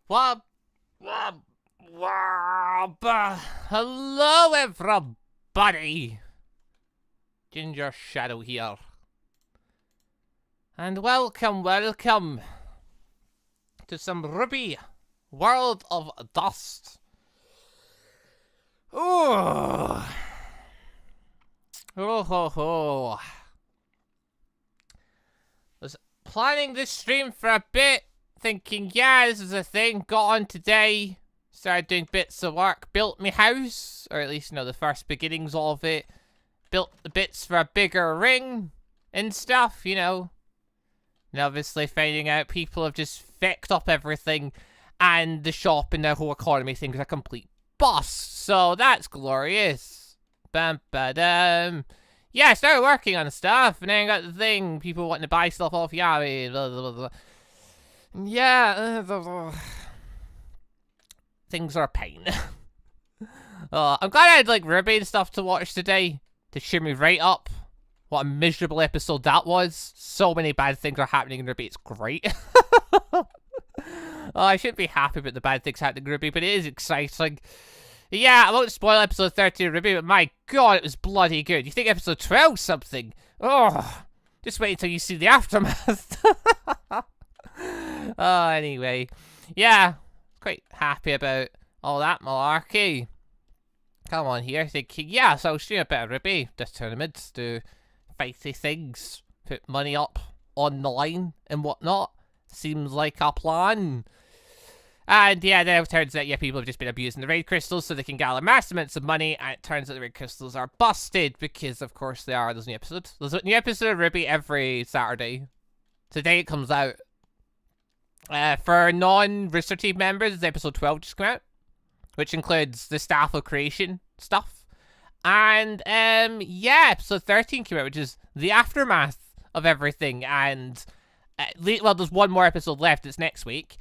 Wub, wub, wub. Hello, everybody. Gingershadow here. And welcome to some RWBY World of Dust. Ooh. Oh ho ho. Was planning this stream for a bit, thinking, yeah, this is a thing, got on today, started doing bits of work, built my house, or at least, you know, the first beginnings of it, built the bits for a bigger ring and stuff, you know. And obviously finding out people have just fecked up everything, and the shop and the whole economy thing is a complete bust, so that's glorious. Bam ba-dum. Yeah, I started working on stuff, and then I got the thing, people wanting to buy stuff off Yahweh, blah, blah, blah. Yeah, things are a pain. I'm glad I had, like, RWBY and stuff to watch today to cheer me right up. What a miserable episode that was. So many bad things are happening in RWBY, it's great. I shouldn't be happy about the bad things happening in RWBY, but it is exciting. Yeah, I won't spoil episode 30 of RWBY, but my god, it was bloody good. You think episode 12 something? Oh, just wait until you see the aftermath. Oh, anyway. Yeah, quite happy about all that malarkey. Come on here, thinking, yeah, so I'll stream a bit of RWBY, this tournament, do fighty things, put money up on the line and whatnot. Seems like a plan. And yeah, then it turns out, yeah, people have just been abusing the raid crystals so they can gather mass amounts of money, and it turns out the raid crystals are busted, because of course they are. There's a new episode. There's a new episode of RWBY every Saturday. Today it comes out. For non-Rooster Team members, episode 12 just came out, which includes the Staff of Creation stuff. And, yeah, episode 13 came out, which is the aftermath of everything, and, well, there's one more episode left, it's next week.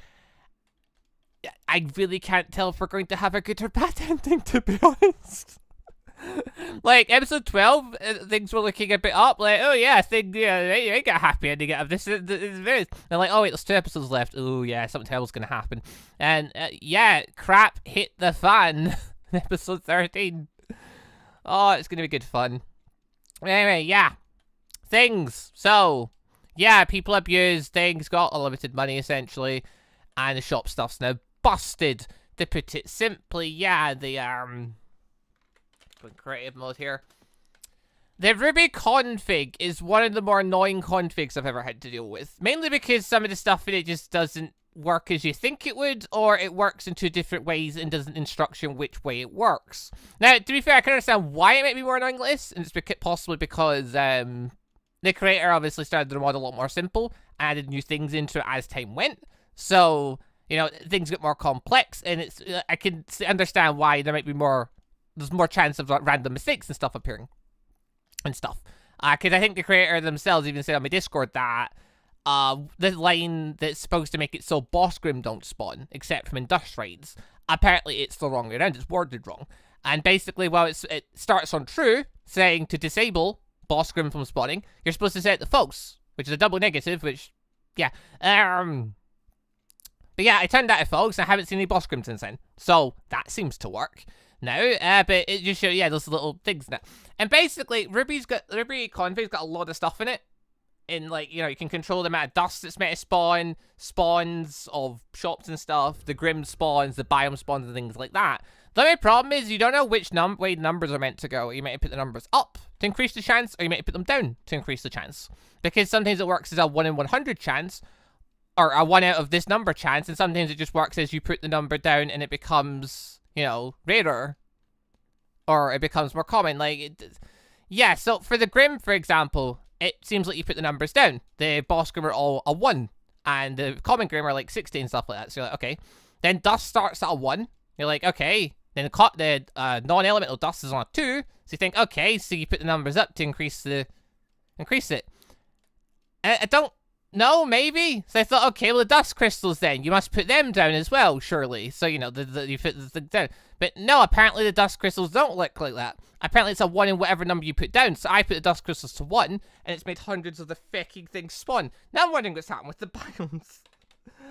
I really can't tell if we're going to have a good or bad ending, to be honest. Like, episode 12, things were looking a bit up, like, oh yeah, I think, yeah, I got a happy ending out of this. They're like, oh wait, there's 2 episodes left. Oh yeah, something terrible's gonna happen. And, yeah, crap hit the fan in episode 13. Oh, it's gonna be good fun. Anyway, yeah. Things. So, yeah, people abuse things, got unlimited money, essentially, and the shop stuff's now busted, to put it simply. Yeah, the, creative mode here. The RWBY config is one of the more annoying configs I've ever had to deal with. Mainly because some of the stuff in it just doesn't work as you think it would, or it works in 2 different ways and doesn't instruct you which way it works. Now, to be fair, I can understand why it might be more annoying like this, and it's possibly because the creator obviously started the mod a lot more simple, added new things into it as time went. So, you know, things get more complex, and it's I can understand why there might be more. There's more chance of like, random mistakes and stuff appearing. And stuff. Because I think the creator themselves even said on my Discord that the line that's supposed to make it so boss Grimm don't spawn, except from in dust raids, apparently it's the wrong way around. It's worded wrong. And basically, well, it starts on true, saying to disable boss Grimm from spawning, you're supposed to set it to false, which is a double negative, which, yeah. But yeah, I turned that to false, and I haven't seen any boss Grimm since then. So, that seems to work. No, but it just shows, yeah, those little things now. And basically, RWBY config's got a lot of stuff in it. In, like, you know, you can control the amount of dust that's meant to spawn, spawns of shops and stuff, the Grimm spawns, the biome spawns, and things like that. The only problem is you don't know which way the numbers are meant to go. You might put the numbers up to increase the chance, or you might put them down to increase the chance. Because sometimes it works as a 1 in 100 chance, or a 1 out of this number chance, and sometimes it just works as you put the number down and it becomes, you know, rarer, or it becomes more common. Like, yeah, so for the Grimm, for example, it seems like you put the numbers down. The boss Grimm are all a 1, and the common Grimm are like 60 and stuff like that. So you're like, okay. Then dust starts at a 1. You're like, okay. Then the non-elemental dust is on a 2. So you think, okay, so you put the numbers up to increase it. I don't know, maybe? So I thought, okay, well, the dust crystals then, you must put them down as well, surely. So, you know, you put the thing down. But no, apparently the dust crystals don't look like that. Apparently it's a 1 in whatever number you put down. So I put the dust crystals to 1, and it's made hundreds of the fucking things spawn. Now I'm wondering what's happened with the biomes.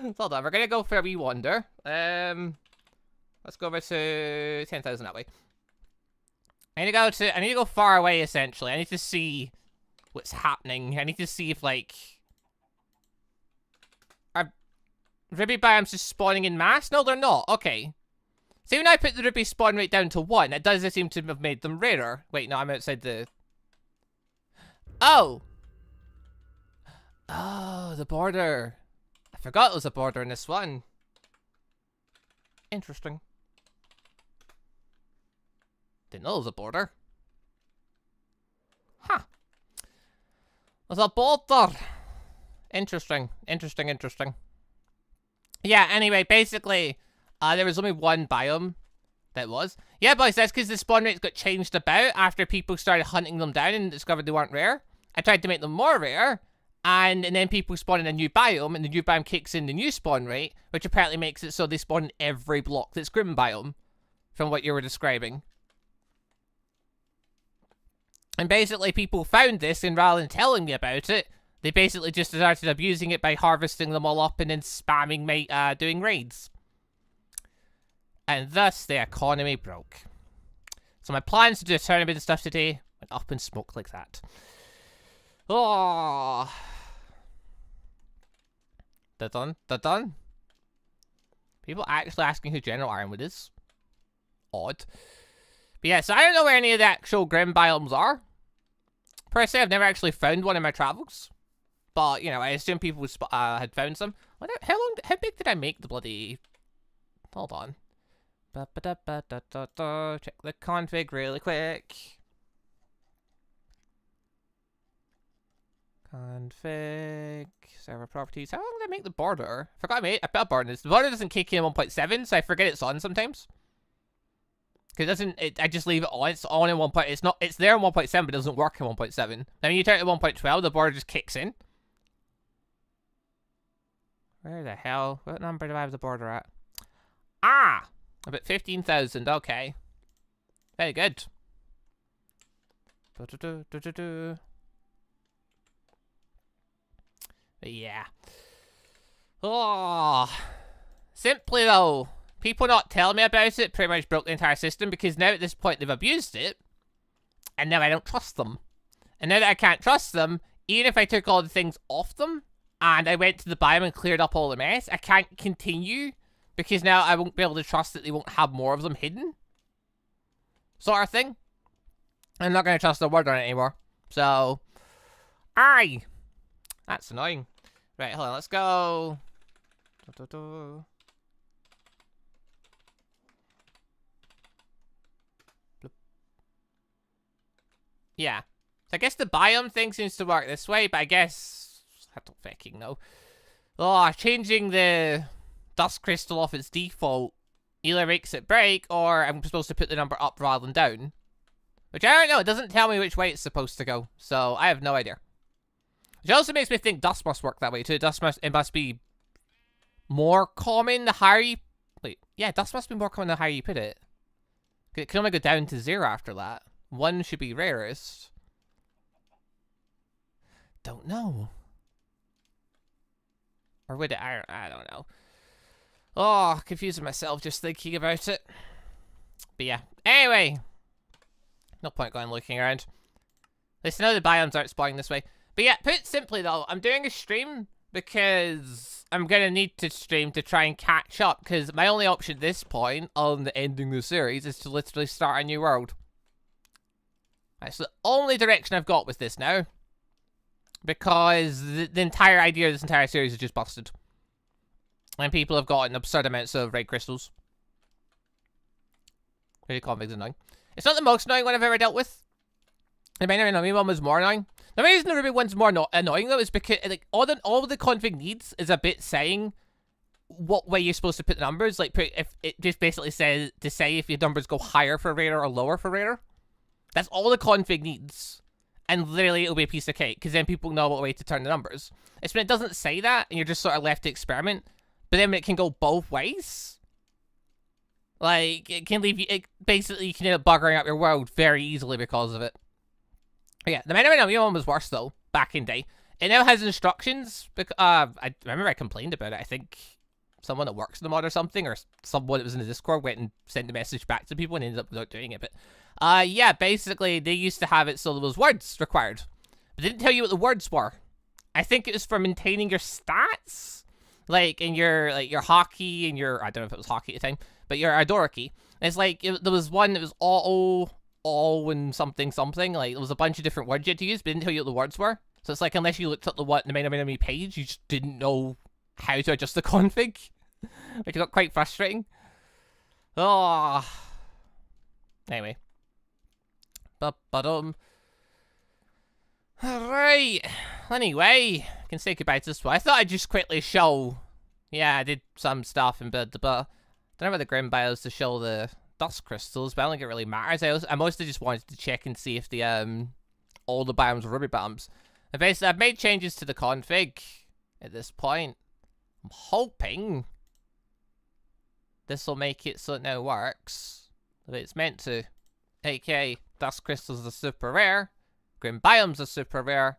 So hold on, we're gonna go for a wee wander. Let's go over to 10,000 that way. I need to go far away, essentially. I need to see what's happening. I need to see if, like, are RWBY biomes just spawning in mass? No, they're not. Okay. See, when I put the RWBY spawn rate down to 1, it does seem to have made them rarer. Wait, no, I'm outside the... Oh! Oh, the border. I forgot there was a border in this one. Interesting. Didn't know there was a border. Huh. There's a border. Interesting. Interesting, interesting. Yeah, anyway, basically, there was only one biome that was. Yeah, boys, that's because the spawn rates got changed about after people started hunting them down and discovered they weren't rare. I tried to make them more rare, and then people spawn in a new biome, and the new biome kicks in the new spawn rate, which apparently makes it so they spawn in every block that's Grimm biome, from what you were describing. And basically, people found this, and rather than telling me about it, they basically just started abusing it by harvesting them all up and then spamming doing raids. And thus, the economy broke. So my plans to do a tournament and stuff today went up in smoke like that. Oh. They're done. They're done. People actually asking who General Ironwood is. Odd. But yeah, so I don't know where any of the actual Grimm biomes are. Per se, I've never actually found one in my travels. But, you know, I assume people had found some. How big did I make the bloody... Hold on. Check the config really quick. Config, server properties. How long did I make the border? I forgot I put a border in this. The border doesn't kick in 1.7, so I forget it's on sometimes. Because I just leave it on. It's on in 1. It's there in 1.7, but it doesn't work in 1.7. Now when you turn it to 1.12, the border just kicks in. Where the hell? What number do I have the border at? Ah! About 15,000, okay. Very good. But yeah. Oh. Simply though, people not telling me about it pretty much broke the entire system, because now at this point they've abused it. And now I don't trust them. And now that I can't trust them, even if I took all the things off them, and I went to the biome and cleared up all the mess, I can't continue. Because now I won't be able to trust that they won't have more of them hidden. Sort of thing. I'm not going to trust their word on it anymore. So, aye. That's annoying. Right, hold on, let's go. Yeah. So I guess the biome thing seems to work this way, but I guess... I don't fucking know. Oh, changing the... dust crystal off its default either makes it break, or I'm supposed to put the number up rather than down. Which I don't know, it doesn't tell me which way it's supposed to go, so I have no idea. Which also makes me think dust must work that way too. It must be more common the higher you... Wait, yeah, dust must be more common the higher you put it. It can only go down to 0 after that. 1 should be rarest. Don't know. Or would it... I don't know. Oh, confusing myself just thinking about it. But yeah. Anyway. No point going looking around. At least I know the biomes aren't spawning this way. But yeah, put simply though, I'm doing a stream because I'm going to need to stream to try and catch up. Because my only option at this point, on the ending the series, is to literally start a new world. That's the only direction I've got with this now. Because the entire idea of this entire series is just busted. And people have gotten absurd amounts of red crystals. Really config's annoying. It's not the most annoying one I've ever dealt with. The main enemy one was more annoying. The reason the RWBY one's more annoying though is because like all the config needs is a bit saying what way you're supposed to put the numbers. Like if it just basically says to say if your numbers go higher for rare or lower for rare. That's all the config needs. And literally it'll be a piece of cake because then people know what way to turn the numbers. It's when it doesn't say that and you're just sort of left to experiment. But then it can go both ways. Like, it can leave you... basically, you can end up buggering up your world very easily because of it. But yeah, the main enemy one was worse, though, back in day. It now has instructions. I remember I complained about it. I think someone that works in the mod or something, or someone that was in the Discord went and sent a message back to people and ended up without doing it. But yeah, basically they used to have it so there was words required, but they didn't tell you what the words were. I think it was for maintaining your stats, like in your hockey and your, I don't know if it was hockey at the time, but your Adoraki. It's like there was one that was all and something. Like there was a bunch of different words you had to use, but didn't tell you what the words were. So it's like unless you looked at the main enemy page, you just didn't know how to adjust the config, which got quite frustrating. Oh. Anyway. Alright. Anyway, I can say goodbye to this one. I thought I'd just quickly show. Yeah, I did some stuff in bed, but I don't know about the Grimm bios to show the dust crystals, but I don't think it really matters. I mostly just wanted to check and see if the all the biomes were RWBY biomes. And basically, I've made changes to the config at this point. I'm hoping this will make it so it now works the way it's meant to. AKA, dust crystals are super rare, Grimm biomes are super rare,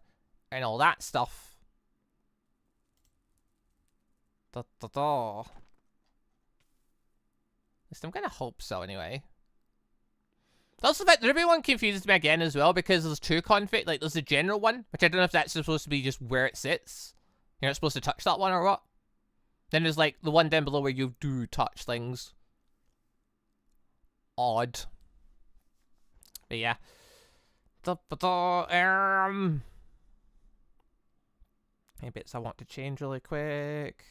and all that stuff. At least I'm gonna hope so anyway. Also, the RWBY one confuses me again as well because there's two config. Like, there's the general one, which I don't know if that's supposed to be just where it sits. You're not supposed to touch that one or what. Then there's like the one down below where you do touch things. Odd. But yeah. Any bits I want to change really quick.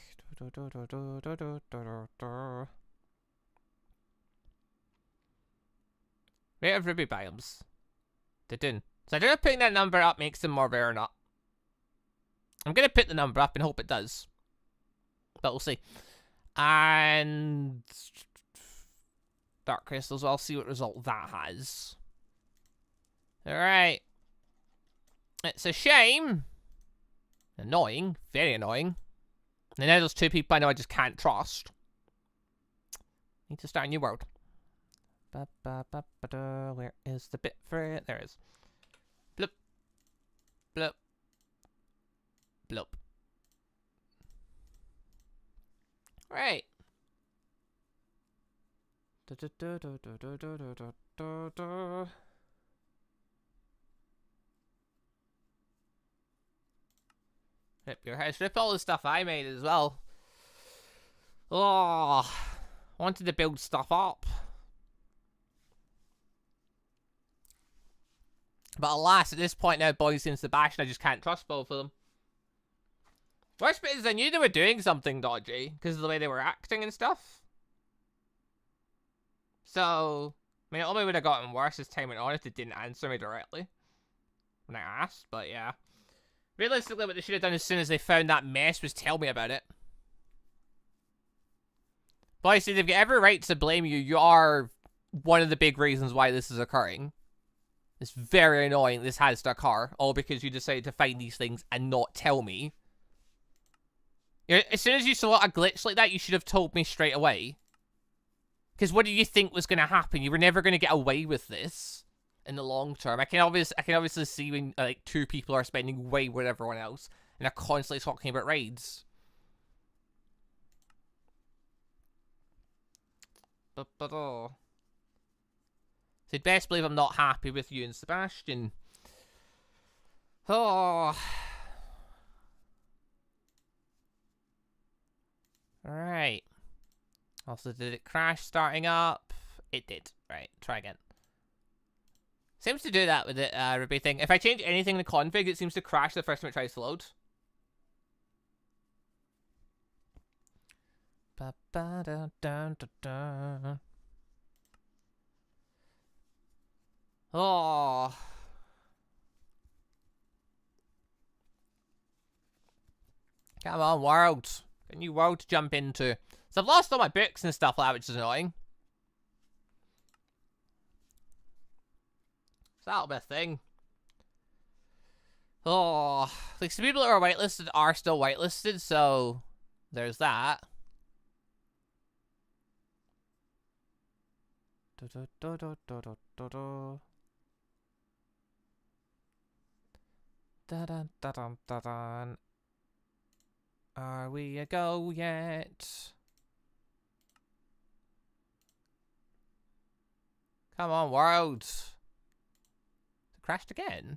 Rate of RWBY biomes. They're doing. So I don't know if putting that number up makes them more rare or not. I'm going to put the number up and hope it does. But we'll see. And dark crystals, I'll see what result that has. Alright. It's a shame. Annoying. Very annoying. And now there's two people I know I just can't trust. Need to start a new world. Where is the bit for it? There it is. Bloop. Bloop. Bloop. Right. Rip your house. Rip all the stuff I made as well. Oh, wanted to build stuff up. But alas, at this point now, Boise and Sebastian, I just can't trust both of them. Worst bit is I knew they were doing something dodgy because of the way they were acting and stuff. So, I mean, it only would have gotten worse as time went on if they didn't answer me directly when I asked, but yeah. Realistically, what they should have done as soon as they found that mess was tell me about it. Boise, they've got every right to blame you. You are one of the big reasons why this is occurring. It's very annoying this has to occur, all because you decided to find these things and not tell me. As soon as you saw a glitch like that, you should have told me straight away. Because what did you think was going to happen? You were never going to get away with this in the long term. I can obviously see when like two people are spending way with everyone else and are constantly talking about raids. Oh. So you'd best believe I'm not happy with you and Sebastian. Oh. Alright. Also, did it crash starting up? It did. Right, try again. Seems to do that with the RWBY thing. If I change anything in the config, it seems to crash the first time it tries to load. Oh. Come on, world. A new world to jump into. So I've lost all my books and stuff like that, which is annoying. So that'll be a thing. Oh. Like, some people that are whitelisted are still whitelisted, so there's that. Da-dun, da-dun, da-dun. Are we a go yet? Come on, world. It crashed again?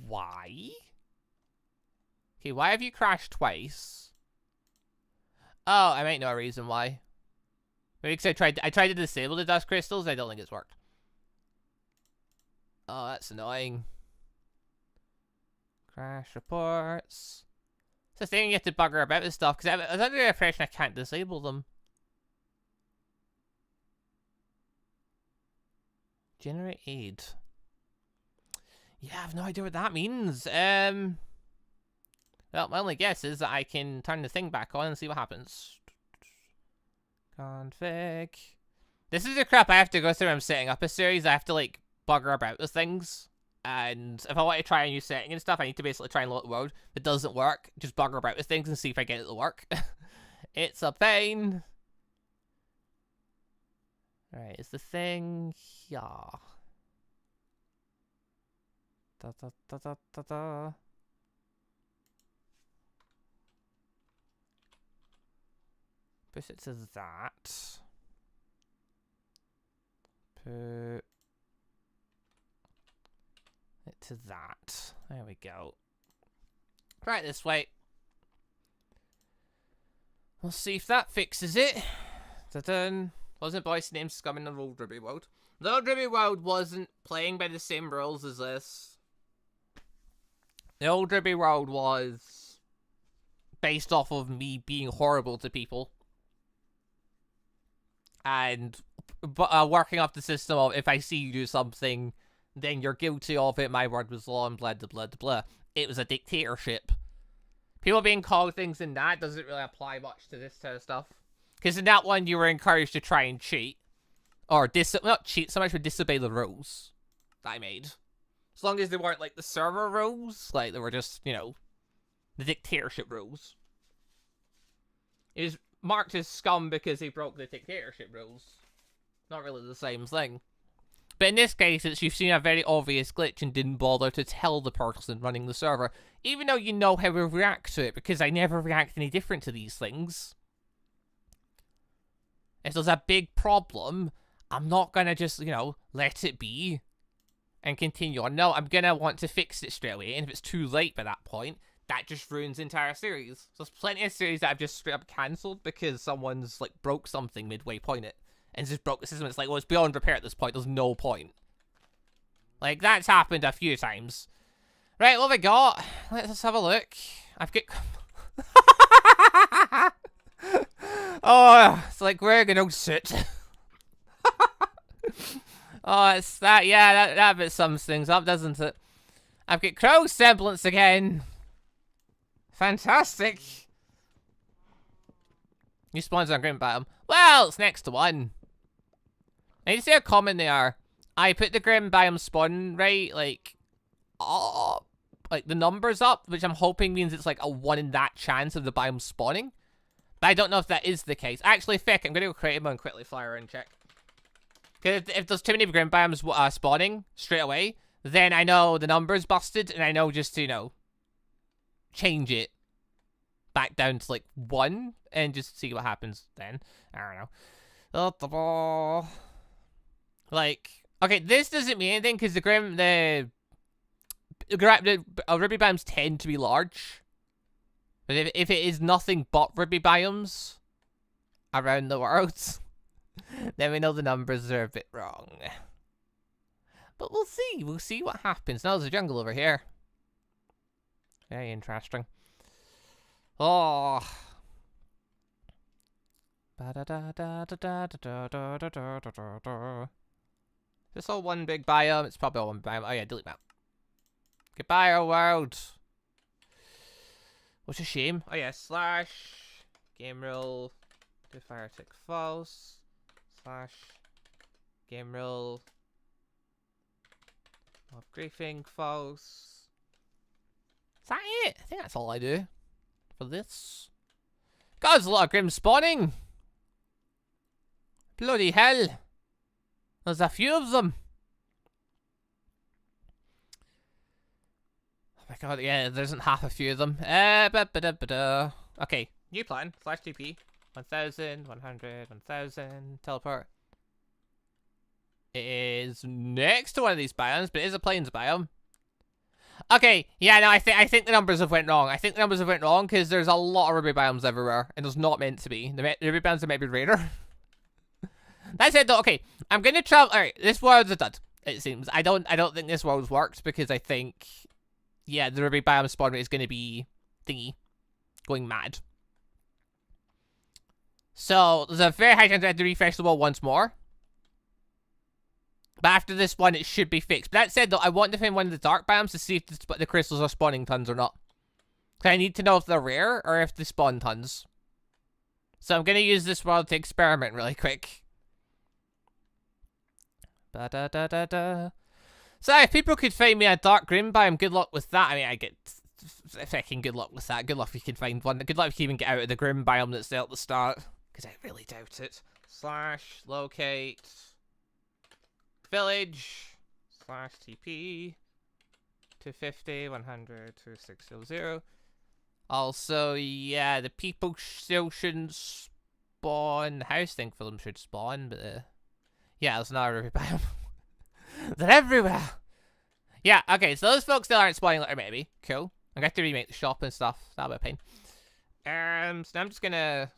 Why? Okay, why have you crashed twice? Oh, I might know a reason why. Maybe because I tried to disable the dust crystals. I don't think it's worked. Oh, that's annoying. Crash reports. It's the thing, you have to bugger about this stuff, because I was under the impression I can't disable them. Generate aid. Yeah, I have no idea what that means. Well, my only guess is that I can turn the thing back on and see what happens. Config. This is the crap I have to go through when I'm setting up a series. I have to, like, bugger about with things. And if I want to try a new setting and stuff, I need to basically try and load the world. If it doesn't work, just bugger about with things and see if I get it to work. It's a pain. Right, is the thing here? Da da da da da da. Push it to that. Put it to that. There we go. Right this way. We'll see if that fixes it. Ta-dun. Wasn't voice name scum in the old RWBY world. The old RWBY world wasn't playing by the same rules as this. The old RWBY world was based off of me being horrible to people. And working off the system of, if I see you do something, then you're guilty of it, my word was law, and blah, blah, blah, blah. It was a dictatorship. People being called things in that doesn't really apply much to this kind of stuff. Because in that one, you were encouraged to try and cheat. Or, not cheat so much, but disobey the rules that I made. As long as they weren't, like, the server rules. Like, they were just, you know, the dictatorship rules. It was marked as scum because he broke the dictatorship rules. Not really the same thing. But in this case, it's you've seen a very obvious glitch and didn't bother to tell the person running the server. Even though you know how to react to it, because I never react any different to these things. If there's a big problem, I'm not gonna just, you know, let it be and continue on. No, I'm gonna want to fix it straight away, and if it's too late by that point, that just ruins the entire series. So there's plenty of series that I've just straight up cancelled because someone's, like, broke something midway point it. And just broke the system. It's like, well, it's beyond repair at this point. There's no point. Like, that's happened a few times. Right, what have I got? Let's have a look. I've got... Oh, it's like wearing an old suit. Oh, it's that. Yeah, that bit sums things up, doesn't it? I've got Crow Semblance again. Fantastic. New spawns on Grimm Biome. Well, it's next to one. I need to see how common they are. I put the Grimm Biome spawn rate, like the numbers up, which I'm hoping means it's like a 1 in that chance of the biome spawning. But I don't know if that is the case. Actually, feck, I'm going to go create one and quickly fly around and check. Because if there's too many Grimm Biomes spawning straight away, then I know the number's busted, and I know just to, you know, change it back down to, like, 1, and just see what happens then. I don't know. Like, okay, this doesn't mean anything, because the RWBY biomes tend to be large. But if it is nothing but RWBY biomes around the world, then we know the numbers are a bit wrong. But we'll see. We'll see what happens. Now there's a jungle over here. Very interesting. Oh. Is this all one big biome? It's probably all one biome. Oh yeah, delete map. Goodbye, our world. What's a shame? Oh yeah, slash game rule do fire tick false slash game rule of griefing false. Is that it? I think that's all I do for this. God, there's a lot of Grimm spawning. Bloody hell. There's a few of them. Oh my god, yeah, there isn't half a few of them. Okay, new plan, /TP. 1000, 100, 1000, teleport. It is next to one of these biomes, but it is a plains biome. Okay, yeah, no, I think the numbers have went wrong. I think the numbers have went wrong because there's a lot of RWBY biomes everywhere, and there's not meant to be. The RWBY biomes are maybe rarer. That said, though, okay, I'm gonna travel. All right, this world's a dud. It seems. I don't think this world's worked because I think, yeah, the RWBY biome spawn rate is gonna be thingy, going mad. So there's a very high chance I have to refresh the world once more. But after this one, it should be fixed. But that said, though, I want to find one of the dark biomes to see if the crystals are spawning tons or not. Because I need to know if they're rare or if they spawn tons. So I'm going to use this world to experiment really quick. So if people could find me a dark Grimm biome, good luck with that. I mean, I get fucking good luck with that. Good luck if you can find one. Good luck if you even get out of the Grimm biome that's there at the start. Because I really doubt it. /locate village /TP 250 100 2600. Also, yeah, the people still shouldn't spawn. The house thing for them should spawn, but yeah, there's another RWBY biome. They're everywhere. Yeah, okay, so those folks still aren't spawning later, maybe. Cool. I got to remake the shop and stuff. That'll be a pain. So I'm just gonna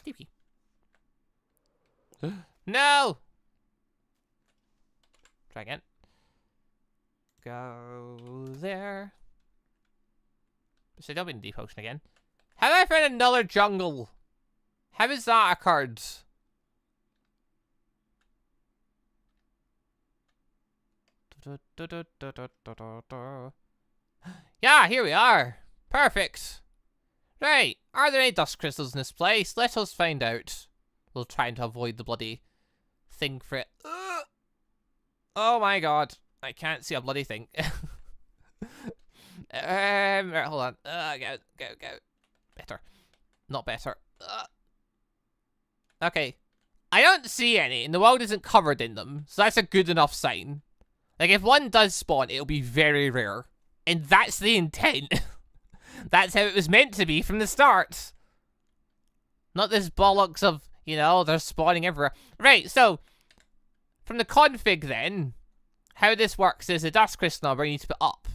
TP. No! Try again. Go there. So don't be in deep ocean again. How did I find another jungle? How is that occurred? Yeah, here we are. Perfect. Right, are there any dust crystals in this place? Let us find out. We'll try to avoid the bloody thing for it. Oh my god. I can't see a bloody thing. Right, hold on. Go. Better. Not better. Okay. I don't see any, and the world isn't covered in them, so that's a good enough sign. Like, if one does spawn, it'll be very rare. And that's the intent. That's how it was meant to be from the start. Not this bollocks of, you know, they're spawning everywhere. Right, so, from the config then, how this works is the dust crystal number you need to put up.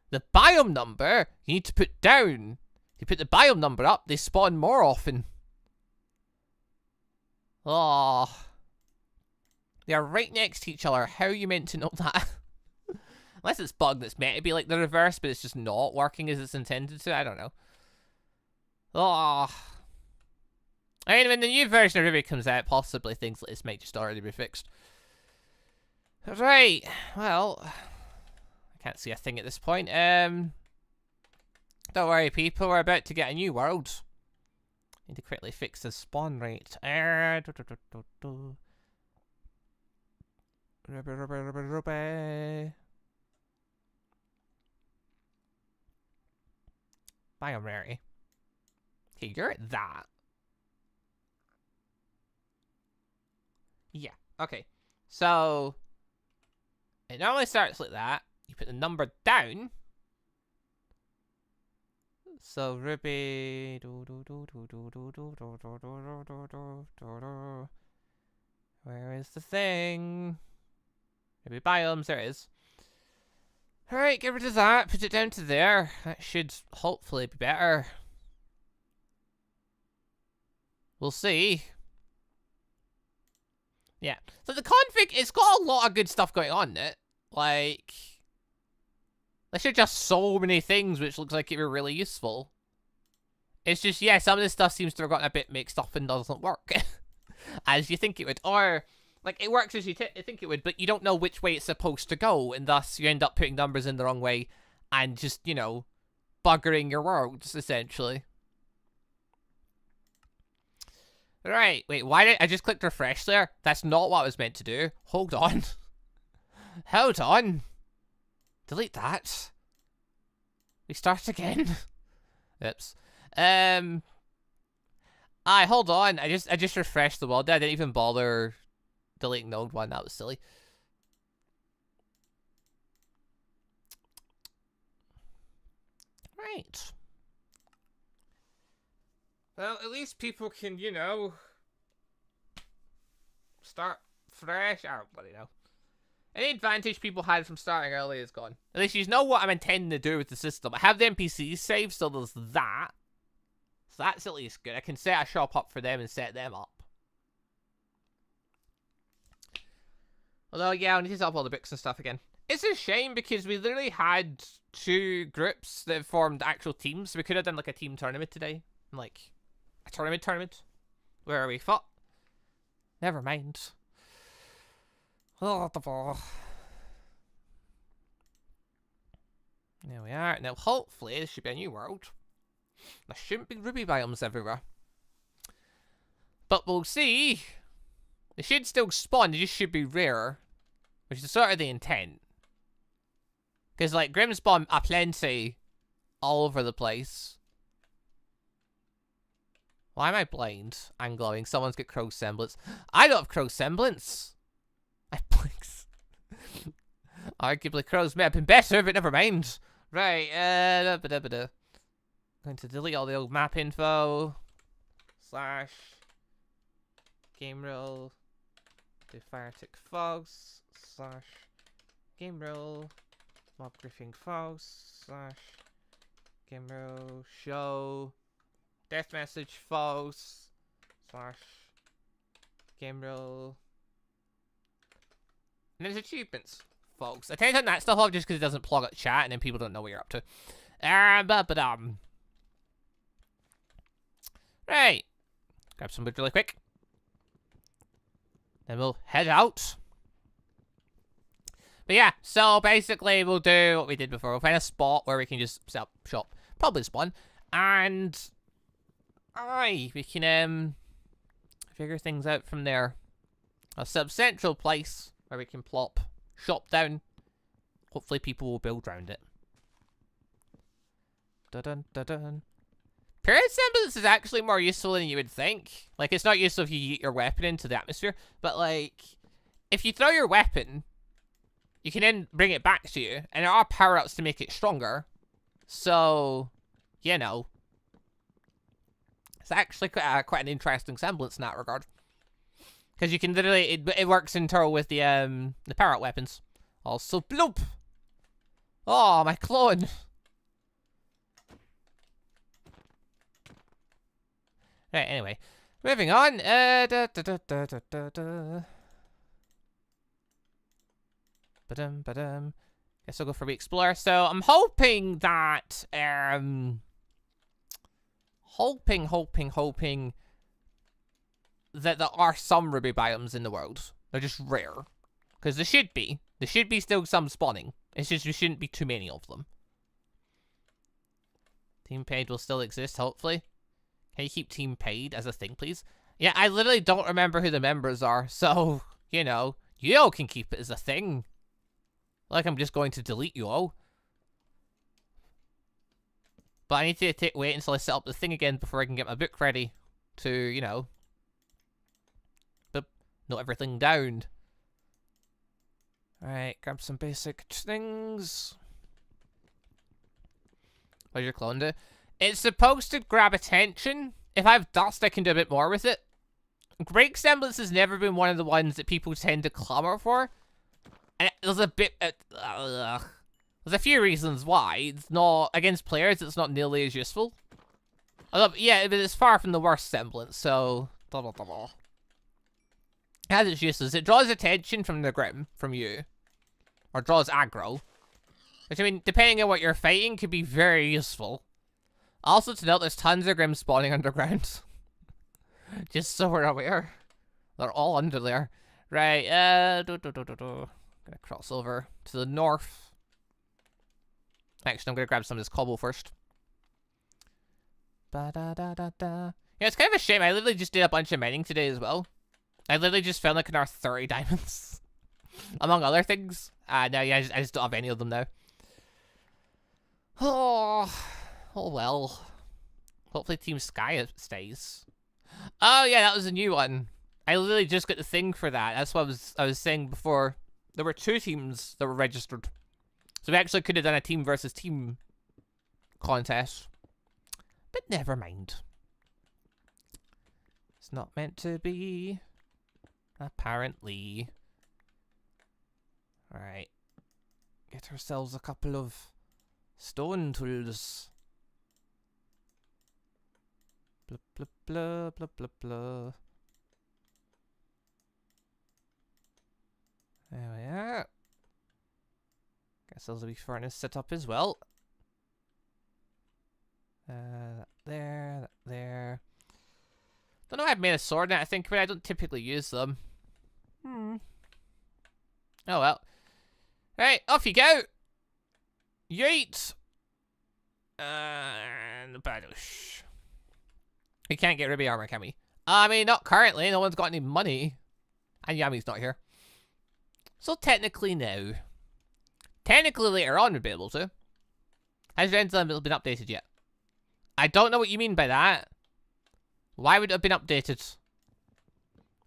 The biome number you need to put down. If you put the biome number up, they spawn more often. Oh. They are right next to each other. How are you meant to know that? Unless it's bugged, it's meant to be like the reverse, but it's just not working as it's intended to. I don't know. Oh. I mean, when the new version of RWBY comes out, possibly things like this might just already be fixed. Right. Well, I can't see a thing at this point. Don't worry, people. We're about to get a new world. Need to quickly fix the spawn rate. Biome rarity. Okay, you're at that. Yeah, okay. So, it normally starts like that. You put the number down. So, RWBY. Where is the thing? RWBY biomes, there it is. Alright, get rid of that, put it down to there. That should hopefully be better. We'll see. Yeah. So the config, it's got a lot of good stuff going on in it. Like, there's just so many things which looks like it were really useful. It's just, yeah, some of this stuff seems to have gotten a bit mixed up and doesn't work. As you think it would. Or, like, it works as you think it would, but you don't know which way it's supposed to go, and thus you end up putting numbers in the wrong way and just, you know, buggering your worlds, essentially. Right, wait, why did I just clicked refresh there? That's not what I was meant to do. Hold on. Hold on. Delete that. We start again. Oops. Hold on. I just refreshed the world. I didn't even bother deleting the old one. That was silly. Right. Well, at least people can, you know, start fresh. I don't bloody know. Any advantage people had from starting early is gone. At least you know what I'm intending to do with the system. I have the NPCs saved, so there's that. So that's at least good. I can set a shop up for them and set them up. Although, yeah, I need to set up all the books and stuff again. It's a shame because we literally had 2 groups that formed actual teams. We could have done like a team tournament today. Like, a tournament where we fought. Never mind. Oh, the ball. There we are. Now, hopefully, this should be a new world. There shouldn't be ruby biomes everywhere. But we'll see. They should still spawn, they just should be rare. Which is sort of the intent. Because, like, Grimm spawn aplenty all over the place. Why am I blind and glowing? Someone's got crow semblance. I don't have crow semblance. I blinks. Arguably, crows may have been better, but never mind. Right, going to delete all the old map info. / game rule. Do fire tick false. / game rule. Mob griefing false. / game rule. Show. Death message false. / game rule. And there's achievements, folks. I tend to turn that stuff off just because it doesn't plug up chat and then people don't know what you're up to. Right. Grab some wood really quick. Then we'll head out. But yeah, so basically we'll do what we did before. We'll find a spot where we can just set up shop. Probably spawn. And we can figure things out from there. A sub-central place where we can plop shop down. Hopefully people will build around it. Dun dun dun. Period semblance is actually more useful than you would think. Like, it's not useful if you yeet your weapon into the atmosphere, but like, if you throw your weapon, you can then bring it back to you, and there are power-ups to make it stronger. So, you know, it's actually quite an interesting semblance in that regard. Because you can literally, it works in turn with the power-up weapons. Also, bloop! Oh, my clone! Right, anyway. Moving on. Guess I'll go for Re-Explore. So, I'm hoping that, hoping that there are some ruby biomes in the world. They're just rare. Because there should be. There should be still some spawning. It's just there shouldn't be too many of them. Team paid will still exist, hopefully. Can you keep team paid as a thing, please? Yeah, I literally don't remember who the members are. So, you know, you all can keep it as a thing. Like I'm just going to delete you all. But I need to wait until I set up the thing again before I can get my book ready to, you know, note everything down. Alright, grab some basic things. What does your clone do? It's supposed to grab attention. If I have dust, I can do a bit more with it. Break semblance has never been one of the ones that people tend to clamor for. And there's a bit... there's a few reasons why. It's not... Against players, it's not nearly as useful. Although, yeah, but it's far from the worst semblance, so... It has its uses. It draws attention from the Grimm, from you. Or draws aggro. Which, I mean, depending on what you're fighting, could be very useful. Also to note, there's tons of Grimm spawning underground. Just so we're aware. They're all under there. Right, gonna cross over to the north. Actually, I'm gonna grab some of this cobble first. Yeah, it's kind of a shame. I literally just did a bunch of mining today as well. I literally just found like another 30 diamonds. Among other things. No, yeah, I just don't have any of them now. Oh well. Hopefully Team Sky stays. Oh yeah, that was a new one. I literally just got the thing for that. That's what I was saying before. There were 2 teams that were registered. So we actually could have done a team versus team contest. But never mind. It's not meant to be. Apparently. Alright. Get ourselves a couple of stone tools. Blah, blah, blah, blah, blah, blah. There we are. Get ourselves a wee furnace set up as well. There. Don't know why I've made a sword now, I think, but I don't typically use them. Oh well. Right, off you go! Yeet! And badoosh. We can't get RWBY armor, can we? I mean, not currently. No one's got any money. And Yami's not here. So technically, no. Technically, later on, we'd be able to. Has your engine been updated yet? I don't know what you mean by that. Why would it have been updated?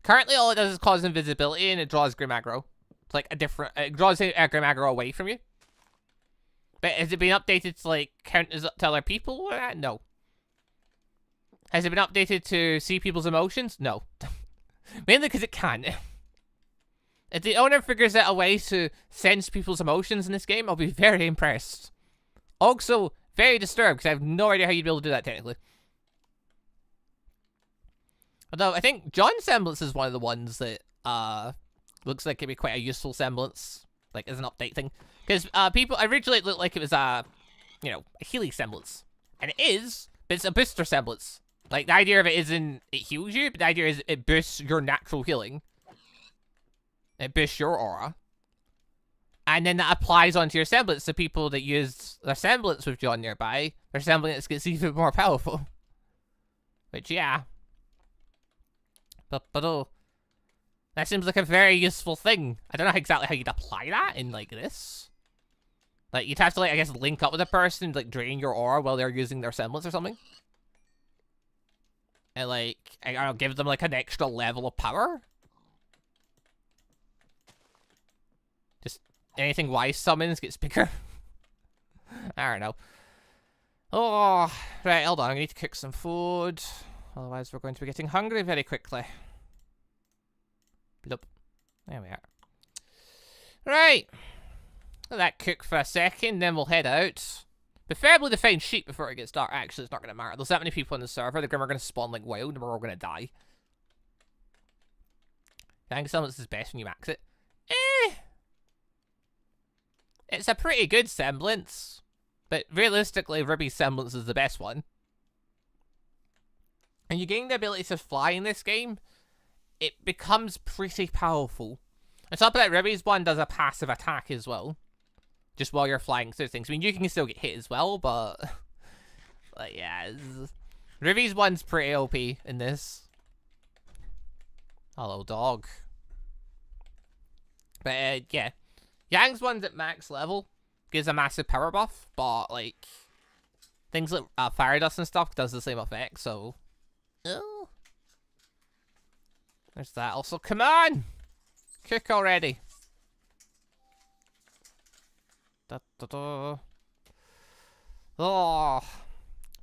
Currently, all it does is cause invisibility and it draws Grimm aggro. It's like a different... It draws Grimm aggro away from you. But has it been updated to, like, count as to other people? No. Has it been updated to see people's emotions? No. Mainly because it can't. If the owner figures out a way to sense people's emotions in this game, I'll be very impressed. Also, very disturbed, because I have no idea how you'd be able to do that, technically. Although, I think John Semblance is one of the ones that, looks like it'd be quite a useful semblance, like, as an update thing. Because, people, originally it looked like it was a, you know, a healing semblance. And it is, but it's a booster semblance. Like, the idea of it isn't it heals you, but the idea is it boosts your natural healing. It boosts your aura. And then that applies onto your semblance, so people that use their semblance with John nearby, their semblance gets even more powerful. Which, yeah. But oh. That seems like a very useful thing. I don't know exactly how you'd apply that in, like, this. Like, you'd have to, like, I guess, link up with a person, like, drain your aura while they're using their semblance or something. And, like, I don't know, give them, like, an extra level of power. Just anything wise summons gets bigger. I don't know. Oh, right, hold on. I need to cook some food. Otherwise, we're going to be getting hungry very quickly. Bloop. There we are. Right. Let that cook for a second, then we'll head out. Preferably to find sheep before it gets dark. Actually, it's not going to matter. There's that many people on the server. The Grimm are going to spawn like wild, and we're all going to die. I think semblance is best when you max it. It's a pretty good semblance. But realistically, RWBY's semblance is the best one. And you gain the ability to fly in this game, it becomes pretty powerful. On top of that, RWBY's one does a passive attack as well. Just while you're flying through things. I mean, you can still get hit as well, but... Like, yeah. RWBY's one's pretty OP in this. Hello, dog. But, yeah. Yang's one's at max level. Gives a massive power buff, but, like... Things like fire dust and stuff does the same effect, so... Oh. There's that. Also, come on! Cook already. Da, da, da. Oh.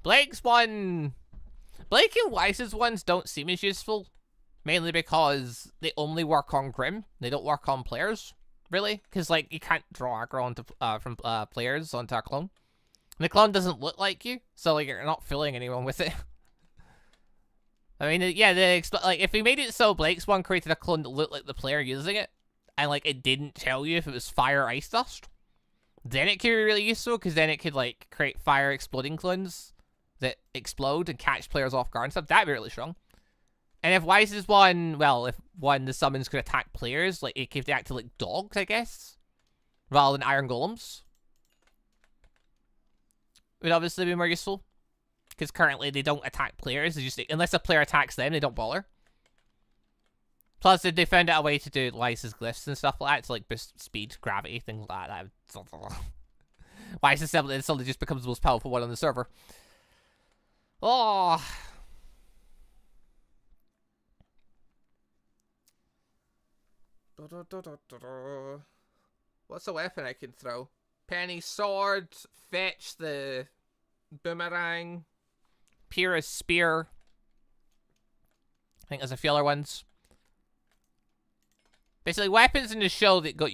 Blake's one... Blake and Wise's ones don't seem as useful. Mainly because they only work on Grimm. They don't work on players, really. Because, like, you can't draw aggro onto, from players onto a clone. And the clone doesn't look like you, so, like, you're not fooling anyone with it. I mean, yeah, like, if we made it so Blake's one created a clone that looked like the player using it, and, like, it didn't tell you if it was fire or ice dust, then it could be really useful, because then it could, like, create fire exploding clones that explode and catch players off guard and stuff. That'd be really strong. And if Wise's one, well, if one, the summons could attack players, like, it could act like dogs, I guess, rather than iron golems, would obviously be more useful. Because currently they don't attack players. They just, unless a player attacks them, they don't bother. Plus, they found out a way to do Wise's glyphs and stuff like that to, like, boost speed, gravity, things like that. Wise's semblance suddenly just becomes the most powerful one on the server. Oh. What's a weapon I can throw? Penny sword, fetch the Boomerang. Pyrrha's Spear. I think there's a few other ones. Basically, weapons in the show that got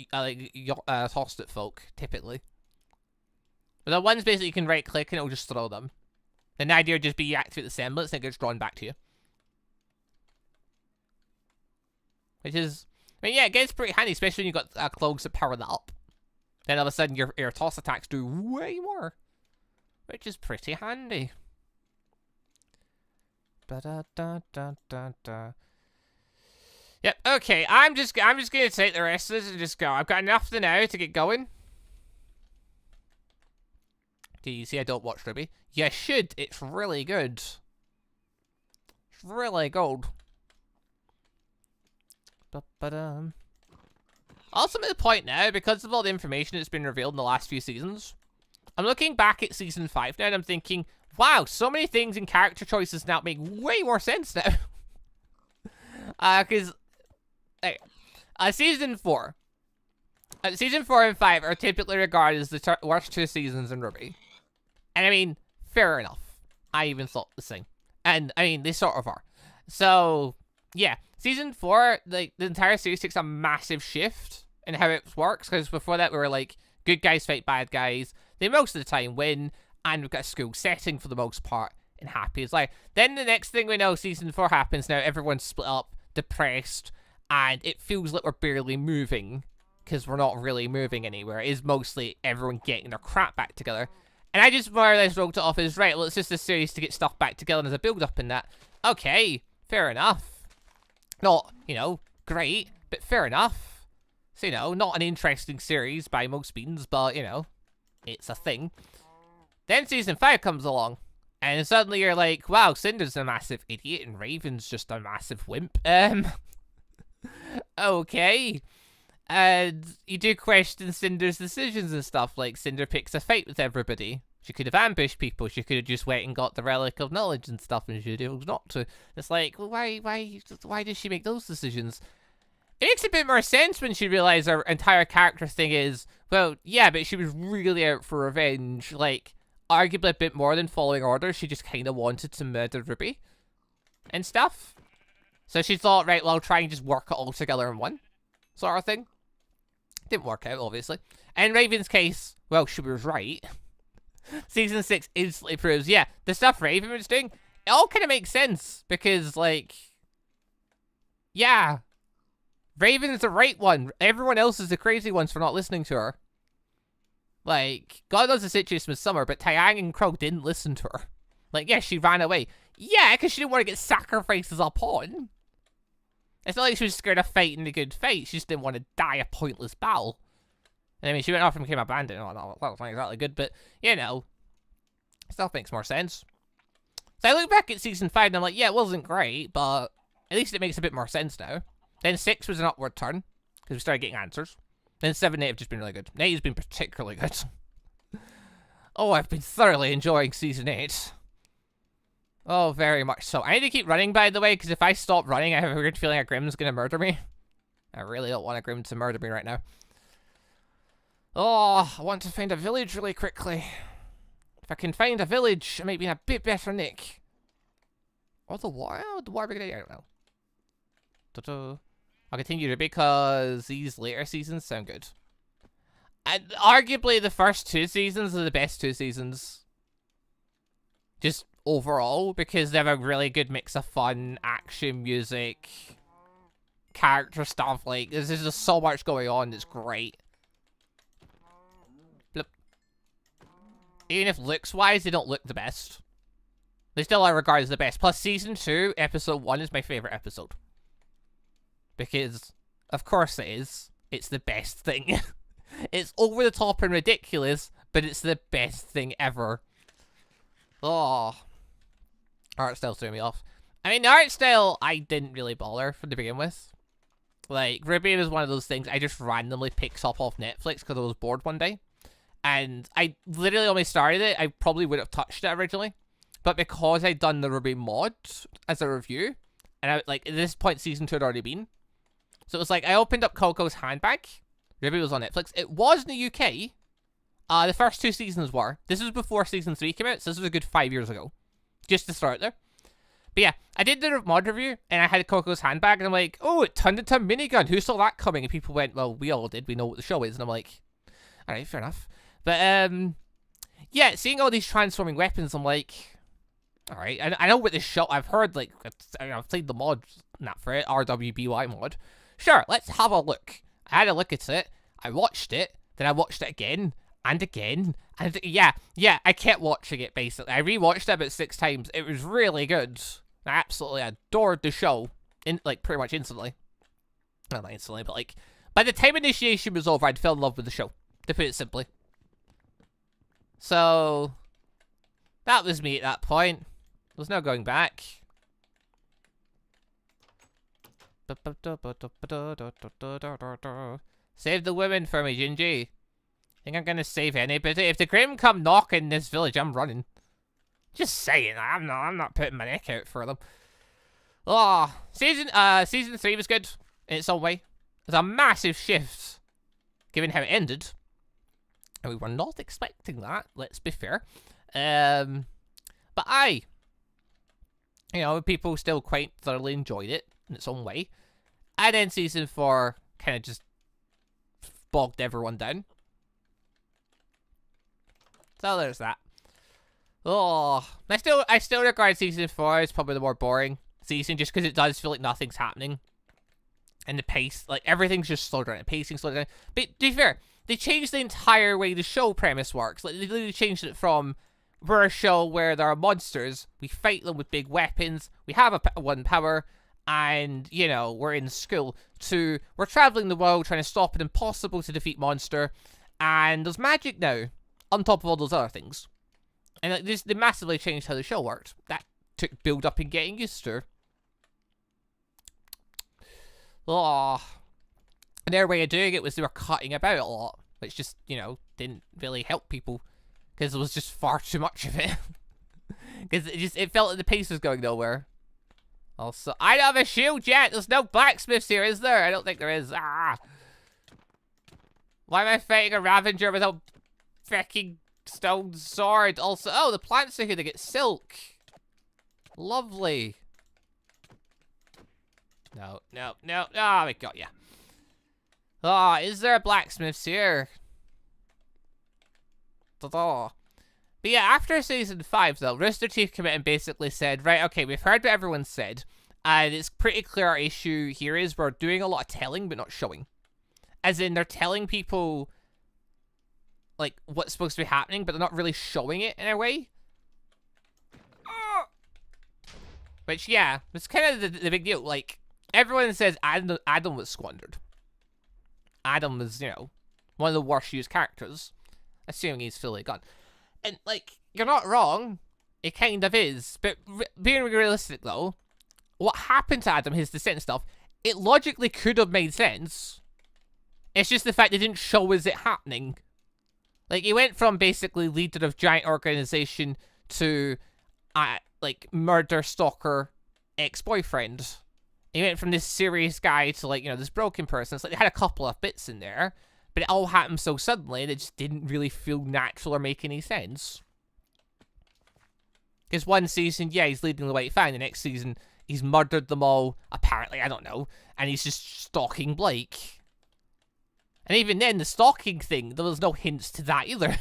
tossed at folk, typically. But the ones basically you can right-click and it'll just throw them. Then the idea would just be you activate the semblance and it gets drawn back to you. Which is... I mean, yeah, it gets pretty handy, especially when you've got clogs that power that up. Then all of a sudden your toss attacks do way more. Which is pretty handy. Da-da-da-da-da-da. Yep, okay, I'm just gonna take the rest of this and just go. I've got enough for now to get going. Do you see I don't watch RWBY? You should, it's really good. It's really gold. Also, I'm at the point now, because of all the information that's been revealed in the last few seasons, I'm looking back at season 5 now and I'm thinking, wow, so many things in character choices now make way more sense now. Because season 4 and 5 are typically regarded as the worst 2 seasons in RWBY. And I mean, fair enough. I even thought the same. And I mean, they sort of are. So, yeah. Season 4, like, the entire series takes a massive shift in how it works. Because before that, we were like, good guys fight bad guys. They most of the time win. And we've got a school setting for the most part. And happy as life. Then the next thing we know, season 4 happens. Now everyone's split up, depressed. And it feels like we're barely moving. Because we're not really moving anywhere. It is mostly everyone getting their crap back together. And I just more or less wrote it off as, right, well, it's just a series to get stuff back together and there's a build-up in that. Okay, fair enough. Not, you know, great, but fair enough. So, you know, not an interesting series by most means, but, you know, it's a thing. Then season 5 comes along, and suddenly you're like, wow, Cinder's a massive idiot and Raven's just a massive wimp. Okay. And you do question Cinder's decisions and stuff, like Cinder picks a fight with everybody. She could have ambushed people, she could have just went and got the Relic of Knowledge and stuff, and she chose not to. It's like, well, why does she make those decisions? It makes a bit more sense when she realizes her entire character thing is, well, yeah, but she was really out for revenge, like, arguably a bit more than following orders, she just kind of wanted to murder RWBY and stuff. So she thought, right, well, I'll try and just work it all together in one, sort of thing. Didn't work out, obviously. And in Raven's case, well, she was right. Season 6 instantly proves, yeah, the stuff Raven was doing, it all kind of makes sense. Because, like, yeah, Raven's the right one. Everyone else is the crazy ones for not listening to her. Like, God knows the situation with Summer, but Taeyang and Krog didn't listen to her. Like, yeah, she ran away. Yeah, because she didn't want to get sacrificed as a pawn. It's not like she was scared of fighting a good fight. She just didn't want to die a pointless battle. And I mean, she went off and became a bandit. Oh, no, that was not exactly good, but, you know, stuff makes more sense. So I look back at season 5 and I'm like, yeah, it wasn't great, but at least it makes a bit more sense now. Then 6 was an upward turn, because we started getting answers. Then 7 and 8 have just been really good. 8 has been particularly good. Oh, I've been thoroughly enjoying season 8. Oh, very much so. I need to keep running, by the way, because if I stop running, I have a weird feeling a Grimm's going to murder me. I really don't want a Grimm to murder me right now. Oh, I want to find a village really quickly. If I can find a village, I might be in a bit better nick. Or the wild? The war brigade? I don't know. Ta-ta. I'll continue to because these later seasons sound good. And arguably the first 2 seasons are the best 2 seasons. Just overall, because they have a really good mix of fun, action, music, character stuff. Like, there's just so much going on that's great. Blip. Even if looks-wise, they don't look the best. They still are regarded as the best. Plus, Season 2, Episode 1 is my favourite episode. Because, of course it is. It's the best thing. It's over the top and ridiculous, but it's the best thing ever. Oh. Art style threw me off. I mean, the art style, I didn't really bother from to begin with. Like, RWBY was one of those things I just randomly picked up off Netflix because I was bored one day. And I literally only started it. I probably would have touched it originally. But because I'd done the RWBY mod as a review, and I, like, at this point, Season 2 had already been. So it was like, I opened up Coco's Handbag. RWBY was on Netflix. It was in the UK. The first 2 seasons were. This was before season 3 came out, so this was a good 5 years ago. Just to start there. But yeah, I did the mod review, and I had Coco's handbag, and I'm like, oh, it turned into a minigun. Who saw that coming? And people went, well, we all did. We know what the show is. And I'm like, alright, fair enough. But, yeah, seeing all these transforming weapons, I'm like, alright. I know what this show, I've heard, like, I've played the mod, not for it, RWBY mod. Sure, let's have a look. I had a look at it. I watched it. Then I watched it again. And again. And yeah, I kept watching it, basically. I rewatched it about 6 times. It was really good. I absolutely adored the show, like, pretty much instantly. Well, not instantly, but, like, by the time initiation was over, I'd fell in love with the show, to put it simply. So, that was me at that point. There's no going back. Save the women for me, Gingy. Think I'm gonna save anybody? If the Grimm come knocking this village, I'm running. Just saying, I'm not putting my neck out for them. Oh, season 3 was good in its own way. It was a massive shift, given how it ended. And we were not expecting that, let's be fair. But you know, people still quite thoroughly enjoyed it in its own way. And then season 4 kind of just bogged everyone down. So there's that. Oh, I still regard season 4 as probably the more boring season, just because it does feel like nothing's happening. And the pace, like, everything's just slowed down. The pacing slowed down. But to be fair, they changed the entire way the show premise works. Like, they literally changed it from, we're a show where there are monsters, we fight them with big weapons, we have one power, and, you know, we're in school, to, we're traveling the world trying to stop an impossible to defeat monster, and there's magic now, on top of all those other things. And like, they massively changed how the show worked. That took build-up and getting used to. Oh. And their way of doing it was they were cutting about a lot, which just, you know, didn't really help people. Because there was just far too much of it. Because it felt like the pace was going nowhere. Also, I don't have a shield yet! There's no blacksmiths here, is there? I don't think there is. Ah! Why am I fighting a Ravager with a freaking stone sword? Also, oh, the plants are here to get silk. Lovely. No. Oh, we got ya. Oh, is there a blacksmith's here? Ta-da. But yeah, after season 5, though, Rooster Teeth came out and basically said, right, okay, we've heard what everyone said, and it's pretty clear our issue here is we're doing a lot of telling, but not showing. As in, they're telling people, like, what's supposed to be happening, but they're not really showing it in a way. Which, yeah, it's kind of the big deal. Like, everyone says Adam was squandered. Adam was, you know, one of the worst used characters, assuming he's fully gone. And, like, you're not wrong. It kind of is. But being realistic, though, what happened to Adam, his descent and stuff, it logically could have made sense. It's just the fact they didn't show us it happening. Like, he went from basically leader of giant organization to, like, murder stalker ex-boyfriend. He went from this serious guy to, like, you know, this broken person. It's like they had a couple of bits in there, but it all happened so suddenly that it just didn't really feel natural or make any sense. Because one season, yeah, he's leading the white fang. The next season, he's murdered them all, apparently, I don't know. And he's just stalking Blake. And even then, the stalking thing, there was no hints to that either.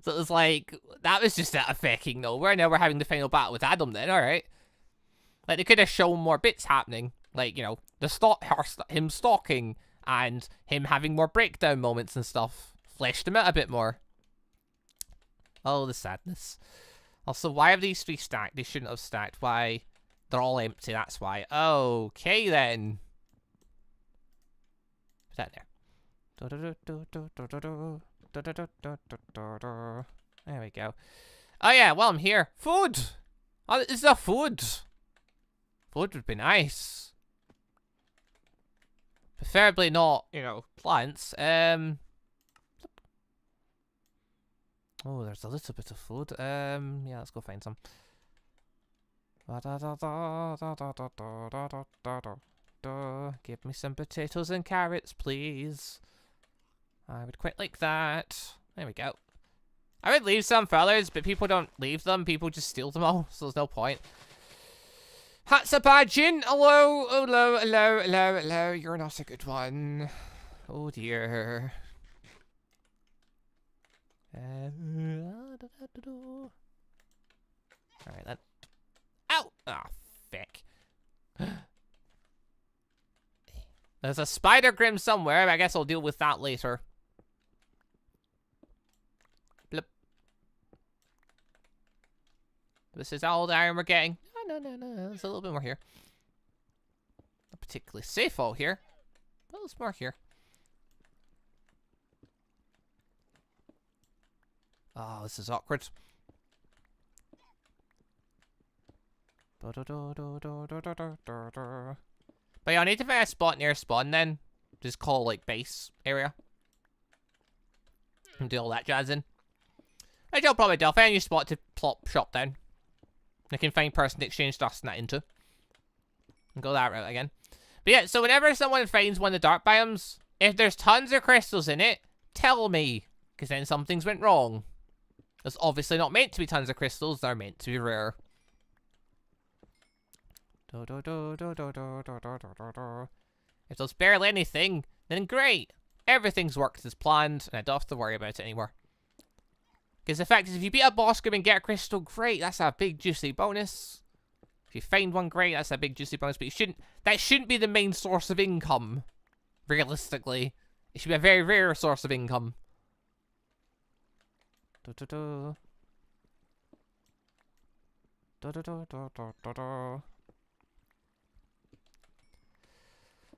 So it was like, that was just out of fucking nowhere. Now we're having the final battle with Adam then, alright. Like, they could have shown more bits happening. Like, you know, him stalking and him having more breakdown moments and stuff. Fleshed him out a bit more. Oh, the sadness. Also, why have these 3 stacked? They shouldn't have stacked. Why? They're all empty, that's why. Okay, then. Put that there. There we go. Oh yeah, well, I'm here. Food! Oh, is there food? Food would be nice. Preferably not, you know, plants. Oh, there's a little bit of food. Yeah, let's go find some. Give me some potatoes and carrots, please. I would quite like that. There we go. I would leave some for others, but people don't leave them. People just steal them all, so there's no point. Hatsabajin, hello, hello, hello, hello, hello. You're not a good one. Oh dear. Alright then. Ow! Ah, feck. There's a spider Grimm somewhere, but I guess I'll deal with that later. Blip. This is all the iron we're getting. No, no, no, no. There's a little bit more here. Not particularly safe all here. But there's more here. Oh, this is awkward. But yeah, I need to find a spot near spawn then. Just call like base area. And do all that jazz in. Which I'll probably do. I'll find a new spot to plop shop down. I can find person to exchange dust that into. And go that route again. But yeah, so whenever someone finds one of the dark biomes, if there's tons of crystals in it, tell me. Because then something's went wrong. There's obviously not meant to be tons of crystals, they're meant to be rare. If there's barely anything, then great. Everything's worked as planned, and I don't have to worry about it anymore. Because the fact is, if you beat a boss Grimm and get a crystal, great, that's a big juicy bonus. If you find one, great, that's a big juicy bonus, but that shouldn't be the main source of income. Realistically. It should be a very rare source of income.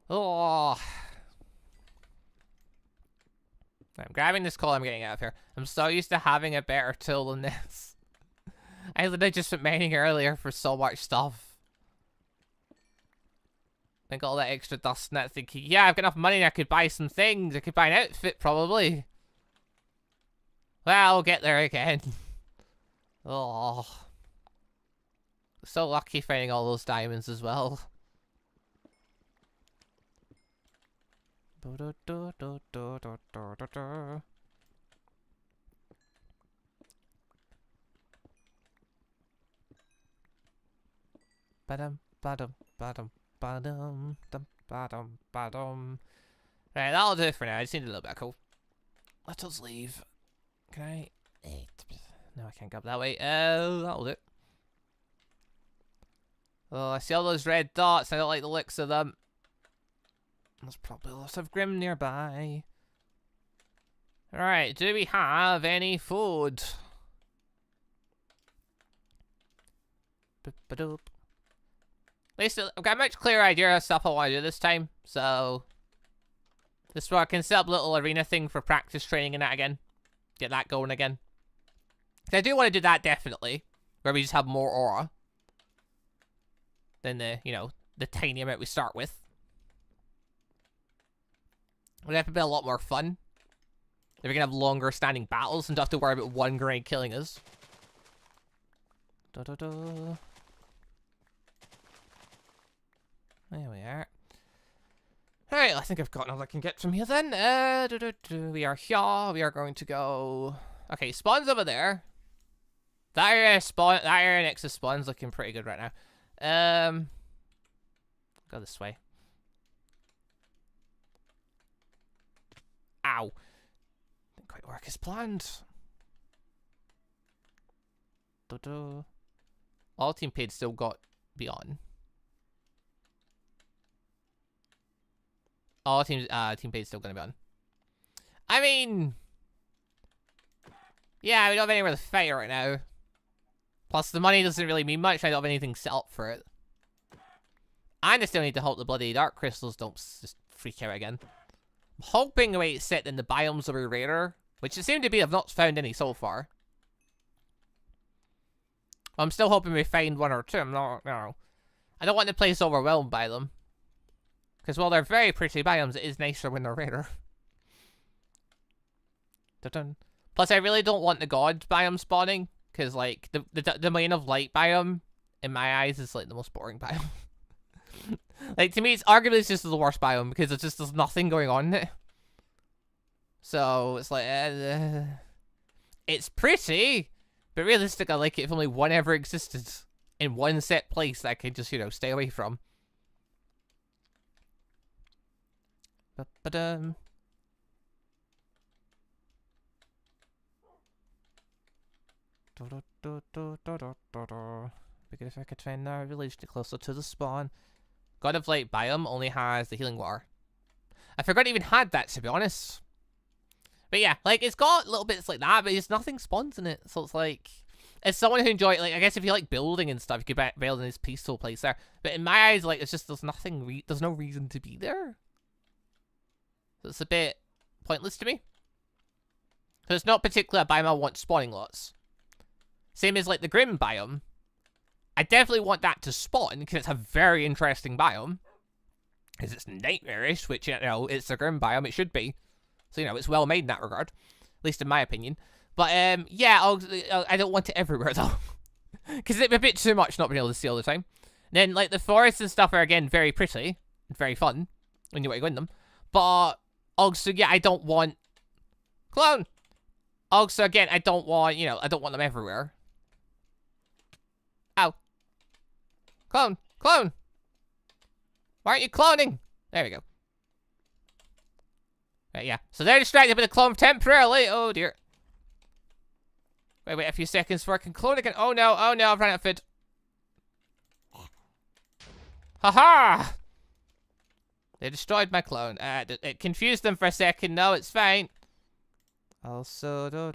Oh. I'm grabbing this coal I'm getting out of here. I'm so used to having a better tool than this. I literally just went mining earlier for so much stuff. I got all that extra dust and that thinking, yeah, I've got enough money and I could buy some things. I could buy an outfit probably. Well, I'll get there again. Oh. So lucky finding all those diamonds as well. Badum, badum, badum, badum, badum, badum. Right, that'll do it for now. I just need a little bit of coal. Let us leave. Can I? No, I can't go up that way. That'll do it. Oh, I see all those red dots. I don't like the looks of them. There's probably lots of Grimm nearby. Alright, do we have any food? At least I've got a much clearer idea of stuff I want to do this time, so this is where I can set up a little arena thing for practice training and that again. Get that going again. I do want to do that definitely, where we just have more aura than the, you know, the tiny amount we start with. It would have to be a lot more fun. If we can have longer standing battles and don't have to worry about one grenade killing us. There we are. Alright, I think I've gotten all I can get from here then. We are here. We are going to go... Okay, spawn's over there. That area next to spawn's looking pretty good right now. Go this way. Ow. Didn't quite work as planned. All team paid still got beyond. All teams team paid still gonna be on. I mean, yeah, we don't have anywhere to fight right now. Plus the money doesn't really mean much. I don't have anything set up for it. And I still need to hope the bloody dark crystals don't just freak out again. I'm hoping the way it's set in the biomes will be rarer, which it seemed to be. I've not found any so far. I'm still hoping we find one or two. I don't want the place overwhelmed by them. Because while they're very pretty biomes, it is nicer when they're rarer. Plus, I really don't want the god biome spawning. Because, like, the domain of light biome, in my eyes, is, like, the most boring biome. Like, to me, it's arguably just the worst biome. Because there's nothing going on in it. So, it's like, It's pretty, but realistic, I like it if only one ever existed in one set place that I could just, you know, stay away from. Ba-ba-dum. Because if I could find our village to closer to the spawn. God of Light biome only has the healing water. I forgot it even had that, to be honest. But yeah, like, it's got little bits like that, but there's nothing spawns in it. So it's like, as someone who enjoys, like, I guess if you like building and stuff, you could build in this peaceful place there. But in my eyes, like, it's just, there's nothing, there's no reason to be there. So it's a bit pointless to me. So it's not particularly a biome I want spawning lots. Same as, like, the Grimm biome. I definitely want that to spawn, because it's a very interesting biome. Because it's nightmarish, which, you know, it's a Grimm biome, it should be. So, you know, it's well made in that regard. At least in my opinion. But, yeah, I don't want it everywhere, though. Because it's a bit too much not being able to see all the time. And then, like, the forests and stuff are, again, very pretty. And very fun. When you want to go in them. But, also, yeah, I don't want... Clone! Also, again, I don't want, you know, I don't want them everywhere. Ow. Clone! Clone! Why aren't you cloning? There we go. Right, yeah. So they're distracted by the clone temporarily. Oh, dear. Wait a few seconds before I can clone again. Oh, no. Oh, no. I've run out of food. Haha! They destroyed my clone. It confused them for a second. No, it's fine. Also, There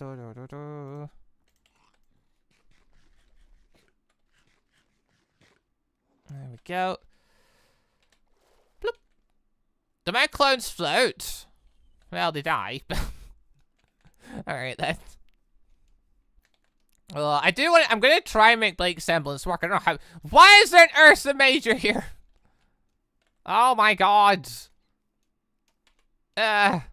we go. Bloop. Do my clones float? Well, they die. Alright, then. Well, I do want to, I'm going to try and make Blake's semblance work. I don't know how. Why is there an Ursa Major here? Oh my god. But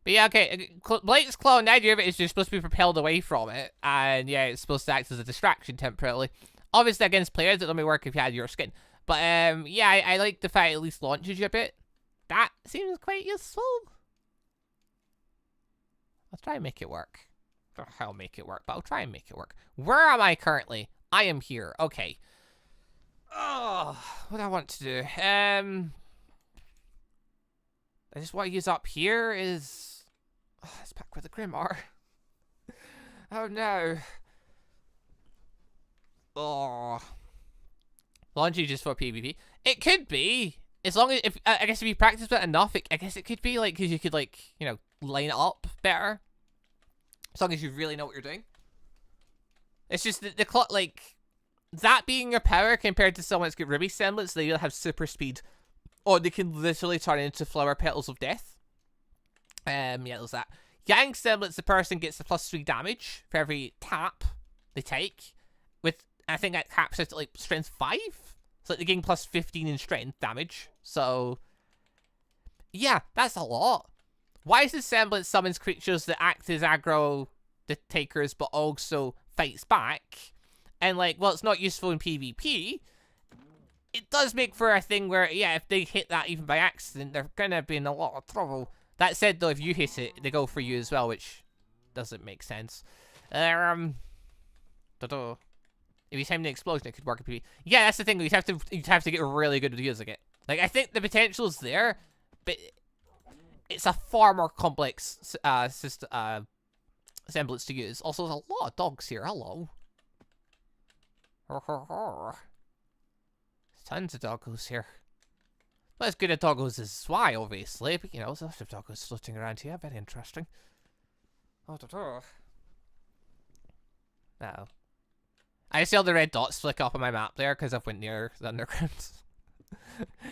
yeah, okay. Blake's clone, the idea of it is you're supposed to be propelled away from it. And yeah, it's supposed to act as a distraction temporarily. Obviously, against players, it only work if you had your skin. But yeah, I like the fact it at least launches you a bit. That seems quite useful. I'll try and make it work. I don't know how I'll make it work, but I'll try and make it work. Where am I currently? I am here. Okay. Oh, what do I want to do? I just want to use up here is... Oh, it's back where the Grimm are. Oh, no. Oh. Launching just for PvP. It could be. As long as, I guess if you practice it enough, I guess it could be, like, because you could, like, you know, line it up better. As long as you really know what you're doing. It's just the clock, like, that being your power compared to someone that's got RWBY semblance, they either have super speed, or they can literally turn into flower petals of death. Yeah, there's that. Yang semblance, the person gets a +3 damage for every tap they take. With, I think that caps it at, like, strength 5? So, like, they're getting +15 in strength damage. So, yeah, that's a lot. Why is the semblance summons creatures that act as aggro the takers, but also fights back? And, like, well, it's not useful in PvP. It does make for a thing where, yeah, if they hit that even by accident, they're gonna be in a lot of trouble. That said, though, if you hit it, they go for you as well, which doesn't make sense. If you time the explosion, it could work in PvP. Yeah, that's the thing. You'd have to get really good at using it. Like, I think the potential's there, but it's a far more complex semblance to use. Also, there's a lot of dogs here. Hello. There's tons of doggos here. Not as good at doggos as Y, obviously, but you know, there's a lot of doggos floating around here. Very interesting. Uh-oh. I see all the red dots flick up on my map there because I've went near the underground.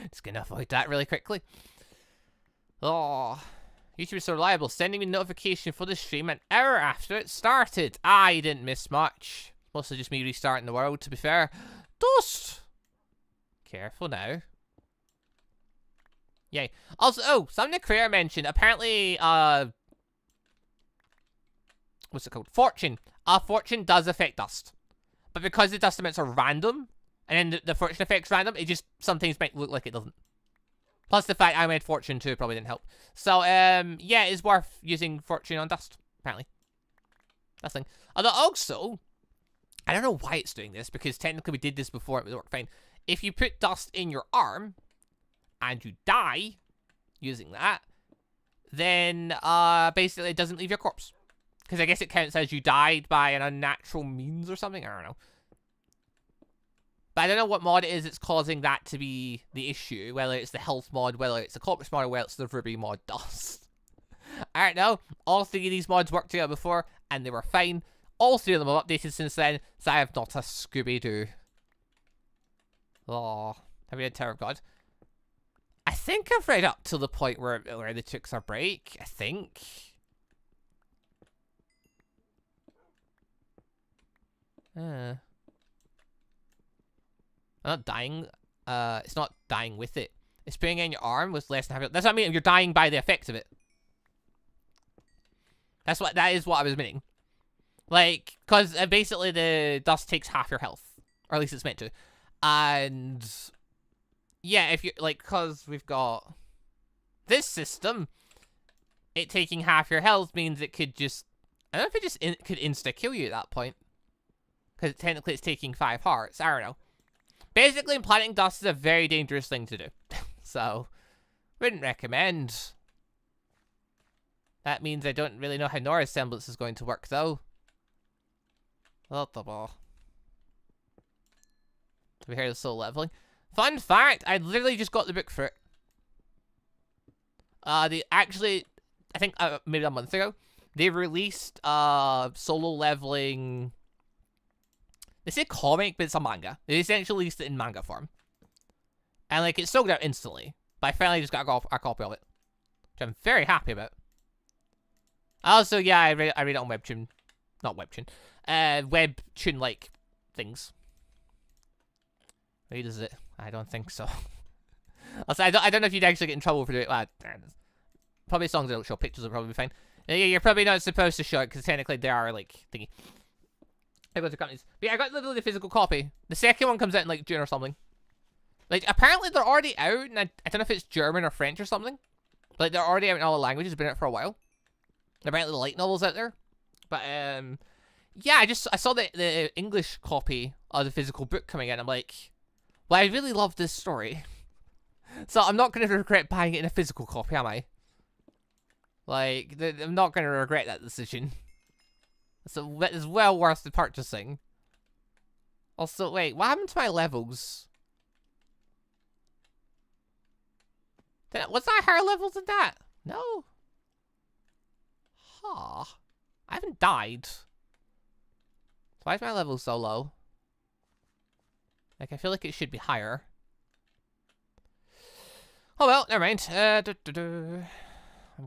Just gonna avoid that really quickly. Oh, YouTube is so reliable, sending me a notification for the stream an hour after it started. I didn't miss much. Mostly just me restarting the world, to be fair. Dust! Careful now. Yay. Also, oh, something the creator mentioned. Apparently, what's it called? Fortune. Fortune does affect dust. But because the dust amounts are random, and then the fortune effect's random, it just sometimes might look like it doesn't. Plus the fact I made fortune too probably didn't help. So, yeah, it's worth using fortune on dust, apparently. Nothing. Although also, I don't know why it's doing this, because technically we did this before, it would work fine. If you put dust in your arm, and you die using that, then basically it doesn't leave your corpse. Because I guess it counts as you died by an unnatural means or something, I don't know. But I don't know what mod it is that's causing that to be the issue, whether it's the health mod, whether it's the corpse mod, or whether it's the RWBY mod dust. I don't know. All three of these mods worked together before, and they were fine. All three of them have updated since then, so I have not a Scooby-Doo. Oh, have we had Terror God? I think I've read up to the point where they took their break, I think. I'm not dying. It's not dying with it. It's putting in your arm with less than half. That's what I mean. You're dying by the effects of it. That is what I was meaning. Like, because basically the dust takes half your health. Or at least it's meant to. And yeah, if you like, because we've got this system, it taking half your health means it could just, I don't know if it just could insta-kill you at that point. Because technically it's taking 5 hearts. I don't know. Basically, implanting dust is a very dangerous thing to do. So, wouldn't recommend. That means I don't really know how Nora's semblance is going to work, though. What the ball? We heard the soul leveling. Fun fact, I literally just got the book for it. Actually, I think maybe a month ago, they released solo leveling. They say comic, but it's a manga. They essentially released it in manga form. And, like, it sold out instantly. But I finally just got a copy of it. Which I'm very happy about. Also, yeah, I read it on Webtoon. Not Webtoon. Webtoon-like things. Wait, is it? I don't think so. Also, I don't know if you'd actually get in trouble for doing it. Probably songs that don't show pictures will probably be fine. Yeah, you're probably not supposed to show it, because technically they are, like, thingy. I go to companies. But yeah, I got literally the physical copy. The second one comes out in like June or something. Like, apparently they're already out, and I don't know if it's German or French or something. But like, they're already out in all the languages, been out for a while. Apparently the light novel's out there. But yeah, I saw the English copy of the physical book coming in. I'm like, well, I really love this story. So I'm not going to regret buying it in a physical copy, am I? Like, I'm not going to regret that decision. So it's well worth the purchasing. Also, wait, what happened to my levels? Was I higher levels than that? No. Huh. I haven't died. Why is my level so low? Like, I feel like it should be higher. Oh well, never mind. I'm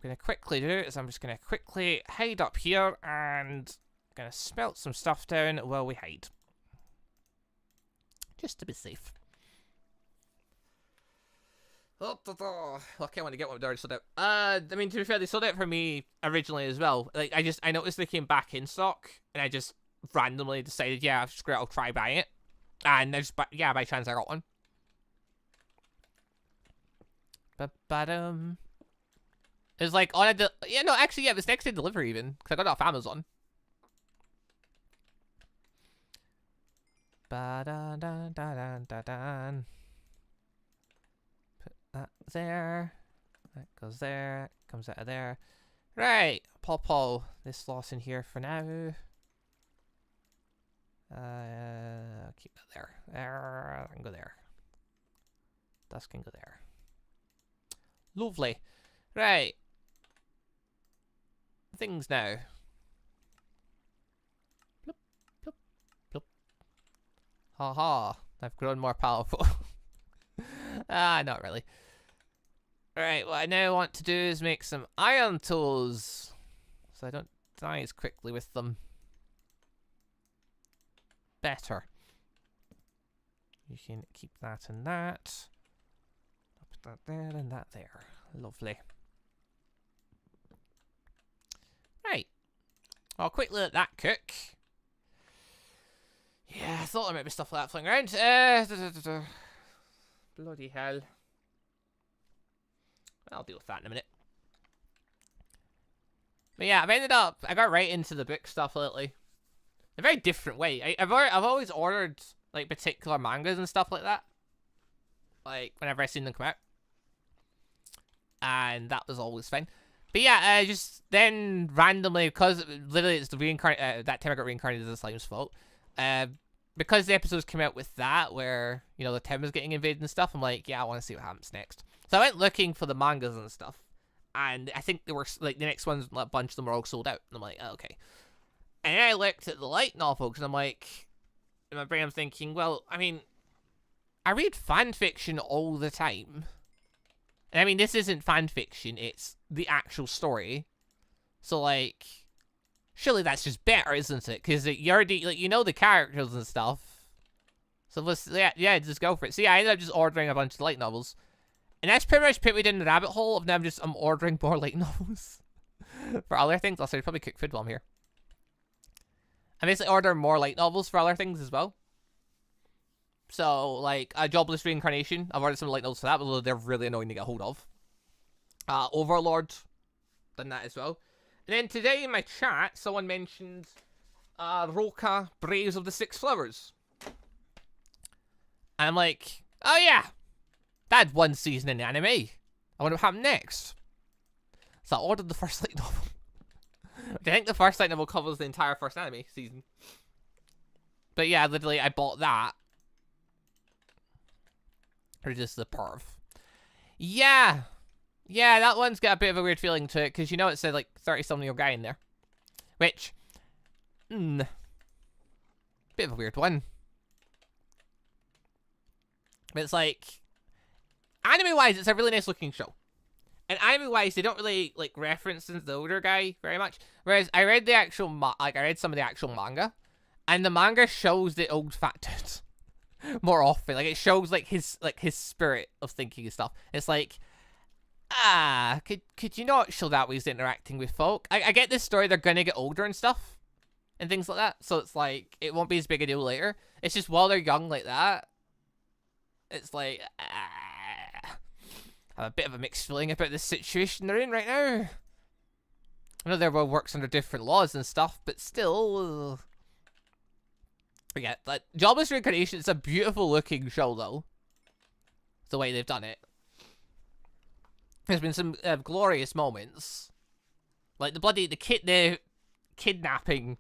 gonna quickly do is I'm just gonna quickly hide up here and gonna smelt some stuff down while we hide. Just to be safe. Okay, I want to get one already sold out. I mean, to be fair, they sold out for me originally as well. Like, I noticed they came back in stock, and I just randomly decided, yeah, screw it, I'll try buying it. And I just, yeah, by chance I got one. Ba-ba-dum. It was like on a, yeah, no, actually, yeah, it was next day delivery even, because I got it off Amazon. Ba-da-da-da-da-da-da. Put that there. That goes there. Comes out of there. Right, Paw, this loss in here for now. I'll keep that there. There, I can go there. Dust can go there. Lovely. Right. Things now. Bloop, bloop, bloop. Ha ha. I've grown more powerful. Not really. Right, what I now want to do is make some iron tools. So I don't die as quickly with them. Better. You can keep that and that. I'll put that there and that there. Lovely. Right. I'll quickly let that cook. Yeah, I thought there might be stuff like that flying around. Bloody hell. I'll deal with that in a minute. But yeah, I got right into the book stuff lately. In a very different way. I've always ordered, like, particular mangas and stuff like that. Like, whenever I seen them come out. And that was always fine. But yeah, just then randomly, because literally it's the that time I got reincarnated as the slime's fault. Because the episodes came out with that, where, you know, the town was getting invaded and stuff, I'm like, yeah, I want to see what happens next. So I went looking for the mangas and stuff. And I think they were, like, the next ones, a bunch of them were all sold out. And I'm like, oh, okay. And then I looked at the light novels, and I'm like, in my brain I'm thinking, well, I mean, I read fan fiction all the time. And I mean, this isn't fan fiction, it's the actual story. So, like, surely that's just better, isn't it? Because you already, like, you know the characters and stuff. So let's, yeah, just go for it. See, I ended up just ordering a bunch of light novels. And that's pretty much put me down the rabbit hole of now I'm ordering more light novels. For other things. Also, I'd probably cook food while I'm here. I'm basically ordering more light novels for other things as well. So, like, Jobless Reincarnation. I've ordered some light novels for that, although they're really annoying to get hold of. Overlord. Done that as well. And then today in my chat, someone mentioned Roka Braves of the Six Flowers. And I'm like, oh yeah! That had one season in the anime. I wonder what happened next. So I ordered the first light novel. I think the first light novel covers the entire first anime season. But yeah, literally, I bought that. Or just the perv. Yeah. Yeah, that one's got a bit of a weird feeling to it, because you know it said, like, 30-something-year-old guy in there. Which, bit of a weird one. But it's like, anime-wise, it's a really nice-looking show. And anime-wise, they don't really, like, reference the older guy very much. Whereas, I read the actual, I read some of the actual manga, and the manga shows the old fat dude more often. Like, it shows, like, his spirit of thinking and stuff. It's like, could you not show that when he's interacting with folk? I get this story, they're gonna get older and stuff, and things like that. So it's like, it won't be as big a deal later. It's just while they're young like that, it's like, I have a bit of a mixed feeling about the situation they're in right now. I know their world works under different laws and stuff, but still. But yeah, like, Jobless Reincarnation is a beautiful looking show, though. The way they've done it. There's been some glorious moments. Like, the kidnapping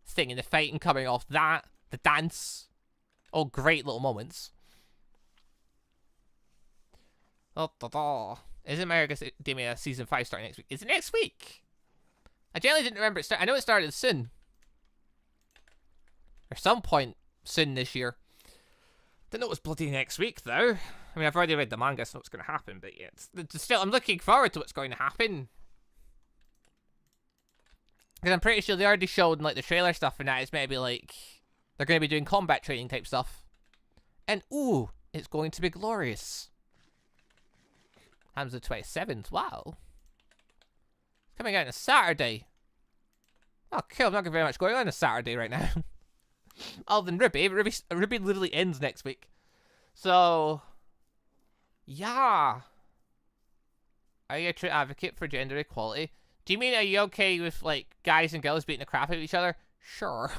thing and the fighting coming off that. The dance. All great little moments. Isn't My Hero Academia Season 5 starting next week? Is it next week? I generally didn't remember it start. I know it started soon. Or some point soon this year. Didn't know it was bloody next week, though. I mean, I've already read the manga, so what's going to happen, but yeah, it's still, I'm looking forward to what's going to happen. Because I'm pretty sure they already showed, like, the trailer stuff for that. It's maybe, like, they're going to be doing combat training type stuff. And, ooh, it's going to be glorious. Happens the 27th. Wow. Coming out on a Saturday. Oh, cool. I'm not very much going on a Saturday right now. Other than RWBY. RWBY literally ends next week. So, yeah. Are you a true advocate for gender equality? Do you mean, are you okay with, like, guys and girls beating the crap out of each other? Sure.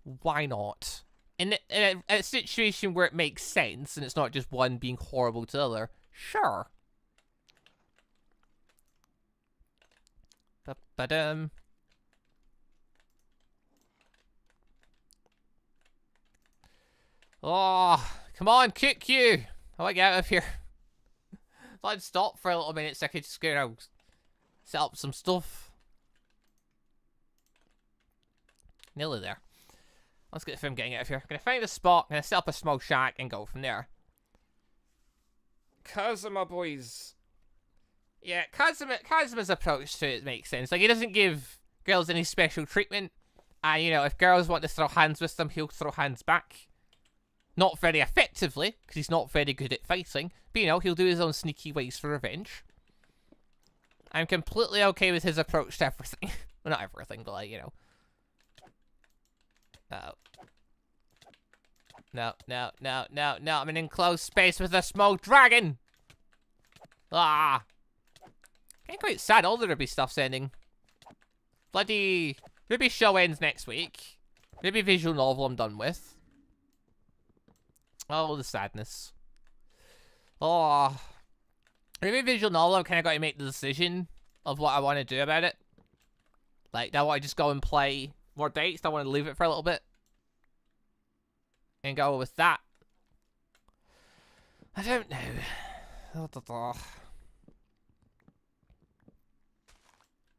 Why not? In a situation where it makes sense, and it's not just one being horrible to the other, sure. Ba-ba-dum. Oh, come on, cook you! I want to get out of here. If I'd stop for a little minute so I could just go around, set up some stuff. Nearly there. Let's get the film getting out of here. I'm going to find a spot, I'm going to set up a small shack and go from there. Kazuma, boys. Yeah, Kazuma's approach to it makes sense. Like, he doesn't give girls any special treatment. And, you know, if girls want to throw hands with them, he'll throw hands back. Not very effectively, because he's not very good at fighting. But, you know, he'll do his own sneaky ways for revenge. I'm completely okay with his approach to everything. Well, not everything, but, like, you know. No. No. I'm in an enclosed space with a small dragon. Ah. Getting quite sad all the RWBY stuff's ending. Bloody RWBY show ends next week. RWBY visual novel I'm done with. Oh, the sadness. Oh. RWBY visual novel, I've kind of got to make the decision of what I want to do about it. Like, do I want to just go and play more dates? Do I want to leave it for a little bit? And go with that? I don't know.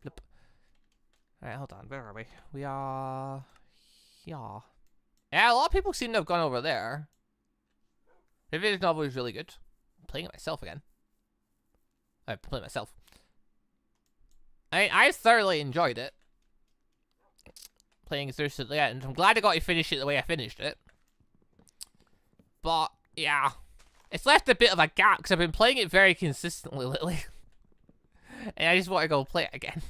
Flip. Alright, hold on. Where are we? We are... Yeah. Yeah, a lot of people seem to have gone over there. The visual novel is really good. I'm playing it myself again. I'm playing it myself. I thoroughly enjoyed it. Playing through to the end. I'm glad I got to finish it the way I finished it. But, yeah. It's left a bit of a gap because I've been playing it very consistently lately. And I just want to go play it again.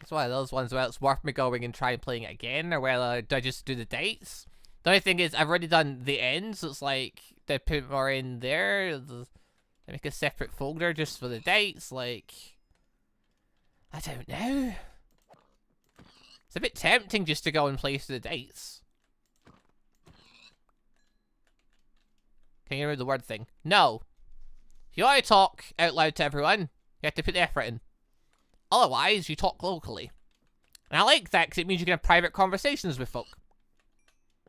It's one of those ones where it's worth me going and trying playing it again, or whether do I just do the dates? The only thing is, I've already done the ends, so it's like, do I put more in there? I make a separate folder just for the dates, like... I don't know. It's a bit tempting just to go and play through the dates. Can you remember the word thing? No. If you want to talk out loud to everyone, you have to put the effort in. Otherwise, you talk locally. And I like that because it means you can have private conversations with folk.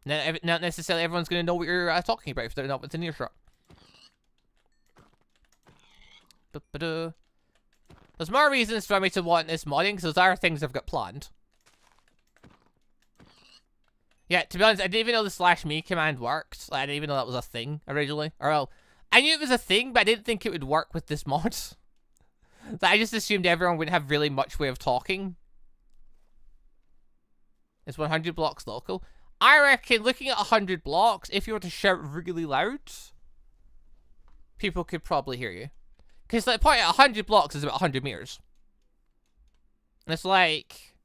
Not necessarily everyone's going to know what you're talking about if they're not within earshot. There's more reasons for me to want this modding because those are things I've got planned. Yeah, to be honest, I didn't even know the /me command worked. Like, I didn't even know that was a thing originally. Or, well, I knew it was a thing, but I didn't think it would work with this mod. Like, I just assumed everyone wouldn't have really much way of talking. It's 100 blocks local. I reckon looking at 100 blocks, if you were to shout really loud, people could probably hear you. Because the point at 100 blocks is about 100 meters. And it's like...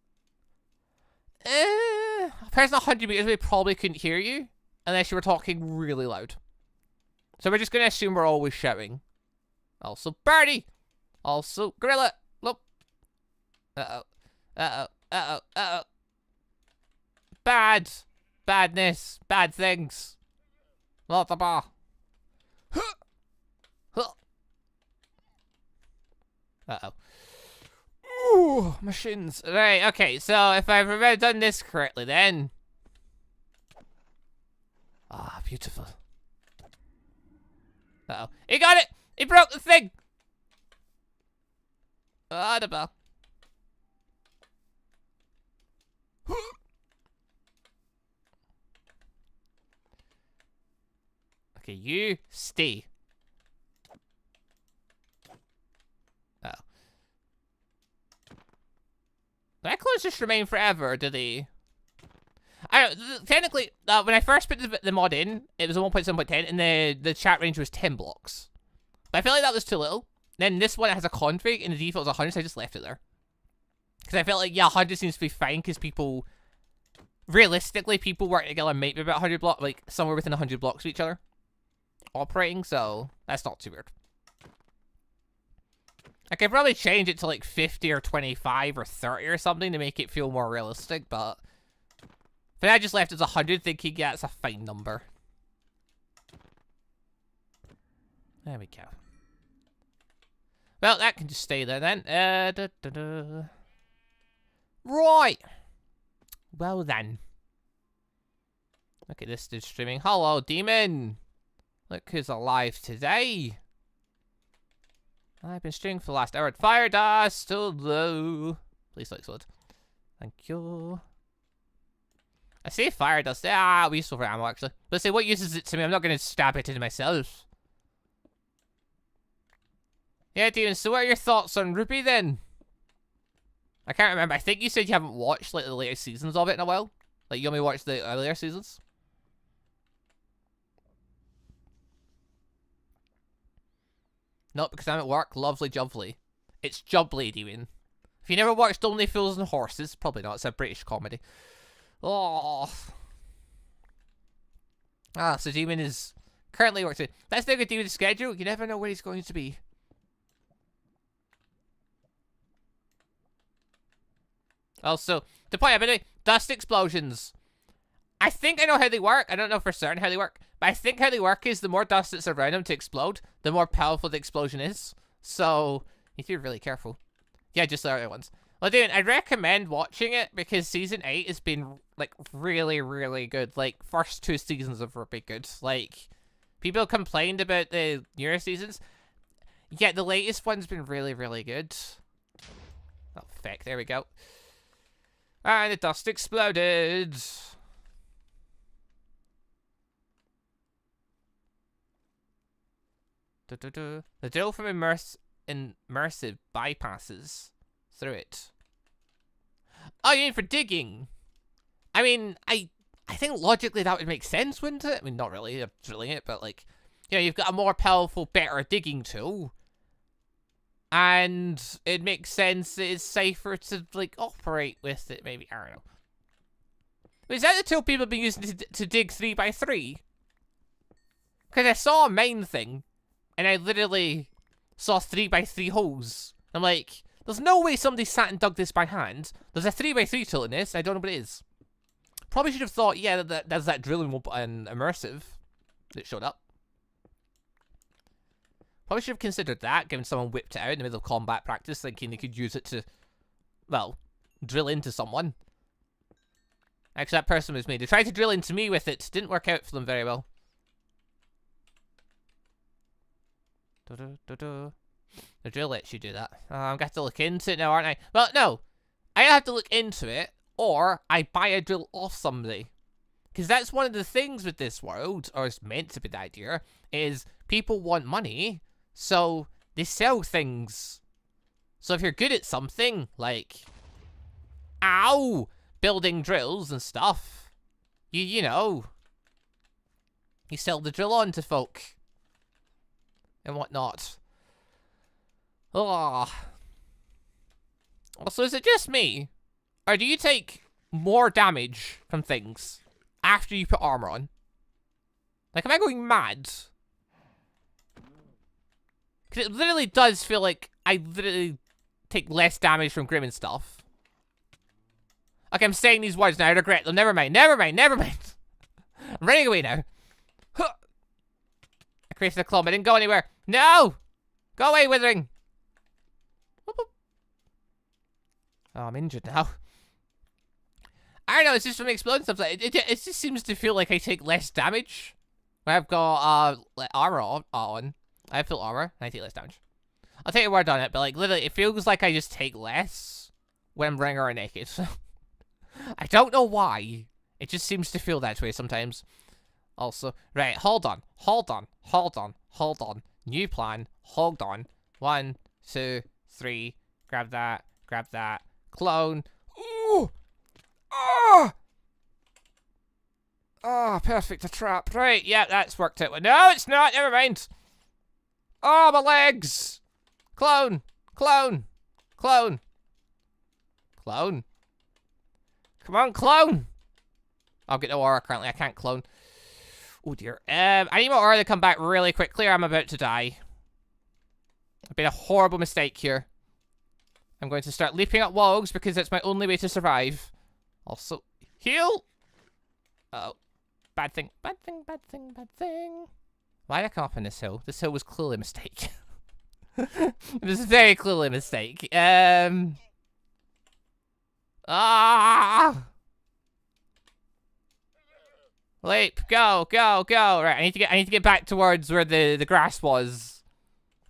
a person at 100 meters away probably couldn't hear you unless you were talking really loud. So we're just going to assume we're always shouting. Also, birdie! Also, gorilla! Look. Uh-oh. Uh-oh. Uh-oh. Uh-oh. Bad. Badness. Bad things. Lot of bar. Uh-oh. Ooh, my shins. Right, okay, so if I've done this correctly then. Ah, beautiful. Uh-oh. He got it! He broke the thing! Ah, the bell. Okay, you stay. Oh. Do I close just remain forever, or do they? I don't know, technically, when I first put the mod in, it was a 1.7.10, and the chat range was 10 blocks. But I felt like that was too little. Then this one has a config, and the default is 100, so I just left it there. Because I felt like, yeah, 100 seems to be fine, because people... Realistically, people working together might be about 100 blocks, like, somewhere within 100 blocks of each other. Operating, so that's not too weird. I could probably change it to, like, 50 or 25 or 30 or something to make it feel more realistic, but... If I just left it as 100, thinking, yeah, it's a fine number. There we go. Well, that can just stay there then. Right. Well then. Look at this dude streaming. Hello, demon. Look who's alive today. I've been streaming for the last hour. Fire dust, still low. Please like sword. Thank you. I say fire dust. Ah, we useful for ammo actually. But say, what use is it to me? I'm not going to stab it into myself. Yeah, Demon, so what are your thoughts on RWBY then? I can't remember. I think you said you haven't watched like the latest seasons of it in a while. Like you only watched the earlier seasons. No, because I'm at work. Lovely jubbly. It's jubbly, Demon. If you never watched Only Fools and Horses, probably not. It's a British comedy. Oh. Ah, so Demon is currently working. That's not good Demon's schedule. You never know where he's going to be. Also, to point out, by the way, dust explosions. I think I know how they work. I don't know for certain how they work. But I think how they work is the more dust that's around them to explode, the more powerful the explosion is. So, you have to be really careful. Yeah, just the other ones. Well, dude, I recommend watching it because Season 8 has been, like, really, really good. Like, first 2 seasons of RWBY good. Like, people complained about the newer seasons. Yeah, the latest one's been really, really good. Oh, feck, there we go. And the dust exploded. The drill from immersive bypasses through it. Oh, you mean for digging? I mean, I think logically that would make sense, wouldn't it? I mean, not really, I'm drilling it, but like, you know, you've got a more powerful, better digging tool. And it makes sense it's safer to, like, operate with it, maybe. I don't know. Is that the tool people have been using to dig 3x3? Because I saw a mine thing, and I literally saw 3x3 holes. I'm like, there's no way somebody sat and dug this by hand. There's a 3x3 tool in this. I don't know what it is. Probably should have thought, yeah, there's that drilling and immersive that showed up. Probably should have considered that, given someone whipped it out in the middle of combat practice, thinking they could use it to, well, drill into someone. Actually, that person was me. They tried to drill into me with it. Didn't work out for them very well. The drill lets you do that. I'm going to have to look into it now, aren't I? Well, no. I have to look into it, or I buy a drill off somebody. Because that's one of the things with this world, or it's meant to be the idea, is people want money, so they sell things. So if you're good at something, like, ow, building drills and stuff, you know, you sell the drill on to folk and whatnot. Oh. Also, is it just me, or do you take more damage from things after you put armor on? Like, am I going mad? Because it literally does feel like I literally take less damage from Grimm and stuff. Okay, I'm saying these words now. I regret them. Never mind. Never mind. Never mind. I'm running away now. Huh. I created a clump. I didn't go anywhere. No! Go away, Withering. Whoop, whoop. Oh, I'm injured now. I don't know. It's just from exploding stuff. It just seems to feel like I take less damage when I've got armor on. I have full armor, and I take less damage. I'll take a word on it, but like literally, it feels like I just take less when I'm running around naked. I don't know why. It just seems to feel that way sometimes. Also, right, hold on. New plan. Hold on. 1, 2, 3. Grab that. Clone. Ooh! Oh! Oh, perfect, a trap. Right, yeah, that's worked out. No, it's not. Never mind. Oh, my legs. Clone. Come on, clone. I'll get no aura currently. I can't clone. Oh, dear. I need my aura to come back really quickly or I'm about to die. I've made a horrible mistake here. I'm going to start leaping up logs because that's my only way to survive. Also, heal. Uh oh. Bad thing. Why did I come up on this hill? This hill was clearly a mistake. It was very clearly a mistake. Leap, go. Right, I need to get back towards where the grass was.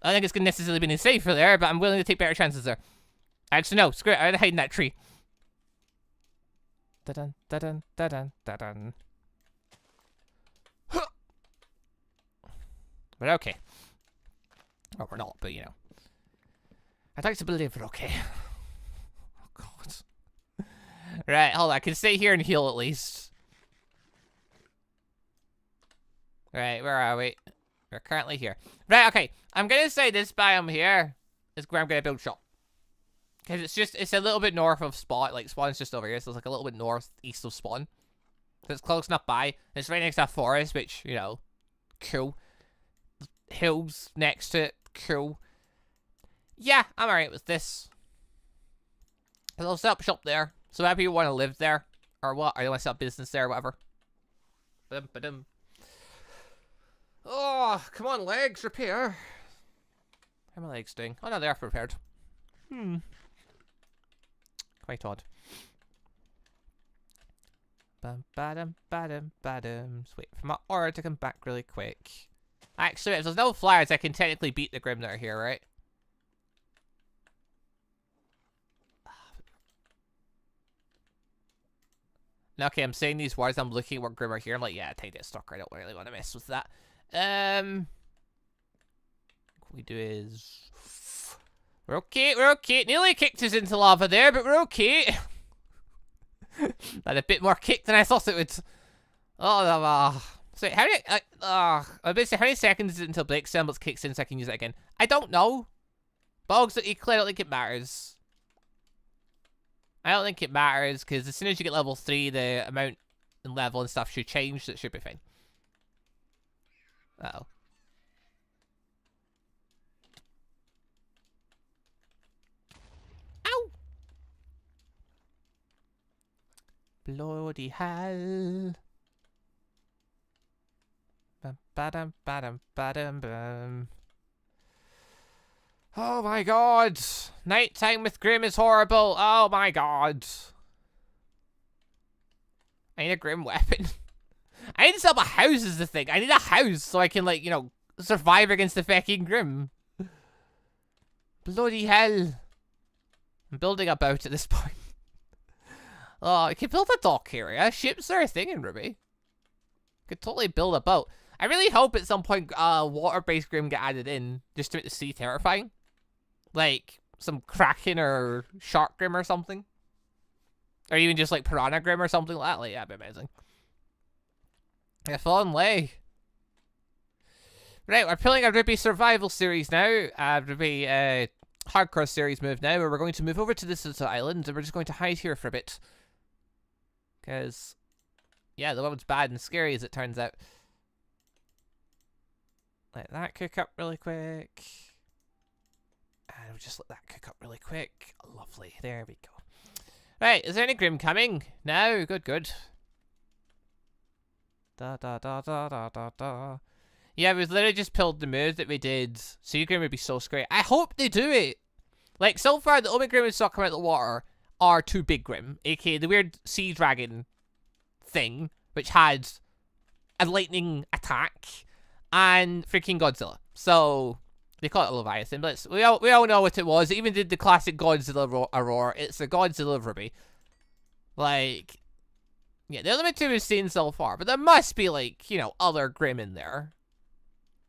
I don't think it's gonna necessarily be any safer there, but I'm willing to take better chances there. Actually, no, screw it. I'm gonna hide in that tree. Da-dun. But okay. Well, we're not, but you know. I'd like to believe we're okay. Oh, God. Right, hold on. I can stay here and heal at least. Right, where are we? We're currently here. Right, okay. I'm gonna say this biome here is where I'm gonna build shop. Because it's a little bit north of Spawn. Like, Spawn's just over here, so it's like a little bit northeast of Spawn. So it's close enough by. And it's right next to a forest, which, you know, cool. Hills next to it, cool. Yeah, I'm alright with this. I'll set up shop there. So whether you want to live there or what, or you want to set up business there or whatever. Ba-dum. Oh, come on, legs, repair. How are my legs doing? Oh no, they are repaired. Quite odd. Just wait for my order to come back really quick. Actually, if there's no flyers, I can technically beat the Grimm that are here, right? Now, okay, I'm saying these words, I'm looking at what Grimm are here. I'm like, yeah, take that stock. I don't really want to mess with that. What we do is... We're okay. Nearly kicked us into lava there, but we're okay. Had a bit more kick than I thought it would. Oh, so how many, basically, how many seconds is it until Blake Semblance kicks in so I can use it again? I don't know. Bugs, you clearly don't think it matters. I don't think it matters, because as soon as you get level 3, the amount and level and stuff should change, so it should be fine. Uh-oh. Ow! Bloody hell. Ba-dum. Oh my god! Nighttime with Grimm is horrible! Oh my god! I need a Grimm weapon. I need to set up a house is the thing. I need a house so I can, like, you know, survive against the fucking Grimm. Bloody hell. I'm building a boat at this point. Oh, I could build a dock area. Ships are a thing in RWBY. Could totally build a boat. I really hope at some point water-based Grimm get added in just to make the sea terrifying. Like some Kraken or Shark Grimm or something. Or even just like Piranha Grimm or something like that. Like, that'd be amazing. If only. Right, we're pulling a RWBY survival series now. RWBY hardcore series move now, where we're going to move over to this little island and we're just going to hide here for a bit. Because, yeah, the world's bad and scary as it turns out. Let that cook up really quick. And we'll just let that cook up really quick. Lovely. There we go. Right, is there any Grimm coming? No, good. Da. Yeah, we've literally just pulled the move that we did. Sea Grimm would be so scary. I hope they do it. Like, so far, the only Grimm we saw come out of the water are 2 big Grimm, aka the weird sea dragon thing, which had a lightning attack, and freaking Godzilla. So they call it a Leviathan, but we all know what it was. It even did the classic Godzilla roar. It's a Godzilla RWBY. Like, yeah, the only 2 we've seen so far, but there must be, like, you know, other Grimm in there.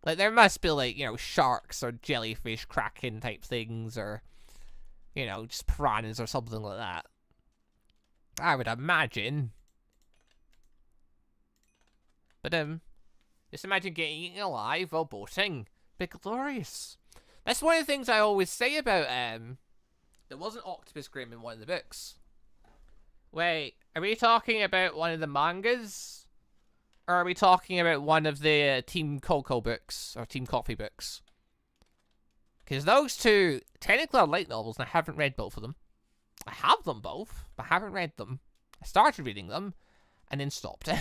Like, there must be, like, you know, sharks or jellyfish, kraken type things, or, you know, just piranhas or something like that. I would imagine. But, just imagine getting eaten alive while boating. Be glorious. That's one of the things I always say about, there was an octopus Grimm in one of the books. Wait, are we talking about one of the mangas? Or are we talking about one of the Team Coco books, or Team Coffee books? Because those 2 technically are light novels, and I haven't read both of them. I have them both, but I haven't read them. I started reading them, and then stopped. I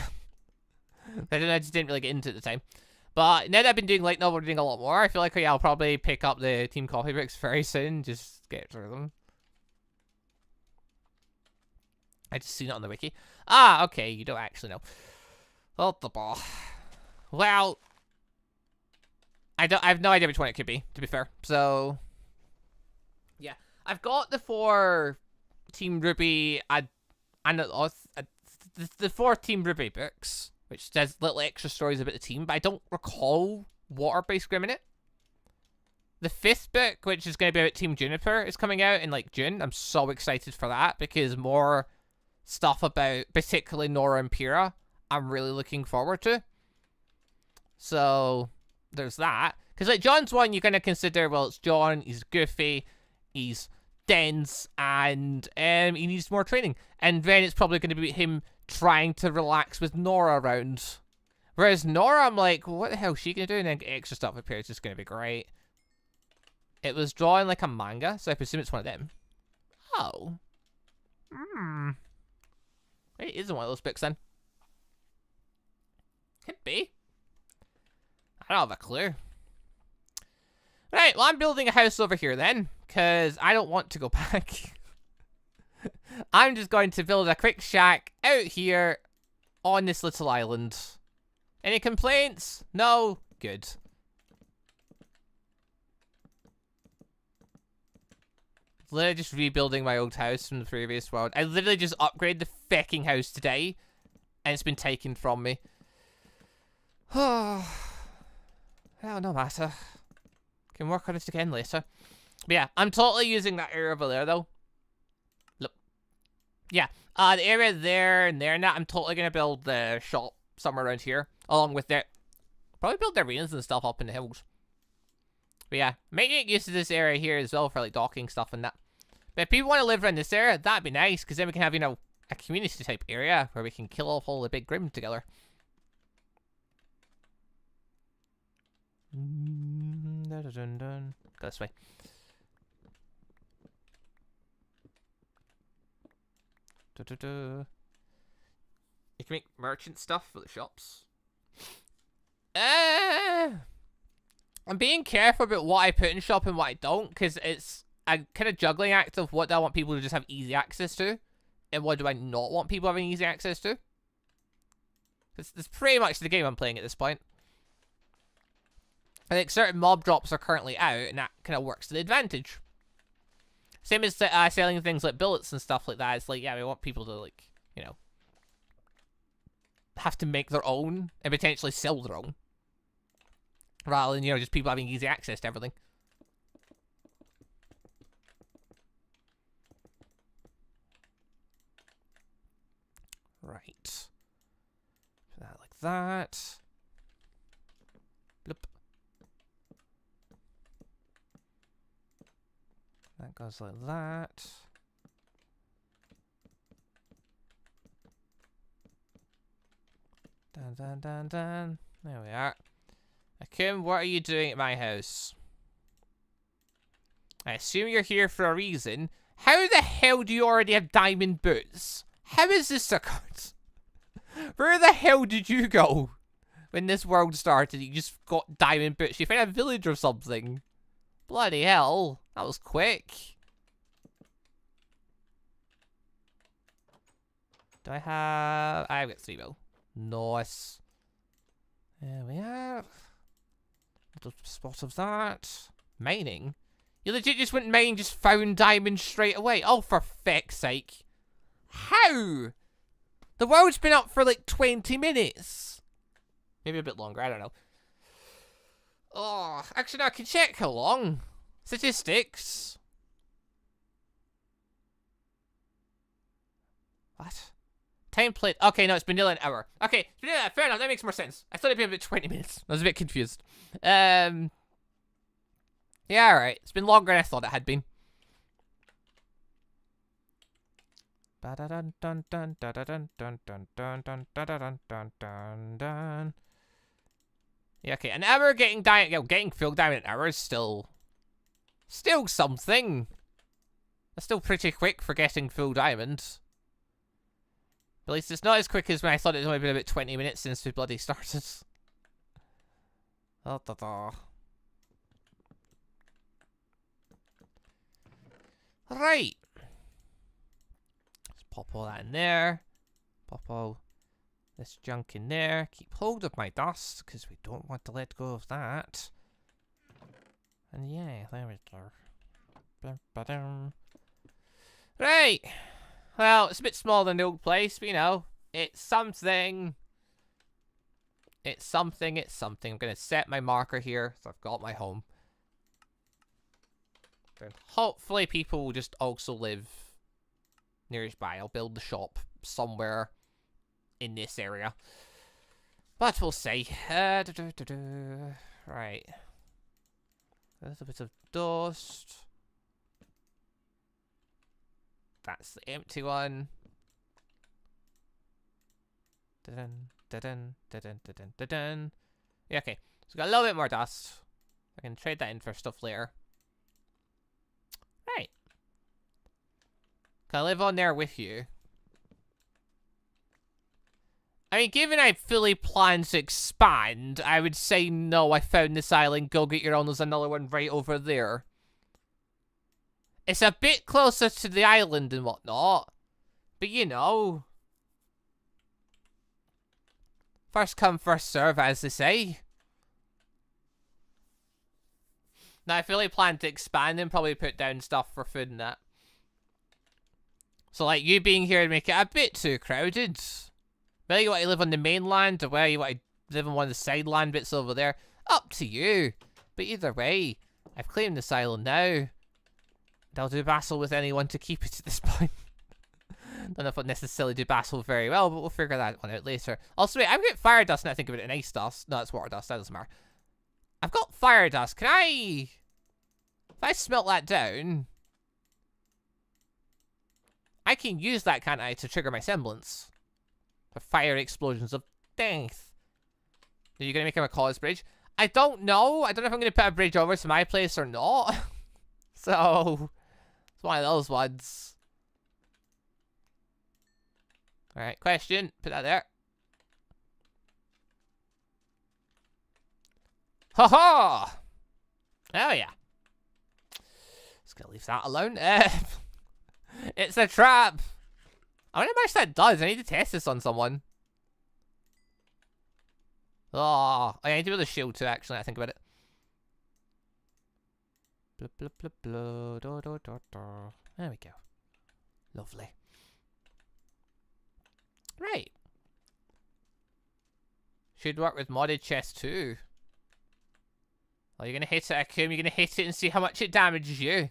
just didn't really get into it at the time. But now that I've been doing light novel reading a lot more, I feel like, yeah, I'll probably pick up the Team Coffee books very soon, just get through them. I just seen it on the wiki. Ah, okay, you don't actually know. Oh, the ball. Well, I have no idea which one it could be, to be fair. So, yeah. I've got the 4 Team RWBY, the 4 Team RWBY books, which says little extra stories about the team, but I don't recall water-based Grimm in it. The 5th book, which is going to be about Team Juniper, is coming out in, like, June. I'm so excited for that, because more stuff about, particularly Nora and Pyrrha, I'm really looking forward to. So, there's that. Because, like, John's one, you're going to consider, well, it's John, he's goofy, he's dense, and he needs more training. And then it's probably going to be him trying to relax with Nora around. Whereas Nora, I'm like, well, what the hell is she going to do? And then extra stuff appears, it's just going to be great. It was drawn like a manga, so I presume it's one of them. Oh. Maybe it isn't one of those books then. Could be. I don't have a clue. Right, well, I'm building a house over here then, because I don't want to go back. I'm just going to build a quick shack out here on this little island. Any complaints? No? Good. Literally just rebuilding my old house from the previous world. I literally just upgraded the fecking house today, and it's been taken from me. Oh, well, no matter. Can work on it again later. But yeah, I'm totally using that area over there, though. Look. Yeah, the area there and there and that, I'm totally going to build the shop somewhere around here. Along with it. Probably build the arenas and stuff up in the hills. But yeah, making use of this area here as well for like docking stuff and that. But if people want to live around this area, that'd be nice, because then we can have, you know, a community type area where we can kill off all the big Grimm together. Go this way. You can make merchant stuff for the shops. I'm being careful about what I put in shop and what I don't, because it's a kind of juggling act of what do I want people to just have easy access to, and what do I not want people having easy access to. It's pretty much the game I'm playing at this point. I think certain mob drops are currently out, and that kind of works to the advantage. Same as selling things like billets and stuff like that. It's like, yeah, we want people to, like, you know, have to make their own and potentially sell their own. Rather than, you know, just people having easy access to everything. Right. That like that. Bloop. That goes like that. Dun dun dun dun. There we are. Akim, what are you doing at my house? I assume you're here for a reason. How the hell do you already have diamond boots? How is this occurred? Where the hell did you go when this world started? You just got diamond boots. You found a village or something. Bloody hell. That was quick. Do I have... I've got 3 mil. Nice. There we are. Little spot of that. Mining? You legit just went mining, just found diamonds straight away. Oh, for feck's sake. How? The world's been up for like 20 minutes. Maybe a bit longer, I don't know. Oh, actually, no, I can check how long. Statistics. What? Template. Okay, no, it's been nearly an hour. Okay, it's been nearly, fair enough, that makes more sense. I thought it'd be about 20 minutes. I was a bit confused. Yeah, alright. It's been longer than I thought it had been. Yeah, okay, an hour getting getting full diamond an hour is still something. That's still pretty quick for getting full diamond. But at least it's not as quick as when I thought it was only been about 20 minutes since we bloody started. Oh, da da. Right. Let's pop all that in there. Pop all this junk in there. Keep hold of my dust, because we don't want to let go of that. And yeah, there we go. Right. Well, it's a bit smaller than the old place, but you know, it's something. It's something, it's something. I'm going to set my marker here, so I've got my home. Then hopefully people will just also live nearby. I'll build the shop somewhere in this area. But we'll see. Right. A little bit of dust. That's the empty one. Da-dun, da-dun, da-dun, da-dun, da-dun. Yeah, okay. So we've got a little bit more dust. I can trade that in for stuff later. Right. Can I live on there with you? I mean, given I fully plan to expand, I would say no, I found this island, go get your own, there's another one right over there. It's a bit closer to the island and whatnot, but you know. First come, first serve, as they say. Now, I fully plan to expand and probably put down stuff for food and that. So, like, you being here would make it a bit too crowded. Whether you want to live on the mainland or whether you want to live on one of the side land bits over there, up to you. But either way, I've claimed this island now. And I'll do battle with anyone to keep it at this point. Don't know if I'll necessarily do battle very well, but we'll figure that one out later. Also, wait, I've got fire dust now I think of it, and ice dust. No, it's water dust, that doesn't matter. I've got fire dust. Can I... If I smelt that down... I can use that, can't I, to trigger my semblance. For fire explosions of death. Are you going to make him a college bridge? I don't know. I don't know if I'm going to put a bridge over to my place or not. So, it's one of those ones. Alright, question. Put that there. Ha ha! Oh yeah. Just gonna leave that alone. It's a trap! I wonder how much that does. I need to test this on someone. Oh, I need to build a shield too, actually, I think about it. Blah, blah, blah, blah, da, da, da, da. There we go. Lovely. Right. Should work with modded chests too. Oh, you're gonna hit it, Akum. You're gonna hit it and see how much it damages you.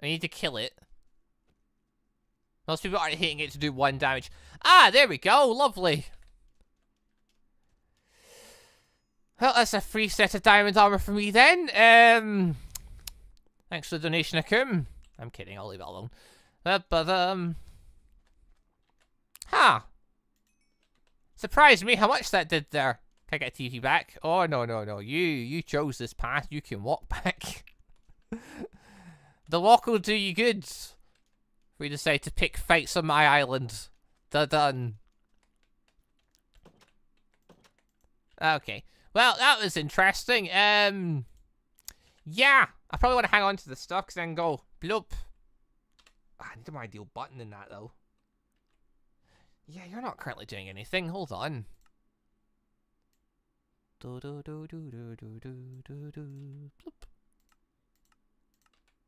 I need to kill it. Most people aren't hitting it to do 1 damage. Ah, there we go. Lovely. Well, that's a free set of diamond armor for me then. Thanks for the donation, Akum. I'm kidding. I'll leave it alone. Huh. Surprised me how much that did there. Can I get a TV back? Oh, no, no, no. You chose this path. You can walk back. The walk will do you good. If we decide to pick fights on my island. Done. Okay. Well, that was interesting. Yeah. I probably want to hang on to the stuff because then go bloop. I need a more ideal button in that, though. Yeah, you're not currently doing anything. Hold on. Bloop.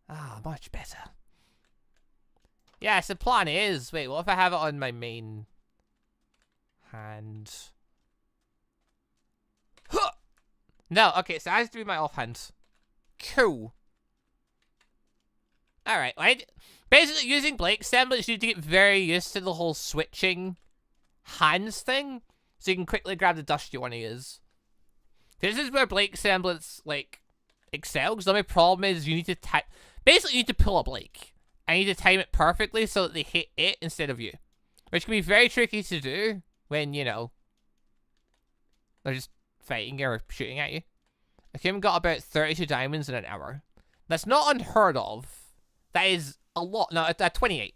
Ah, much better. Yes, the plan is... Wait, what if I have it on my main hand? Huh! No, okay, so I have to be my offhand. Cool. Alright, right. Basically, using Blake semblance, you need to get very used to the whole switching hands thing. So you can quickly grab the dust you want to use. This is where Blake semblance, like, excels. The only problem is you need to type... Basically, you need to pull a Blake. And you need to time it perfectly so that they hit it instead of you. Which can be very tricky to do when, you know, they're just fighting you or shooting at you. Akim got about 32 diamonds in an hour. That's not unheard of. That is a lot. No, 28.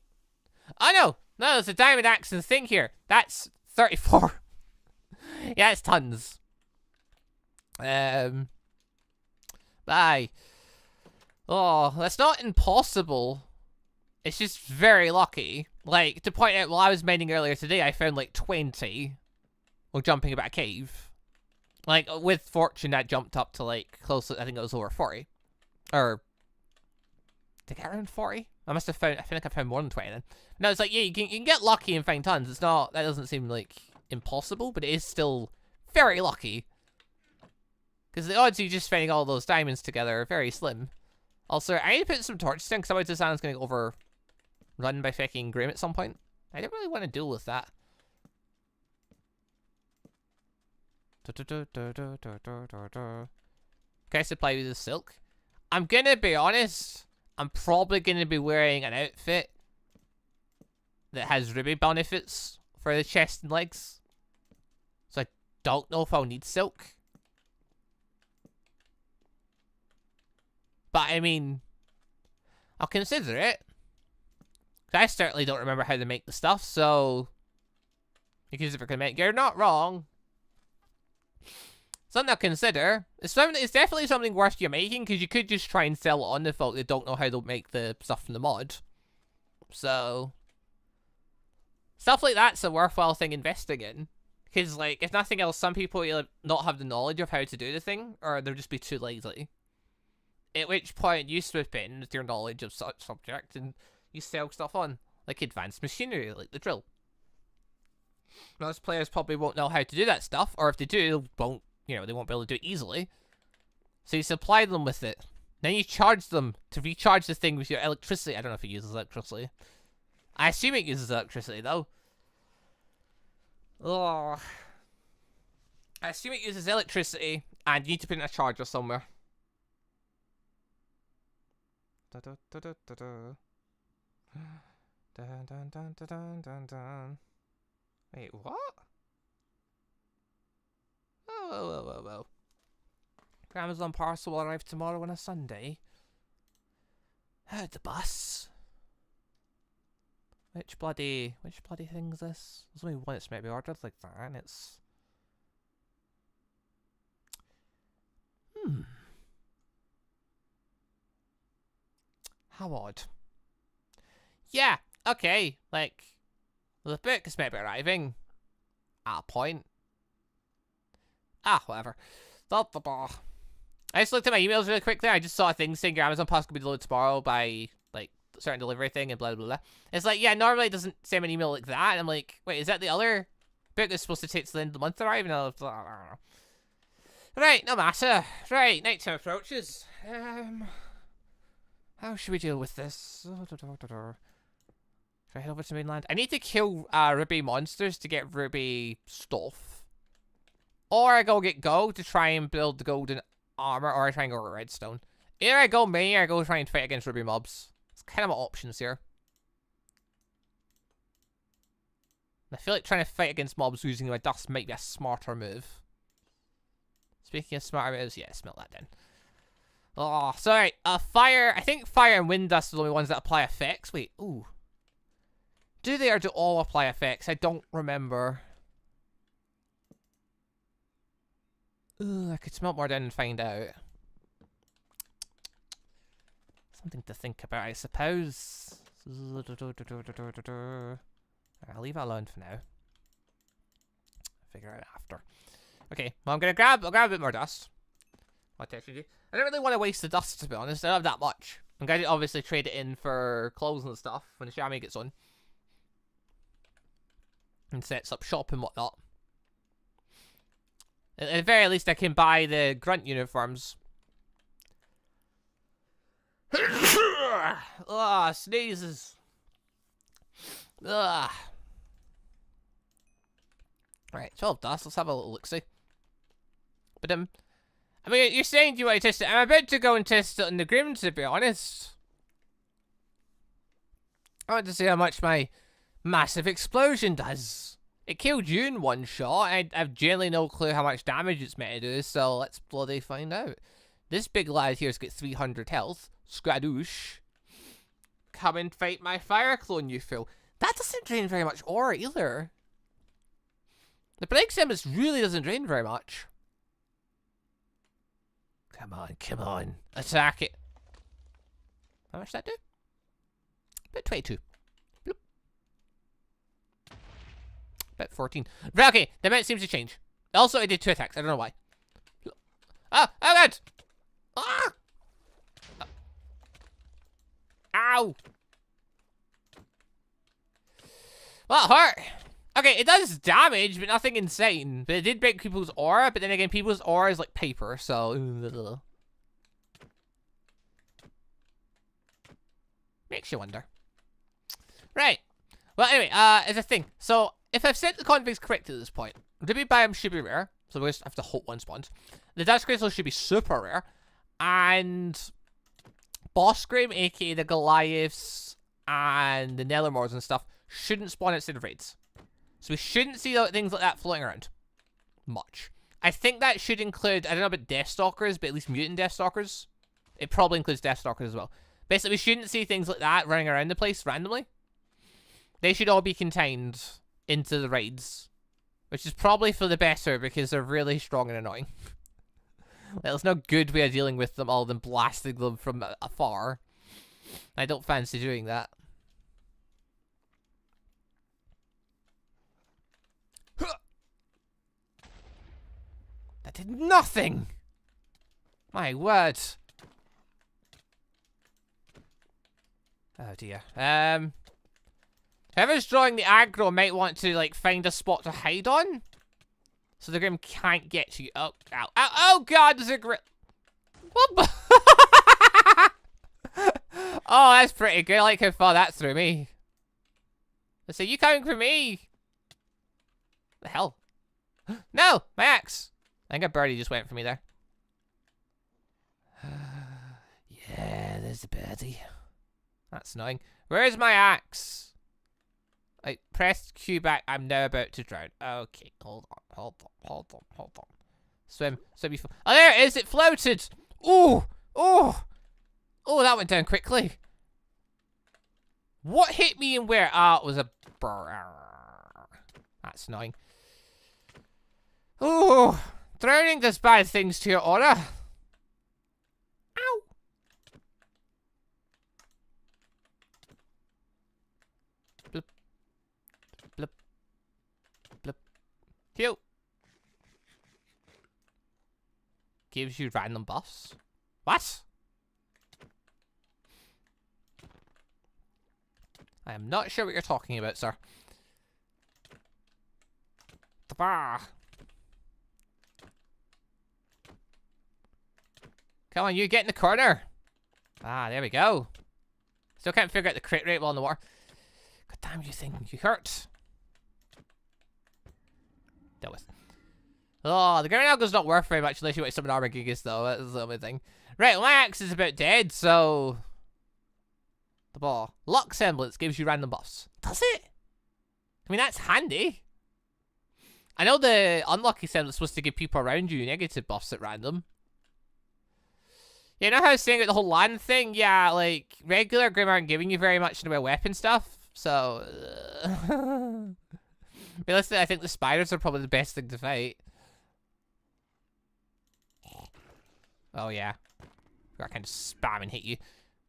Oh, no. No, there's a diamond axe and thing here. That's 34. Yeah, it's tons. Bye. Oh, that's not impossible. It's just very lucky. Like, to point out, while I was mining earlier today, I found like 20 while jumping about a cave. Like, with fortune, that jumped up to like close, I think it was over 40. Or, did I get around 40? I must have found, I feel like I found more than 20 then. No, it's like, yeah, you can get lucky and find tons. It's not, that doesn't seem like impossible, but it is still very lucky. Because the odds of you just finding all those diamonds together are very slim. Also, I need to put some torches in, because otherwise this island's going to get overrun by fucking Grimm at some point. I don't really want to deal with that. Can I supply you with silk? I'm going to be honest. I'm probably going to be wearing an outfit that has RWBY benefits for the chest and legs. So I don't know if I'll need silk. But I mean, I'll consider it. I certainly don't remember how to make the stuff, so... Because if you're going to make... You're not wrong. Something to consider. It's definitely something worth you making, because you could just try and sell it on to folk that don't know how to make the stuff from the mod. So... Stuff like that's a worthwhile thing investing in. Because, like, if nothing else, some people either not have the knowledge of how to do the thing, or they'll just be too lazy. At which point, you swoop in with your knowledge of such subject, and you sell stuff on. Like advanced machinery, like the drill. Most players probably won't know how to do that stuff, or if they do, they won't be able to do it easily. So you supply them with it. Then you charge them to recharge the thing with your electricity. I don't know if it uses electricity. I assume it uses electricity, though. Oh. I assume it uses electricity, and you need to put in a charger somewhere. Wait, what? Oh. Amazon parcel will arrive tomorrow on a Sunday. The bus. Which bloody thing's this? There's only one that's maybe ordered like that, and it's... How odd. Yeah, okay, like, the book is maybe arriving at a point. Whatever. I just looked at my emails really quick there. I just saw a thing saying your Amazon pass could be delivered tomorrow by, like, a certain delivery thing and blah, blah, blah. It's like, yeah, normally it doesn't send me an email like that. And I'm like, wait, is that the other book that's supposed to take to the end of the month to arrive? And I don't know. Right, no matter. Right, nighttime approaches. How should we deal with this? Should I head over to mainland? I need to kill RWBY monsters to get RWBY stuff. Or I go get gold to try and build the golden armor, or I try and go with redstone. Either I go main or I go try and fight against RWBY mobs. It's kind of my options here. I feel like trying to fight against mobs using my dust might be a smarter move. Speaking of smarter moves, yeah, smelt that then. Oh, sorry. Fire. I think fire and wind dust are the only ones that apply effects. Wait, ooh. Do they or do all apply effects? I don't remember. Ooh, I could smelt more down and find out. Something to think about, I suppose. I'll leave it alone for now. Figure it out after. Okay, well, I'll grab a bit more dust. What I don't really want to waste the dust, to be honest. I don't have that much. I'm going to obviously trade it in for clothes and stuff when the Xiaomi gets on. And sets up shop and whatnot. At the very least, I can buy the grunt uniforms. Sneezes. Right, 12 dust. Let's have a little look-see. But, I mean, you're saying you want to test it. I'm about to go and test it on the Grimm, to be honest. I want to see how much my massive explosion does. It killed you in one shot. I've generally no clue how much damage it's meant to do, so let's bloody find out. This big lad here's got 300 health. Skadoosh. Come and fight my fire clone, you fool. That doesn't drain very much ore either. The Blake Sims really doesn't drain very much. Come on, come on. Attack it. How much does that do? About 22. Bloop. About 14. Right, okay, the amount seems to change. Also, I did 2 attacks. I don't know why. Oh god! Ah! Ow! Well, it hurt. Okay, it does damage, but nothing insane. But it did break people's aura, but then again, people's aura is like paper, so... Makes you wonder. Right. Well, anyway, it's a thing. So, if I've set the configs correctly at this point, RWBY biome should be rare, so we just have to hope one spawns. The Dust Crystal should be super rare, and Boss Grimm, aka the Goliaths, and the Nellermores and stuff, shouldn't spawn outside of raids. So we shouldn't see things like that floating around. Much. I think that should include, I don't know about Deathstalkers, but at least Mutant Deathstalkers. It probably includes Deathstalkers as well. Basically, we shouldn't see things like that running around the place randomly. They should all be contained into the raids. Which is probably for the better because they're really strong and annoying. There's no good way of dealing with them other than blasting them from afar. I don't fancy doing that. That did nothing! My word. Oh dear. Whoever's drawing the aggro might want to, like, find a spot to hide on. So the Grimm can't get to you. Oh, ow, ow, oh god, there's a Grimm. What? Oh, that's pretty good. I like how far that threw me. Let's say, you coming for me? The hell? No, my axe. I think a birdie just went for me there. Yeah, there's a birdie. That's annoying. Where's my axe? I pressed Q back. I'm now about to drown. Okay, hold on. Swim before. Oh, there it is. It floated. Ooh, oh, that went down quickly. What hit me and where? Ah, it was a burr. That's annoying. Ooh, drowning does bad things to your aura. Ow. Blip. Blip. Blip. Cute. Gives you random buffs. What? I am not sure what you're talking about, sir. Come on, you get in the corner. Ah, there we go. Still can't figure out the crit rate while in the water. God damn you thing, you hurt. Dealt with. Oh, the Grim Algo's not worth very much unless you want to summon armor gigas though. That's the only thing. Right, well, my axe is about dead, so... The ball. Luck semblance gives you random buffs. Does it? I mean, that's handy. I know the unlucky semblance is supposed to give people around you negative buffs at random. You know how I was saying about the whole land thing? Yeah, like, regular Grimm aren't giving you very much in the way of weapon stuff, so... Realistically, I think the spiders are probably the best thing to fight. Oh, yeah. I can just spam and hit you.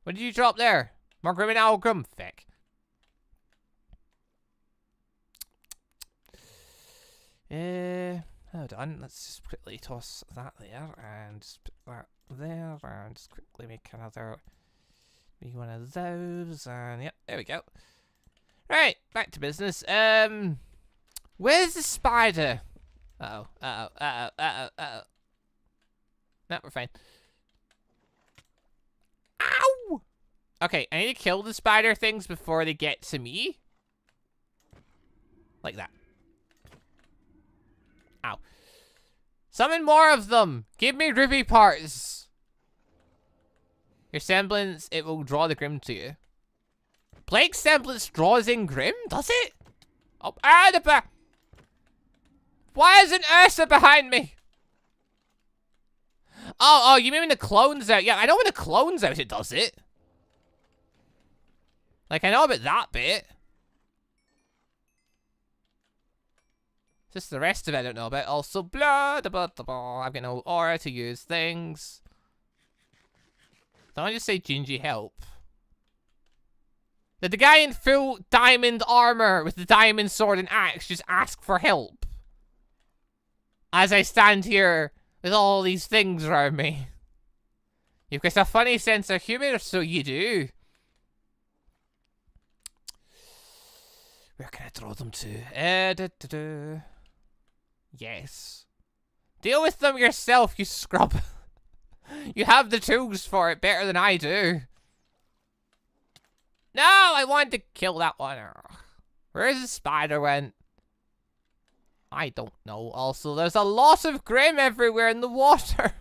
What did you drop there? More Grimm and Owl Grimm. Feck. Hold on. Let's just quickly toss that there and just put that there and just quickly make another one of those and yep, there we go. Right, back to business. Where's the spider? Uh-oh. No, we're fine. Ow! Okay, I need to kill the spider things before they get to me. Like that. Ow. Summon more of them! Give me RWBY parts! Your semblance, it will draw the Grimm to you. Blake's semblance draws in Grimm? Does it? Oh, the back! Why isn't Ursa behind me? Oh, you mean when the clone's out? Yeah, I know when the clone's out it does it. Like, I know about that bit. Just the rest of it I don't know about. Also, blah, blah, blah, blah. I've got no aura to use things. Don't I just say Gingy help? Did the guy in full diamond armor with the diamond sword and axe just ask for help? As I stand here with all these things around me. You've got a funny sense of humor, so you do. Where can I throw them to? Yes. Deal with them yourself, you scrub. You have the tools for it better than I do. No, I wanted to kill that one. Where's the spider went? I don't know. Also, there's a lot of Grimm everywhere in the water.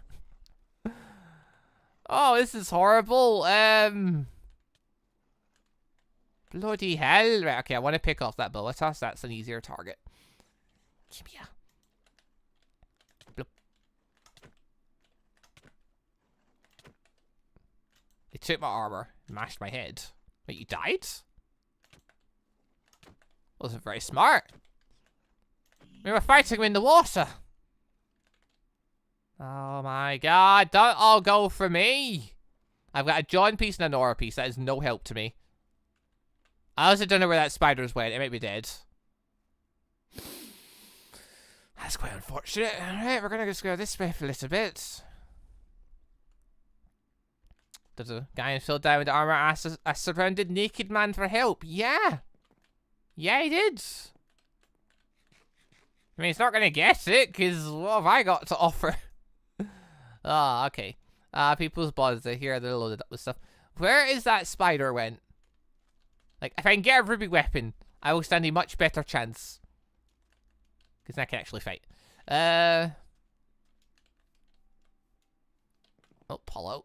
Oh, this is horrible. Bloody hell. Right, okay, I want to pick off that Boatos. That's an easier target. Give me a... Bloop. They took my armor, mashed my head. Wait, you died? Wasn't very smart. We were fighting him in the water. Oh my god, don't all go for me. I've got a John piece and a Nora piece. That is no help to me. I also don't know where that spider's went. It might be dead. That's quite unfortunate. Alright, we're gonna just go this way for a little bit. There's a guy filled down with armor asked a surrounded naked man for help. Yeah. Yeah, he did. I mean, he's not gonna get it, because what have I got to offer? Ah, okay. People's bodies are here. They're loaded up with stuff. Where is that spider went? Like, if I can get a ruby weapon, I will stand a much better chance. Because I can actually fight. Oh, pull out.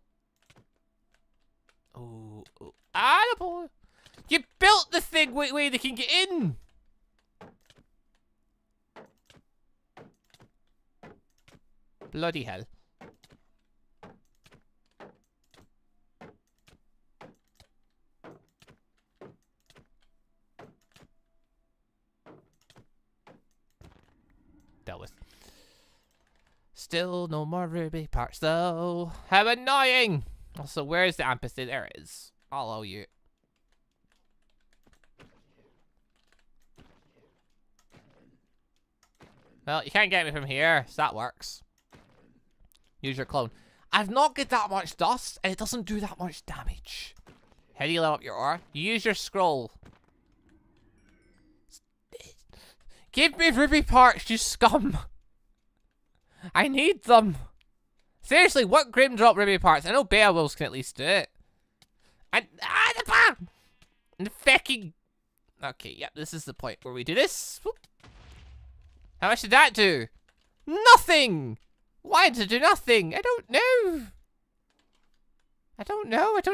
Oh, oh. You built the thing way they can get in. Bloody hell. Dealt with. Still no more ruby parts though. How annoying! Also, where is the amethyst? There it is. I'll allow you. Well, you can't get me from here, so that works. Use your clone. I've not got that much dust, and it doesn't do that much damage. How do you level up your ore? You use your scroll. Give me ruby parts, you scum! I need them! Seriously, what Grimm drop ruby parts? I know Beowulfs can at least do it. And the fucking... Okay, yep, this is the point where we do this. Whoop. How much did that do? Nothing! Why did it do nothing? I don't know. I don't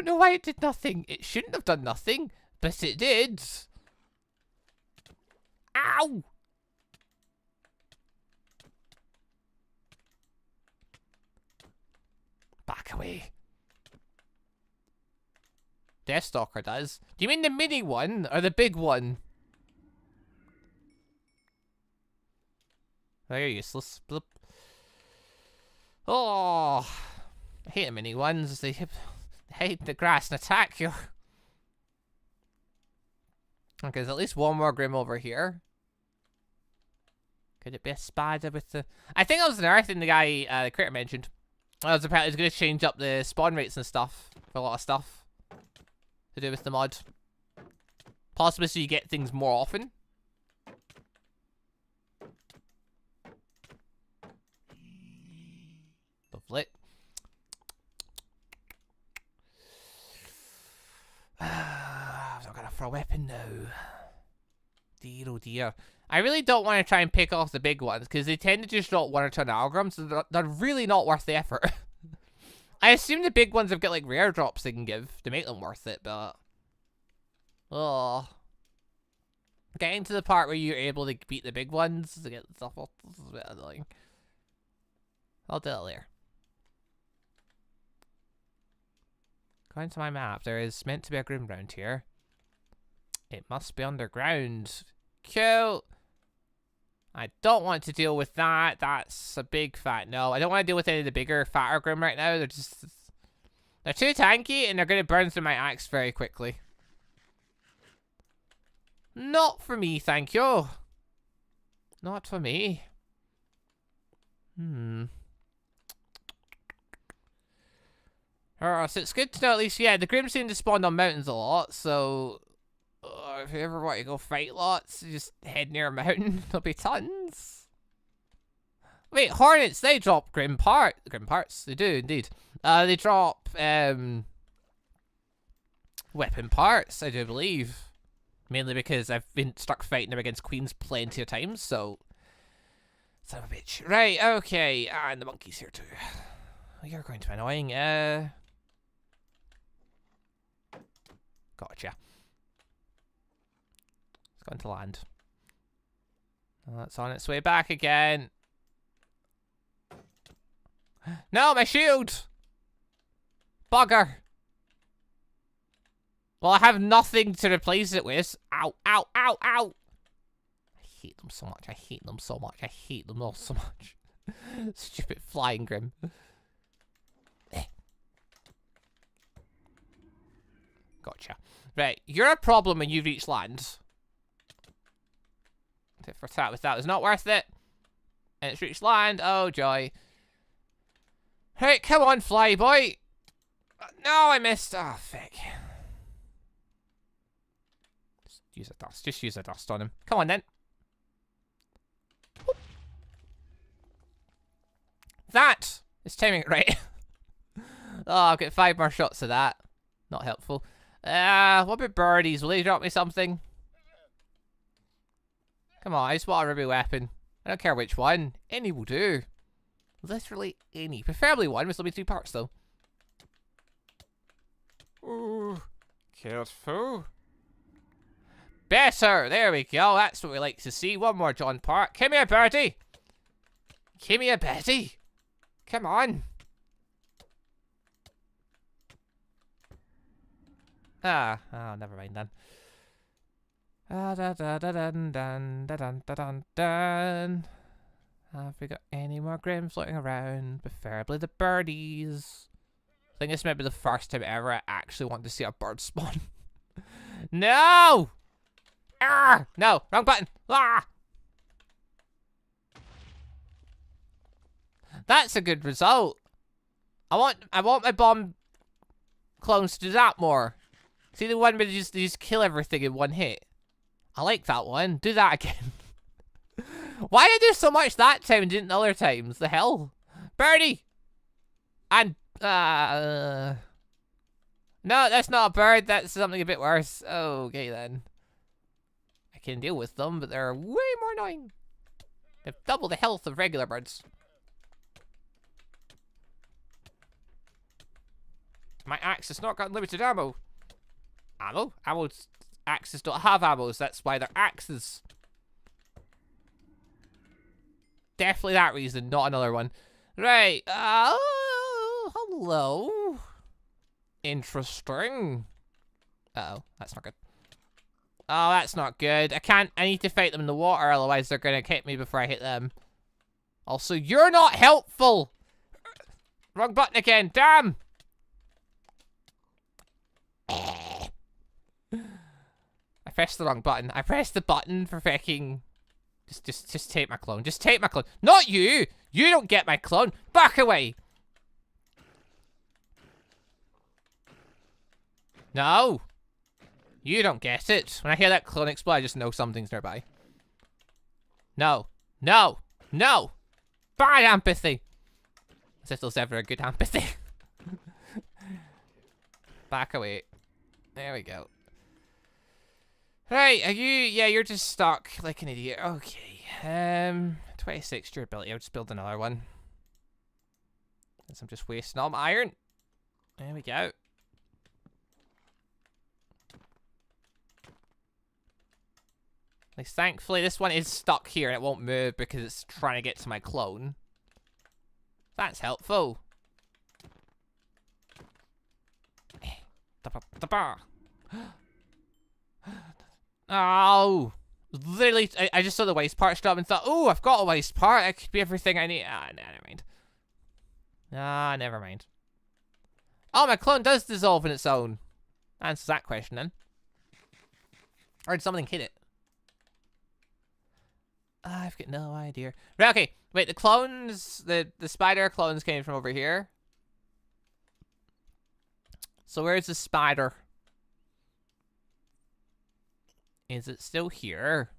know why it did nothing. It shouldn't have done nothing, but it did. Ow! Back away. Deathstalker does. Do you mean the mini one or the big one? Oh, you're useless. Bloop. Oh, I hate the mini ones. They hate the grass and attack you. Okay, there's at least one more Grimm over here. Could it be a spider with the... I think that was another thing the guy, the critter mentioned. I was apparently going to change up the spawn rates and stuff for a lot of stuff to do with the mod. Possibly so you get things more often. Lovely. I've not got a throw weapon now. Dear oh dear. I really don't want to try and pick off the big ones because they tend to just drop 1 or 2 algorithms, so they're really not worth the effort. I assume the big ones have got like rare drops they can give to make them worth it, but... Oh. Getting to the part where you're able to beat the big ones to get stuff off is a bit annoying. I'll do it later. According to my map, there is meant to be a Grimm round here. It must be underground. Cool. I don't want to deal with that. That's a big fat no. I don't want to deal with any of the bigger, fatter Grimm right now. They're just... They're too tanky, and they're going to burn through my axe very quickly. Not for me, thank you. Not for me. So it's good to know at least, yeah, the Grimm seem to spawn on mountains a lot, so... if you ever want to go fight lots, just head near a mountain. There'll be tons. Wait, Hornets, they drop Grimm parts. They do, indeed. They drop, weapon parts, I do believe. Mainly because I've been stuck fighting them against queens plenty of times, so... Son of a bitch. Right, okay. And the monkey's here too. You're going to be annoying. Gotcha. It's gone to land. Oh, it's on its way back again. No, my shield! Bugger! Well, I have nothing to replace it with. Ow, ow, ow, ow! hate them so much. I hate them so much. I hate them all so much. Stupid flying Grimm. Gotcha. Right, you're a problem when you reach land. Tit for tat with that was not worth it. And it's reached land. Oh, joy. Right, come on, fly boy. No, I missed. Oh, frick. Just use a dust. Just use a dust on him. Come on, then. Whoop. That is timing it right. Oh, I'll get 5 more shots of that. Not helpful. What about birdies? Will they drop me something? Come on, I just want a RWBY weapon. I don't care which one. Any will do. Literally any. Preferably one with only 3 parts, though. Ooh. Careful. Better. There we go. That's what we like to see. One more John part. Give me a birdie. Give me a birdie. Come on. Oh, never mind then. Have we got any more Grimm floating around? Preferably the birdies. I think this might be the first time ever I actually want to see a bird spawn. No! Ah! No, wrong button. Ah! That's a good result. I want my bomb clones to do that more. See the one where they just kill everything in one hit? I like that one. Do that again. Why did I do so much that time and didn't other times? The hell? Birdie! And, no, that's not a bird. That's something a bit worse. Okay, then. I can deal with them, but they're way more annoying. They've double the health of regular birds. My axe has not got unlimited ammo. Ammo? Axes don't have ammos, that's why they're axes. Definitely that reason, not another one. Right, hello. Interesting. Uh-oh, that's not good. Oh, that's not good. I need to fight them in the water, otherwise they're gonna kick me before I hit them. Also, you're not helpful! Wrong button again, damn! I pressed the wrong button. I pressed the button for fucking... Just take my clone. Just take my clone. Not you! You don't get my clone. Back away! No! You don't get it. When I hear that clone explode, I just know something's nearby. No. No! No! Bad empathy! As if there's ever a good empathy. Back away. There we go. Right, are you... Yeah, you're just stuck like an idiot. Okay. 26 durability. I'll just build another one. Since I'm just wasting all my iron. There we go. Like, thankfully, this one is stuck here and it won't move because it's trying to get to my clone. That's helpful. Oh, literally, I just saw the waste part drop and thought, oh, I've got a waste part. It could be everything I need. Ah, nah, never mind. Ah, never mind. Oh, my clone does dissolve on its own. Answers that question then. Or did something hit it? I've got no idea. Right, okay. Wait, the clones, the spider clones came from over here. So where's the spider? Is it still here?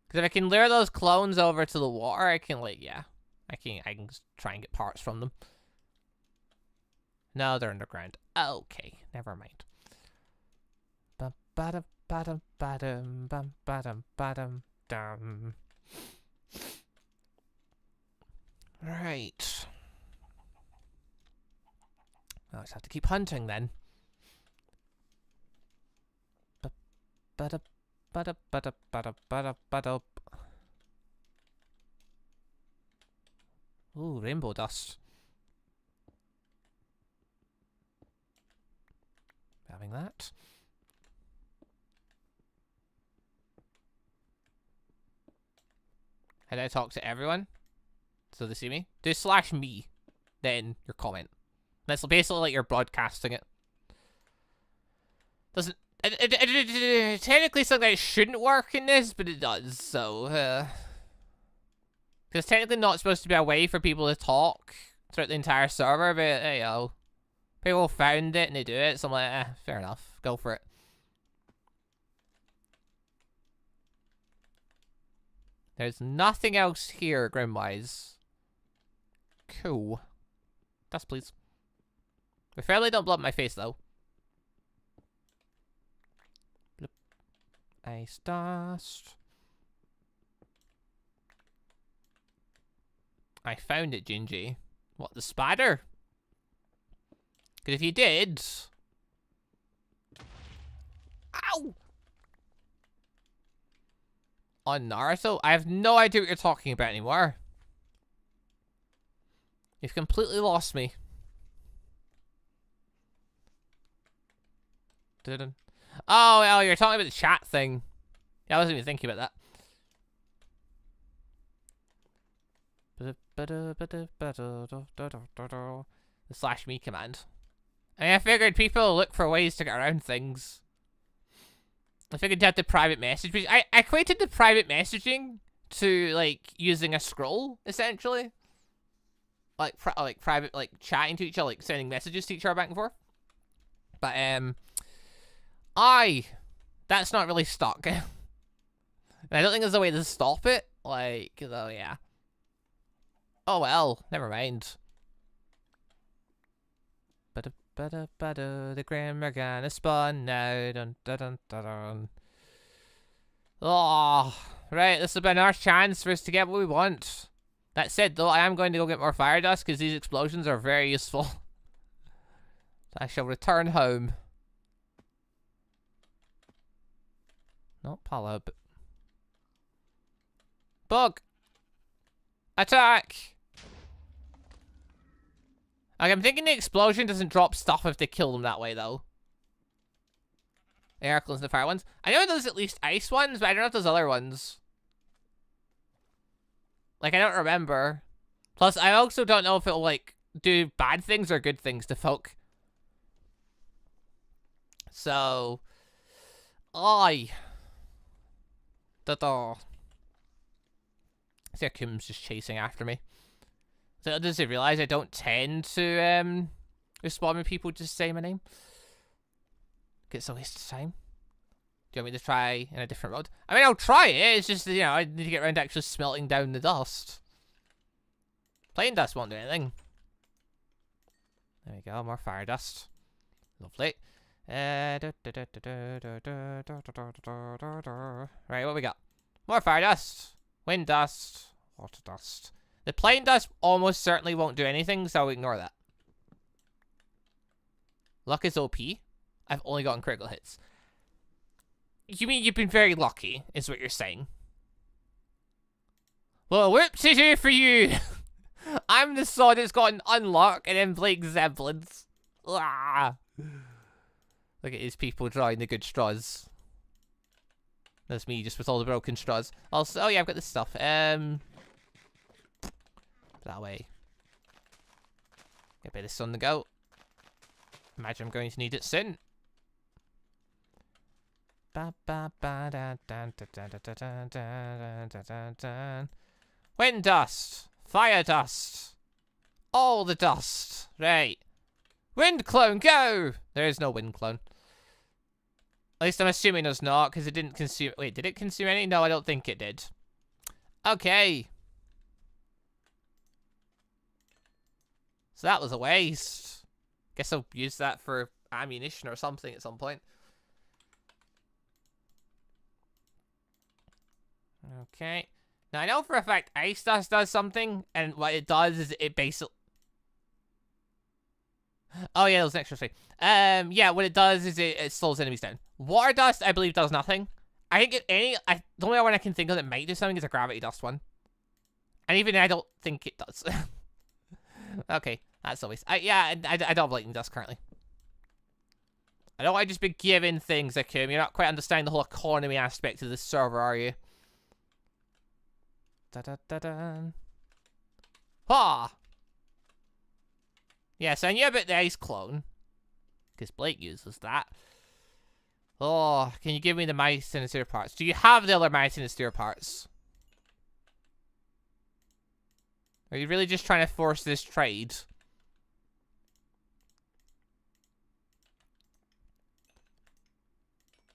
Because if I can lure those clones over to the water, I can, like, yeah. I can try and get parts from them. No, they're underground. Okay, never mind. Right. I'll just have to keep hunting then. Ooh, rainbow dust. Having that. How do I talk to everyone? So they see me? Do /me, then your comment. That's basically like you're broadcasting it. Doesn't... technically something that shouldn't work in this, but it does, so... Because technically not supposed to be a way for people to talk throughout the entire server, but hey, yo. People found it and they do it, so I'm like, fair enough. Go for it. There's nothing else here, Grimm-wise. Cool. Dust, please. Preferably don't blow up my face, though. Bloop. Ice dust. I found it, Gingy. What, the spider? Because if you did... Ow! On Naruto? I have no idea what you're talking about anymore. You've completely lost me. Didn't. Oh, well, you're talking about the chat thing. Yeah, I wasn't even thinking about that. The /me command. I mean, I figured people look for ways to get around things. I figured you had the private message. I equated the private messaging to, like, using a scroll, essentially. Like, private, like, chatting to each other, like, sending messages to each other back and forth. But, that's not really stuck. And I don't think there's a way to stop it. Like, so, yeah. Oh, well, never mind. The Grimm are gonna spawn now. Dun, dun, dun, dun, dun. Oh, right, this has been our chance for us to get what we want. That said, though, I am going to go get more fire dust because these explosions are very useful. So I shall return home. Not Pala, but... Bug! Attack! Like, I'm thinking the explosion doesn't drop stuff if they kill them that way, though. Eragon's the fire ones. I know there's at least ice ones, but I don't know if there's other ones. Like, I don't remember. Plus, I also don't know if it'll, like, do bad things or good things to folk. So... Da-da. Kum's just chasing after me. So does he realize I don't tend to respond when people just say my name? It's a waste of time. Do you want me to try in a different mode? I mean, I'll try it. It's just, you know, I need to get around to actually smelting down the dust. Plain dust won't do anything. There we go, more fire dust. Lovely. Right, what we got? More fire dust. Wind dust. Water dust. The plain dust almost certainly won't do anything, so I'll ignore that. Luck is OP. I've only gotten critical hits. You mean you've been very lucky, is what you're saying? Well, whoopsie-doo for you! I'm the sword that's got an unlock and then Blake Zeppelins. Ah. Look at these people drawing the good straws. That's me, just with all the broken straws. Also, oh yeah, I've got this stuff. That way. Get a bit of sun to go. Imagine I'm going to need it soon. Wind dust. Fire dust. All the dust. Right. Wind clone, go! There is no wind clone. At least I'm assuming there's not, because it didn't consume... Wait, did it consume any? No, I don't think it did. Okay. So that was a waste. Guess I'll use that for ammunition or something at some point. Okay. Now, I know for a fact ice dust does something, and what it does is it basically... Oh, yeah, that was an extra thing. Yeah, what it does is it slows enemies down. Water dust, I believe, does nothing. I think the only one I can think of that might do something is a gravity dust one. And even I don't think it does. Okay, that's always... yeah, I don't have lightning dust currently. I don't want to just be giving things, Akum. You're not quite understanding the whole economy aspect of this server, are you? Da-da-da-da. Ha! Yes, I knew about the ice clone. Because Blake uses that. Oh, can you give me the mice and the spare parts? Do you have the other mice and the spare parts? Are you really just trying to force this trade?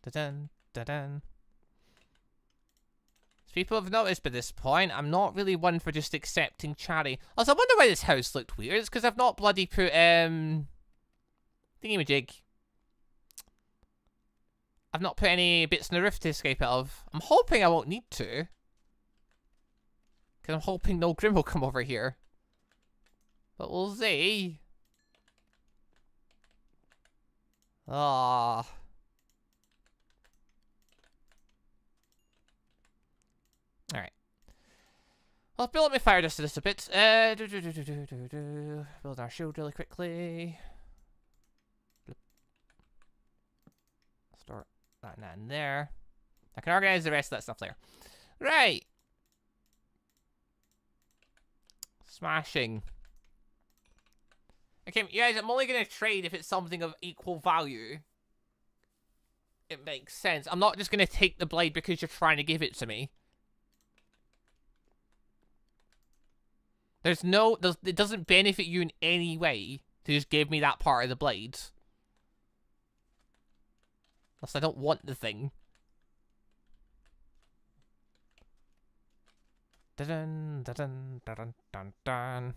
Da-dun, da-dun. As people have noticed by this point, I'm not really one for just accepting charity. Also, I wonder why this house looked weird. It's because I've not bloody put, thingy-majig. I've not put any bits in the roof to escape out of. I'm hoping I won't need to. Because I'm hoping no Grimm will come over here. But we'll see. Ah. Alright. Let's build up my fire just a little bit. Build our shield really quickly. Store that in there. I can organize the rest of that stuff there. Right. Smashing. Okay, you guys, I'm only going to trade if it's something of equal value. It makes sense. I'm not just going to take the blade because you're trying to give it to me. It doesn't benefit you in any way to just give me that part of the blade. Unless I don't want the thing. Dun dun dun dun dun dun.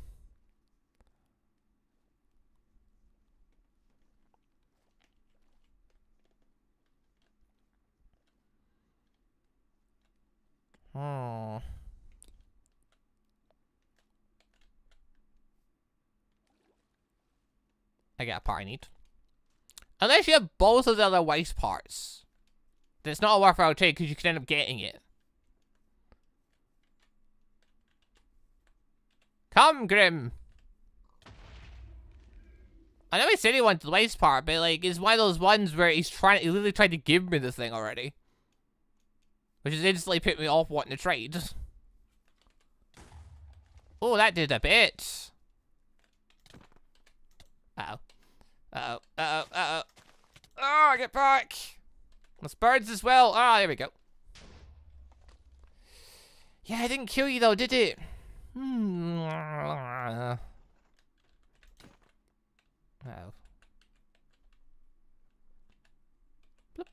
Oh. I get a part I need. Unless you have both of the other waste parts. Then it's not a worthwhile trade because you can end up getting it. Come, Grimm. I know he said he wanted the waste part, but like, it's one of those ones where he literally tried to give me the thing already. Which has instantly put me off wanting to trade. Oh, that did a bit. Uh-oh. Uh-oh. Uh-oh. Uh-oh. Oh, get back. There's birds as well. Ah, there we go. Yeah, it didn't kill you though, did it? Uh-oh. Bloop.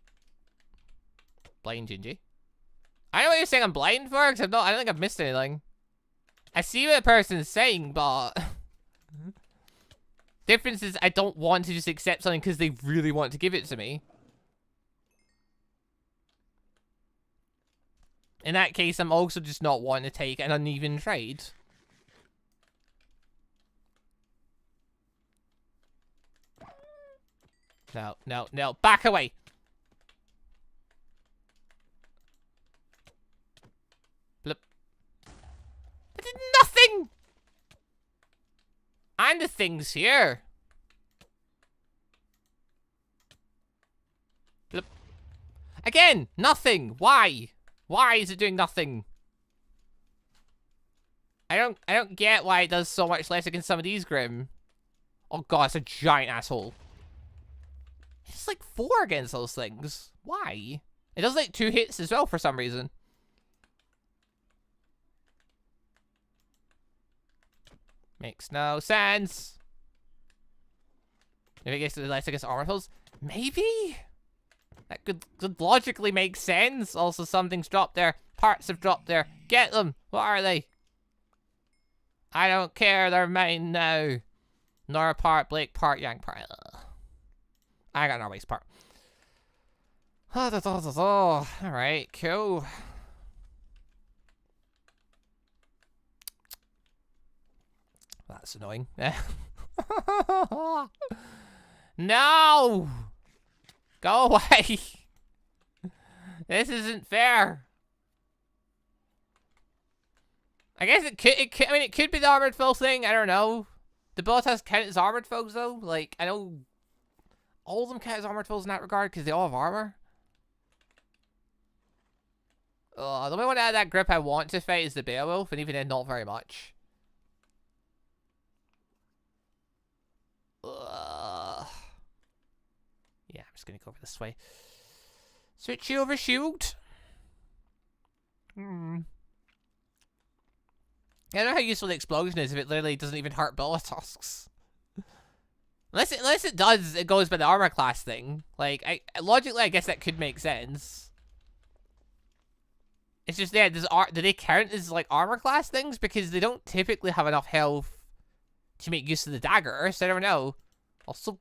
Blind Gingy. I know what you're saying I'm blind for, because I don't think I've missed anything. I see what the person's saying, but... difference is I don't want to just accept something because they really want to give it to me. In that case, I'm also just not wanting to take an uneven trade. No, no, no. Back away. Blip. I did nothing! And the thing's here. Blip. Again, nothing. Why? Why is it doing nothing? I don't get why it does so much less against some of these Grimm. Oh god, it's a giant asshole. It's like 4 against those things. Why? It does like 2 hits as well for some reason. Makes no sense. Maybe it gets less against armor pills. Maybe? That could logically make sense. Also, something's dropped there. Parts have dropped there. Get them. What are they? I don't care. They're mine now. Nora part, Blake part, Yang part. I got no waste part. Alright, cool. That's annoying. No! Go away! This isn't fair. I guess it could, I mean, it could be the armored foe thing. I don't know. Do both has count as armored foes though? Like, I know all of them count as armored foes in that regard because they all have armor. The only one out of that group I want to fight is the Beowulf, and even then, not very much. Yeah, I'm just gonna go over this way. Switch you over shield. I don't know how useful the explosion is if it literally doesn't even hurt bullet tusks. Unless it does, it goes by the armor class thing. Like, logically, I guess that could make sense. It's just, yeah, do they count as, like, armor class things? Because they don't typically have enough health to make use of the dagger, so I don't know. Also,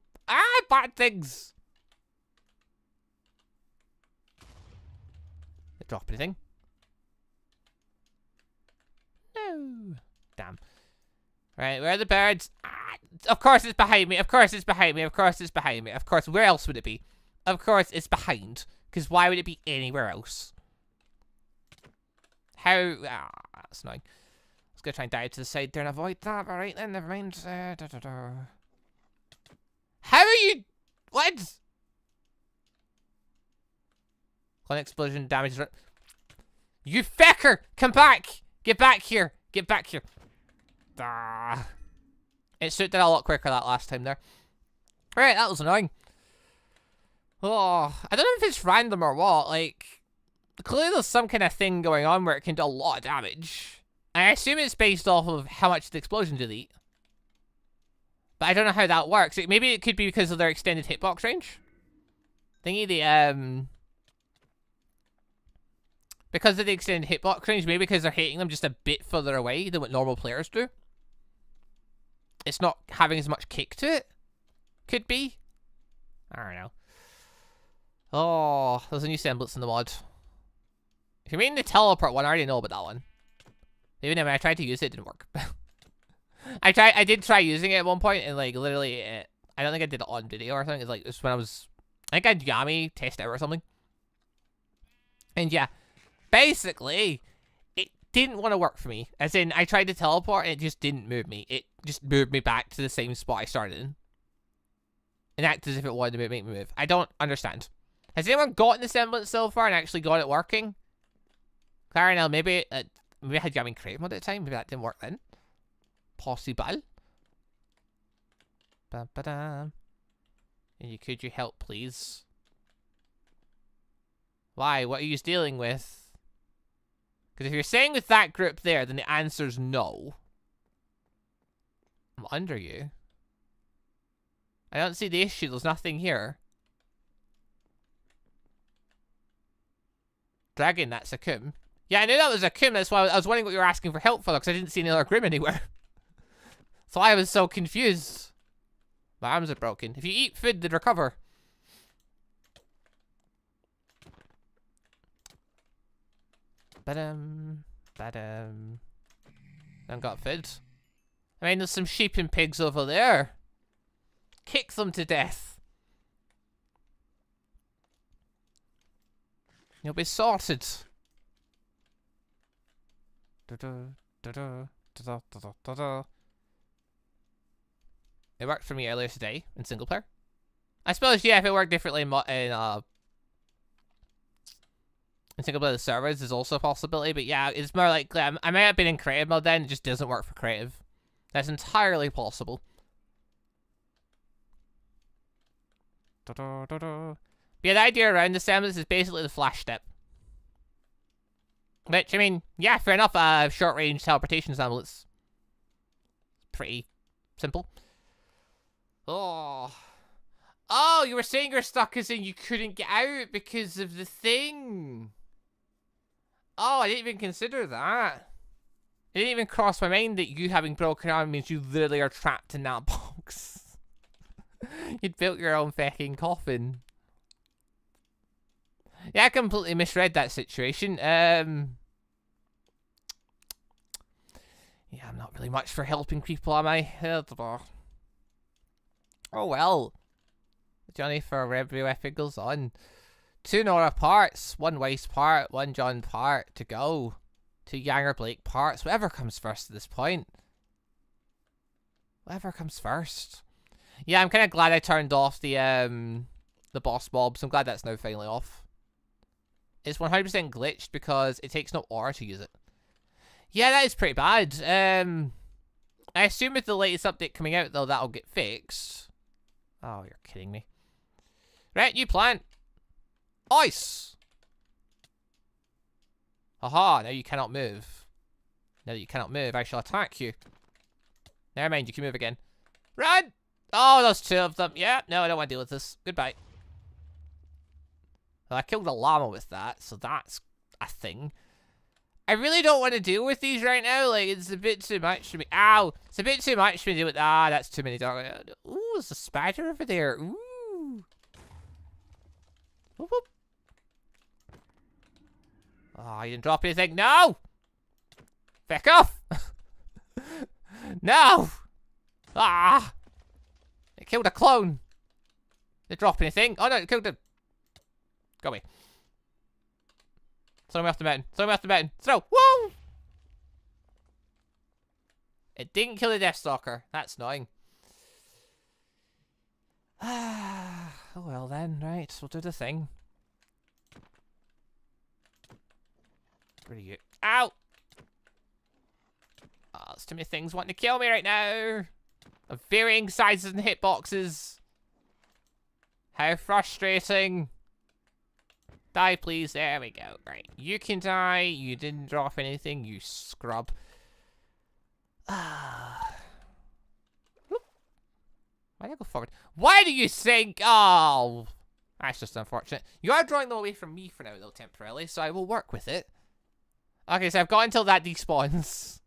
bad things! They drop anything? No. Damn. Right, where are the birds? Of course it's behind me, of course it's behind me, of course it's behind me, of course, where else would it be? Of course it's behind, because why would it be anywhere else? How? That's annoying. I was gonna try and dive to the side there and avoid that, alright then, never mind. How are you? What? One explosion damage. You fecker! Come back! Get back here! Get back here! It suited a lot quicker that last time there. Right, that was annoying. Oh, I don't know if it's random or what. Like, clearly there's some kind of thing going on where it can do a lot of damage. I assume it's based off of how much the explosion delete. But I don't know how that works. Maybe it could be because of their extended hitbox range. Because of the extended hitbox range, maybe because they're hitting them just a bit further away than what normal players do. It's not having as much kick to it. Could be. I don't know. Oh, there's a new semblance in the mod. If you're making the teleport one, I already know about that one. Even when I tried to use it, it didn't work. I did try using it at one point, and like literally, I don't think I did it on video or something. It's like it's when I think I had Yami test out or something. And yeah, basically, it didn't want to work for me. As in, I tried to teleport, and it just didn't move me. It just moved me back to the same spot I started in, and acted as if it wanted to make me move. I don't understand. Has anyone gotten the semblance so far and actually got it working? Clarinel, maybe I had Yami Crave mode at the time. Maybe that didn't work then. Possible. Ba-ba-dam. Could you help, please? Why? What are you dealing with? Because if you're saying with that group there, then the answer's no. I'm under you. I don't see the issue. There's nothing here. Dragon, that's a Kum. Yeah, I knew that was a Kum. That's why I was wondering what you were asking for help for, because I didn't see any other Grimm anywhere. So I was so confused. My arms are broken. If you eat food, they'd recover. Badum. Badum. Don't got food. I mean, there's some sheep and pigs over there. Kick them to death. You'll be sorted. It worked for me earlier today in single player. I suppose, yeah, if it worked differently in single player, the servers is also a possibility. But yeah, it's more likely I might have been in creative mode then. It just doesn't work for creative. That's entirely possible. Yeah, the idea around the semblance is basically the flash step. Which, I mean, yeah, fair enough. Short-range teleportation semblance. Pretty simple. Oh. Oh, you were saying you're stuck as in you couldn't get out because of the thing. Oh, I didn't even consider that. It didn't even cross my mind that you having broken arm means you literally are trapped in that box. You'd built your own fucking coffin. Yeah, I completely misread that situation. Yeah, I'm not really much for helping people, am I? Oh well. The journey for RWBY epic goes on. 2 Nora parts, 1 Weiss part, 1 John part to go. 2 Yanger Blake parts. Whatever comes first at this point. Whatever comes first. Yeah, I'm kind of glad I turned off the boss mobs. I'm glad that's now finally off. It's 100% glitched because it takes no ore to use it. Yeah, that is pretty bad. I assume with the latest update coming out, though, that'll get fixed. Oh, you're kidding me. Right, new plant. Ice. Aha, now you cannot move. Now that you cannot move, I shall attack you. Never mind, you can move again. Run! Oh, there's two of them. Yeah, no, I don't want to deal with this. Goodbye. Well, I killed a llama with that, so that's a thing. I really don't want to deal with these right now. Like, it's a bit too much for me. Ow! It's a bit too much for me to deal with. Ah, that's too many dogs. Ooh, there's a spider over there. Ooh. Whoop, whoop. Oh, you didn't drop anything. No! Back off! No! Ah! It killed a clone. Did it drop anything? Oh no, it killed him. Go away. Throw me off the mountain. Throw me off the mountain. Throw! Woo! It didn't kill the Deathstalker. That's annoying. Oh well then, right. We'll do the thing. Where are you? Ow! Oh, there's too many things wanting to kill me right now. Of varying sizes and hitboxes. How frustrating. Die, please. There we go. Right. You can die. You didn't drop anything, you scrub. Ah. Why did I go forward? Why do you think? Oh. That's just unfortunate. You are drawing them away from me for now, though, temporarily, so I will work with it. Okay, so I've got until that despawns.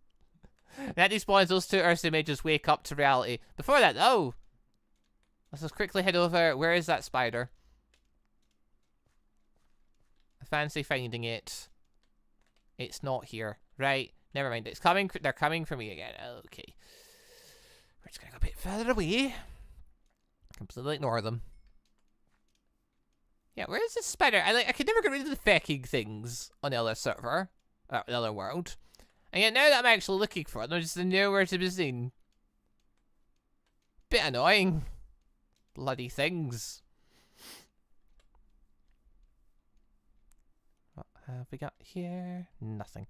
That despawns, those two Ursa may just wake up to reality. Before that, though, let's just quickly head over. Where is that spider? I fancy finding it. It's not here. Right, never mind. It's coming. They're coming for me again. Okay. We're just gonna go a bit further away. Completely ignore them. Yeah, where is this spider? I could never get rid of the fecking things on the other server. The other world. And yet now that I'm actually looking for them, just nowhere to be seen. Bit annoying. Bloody things. What have we got here? Nothing.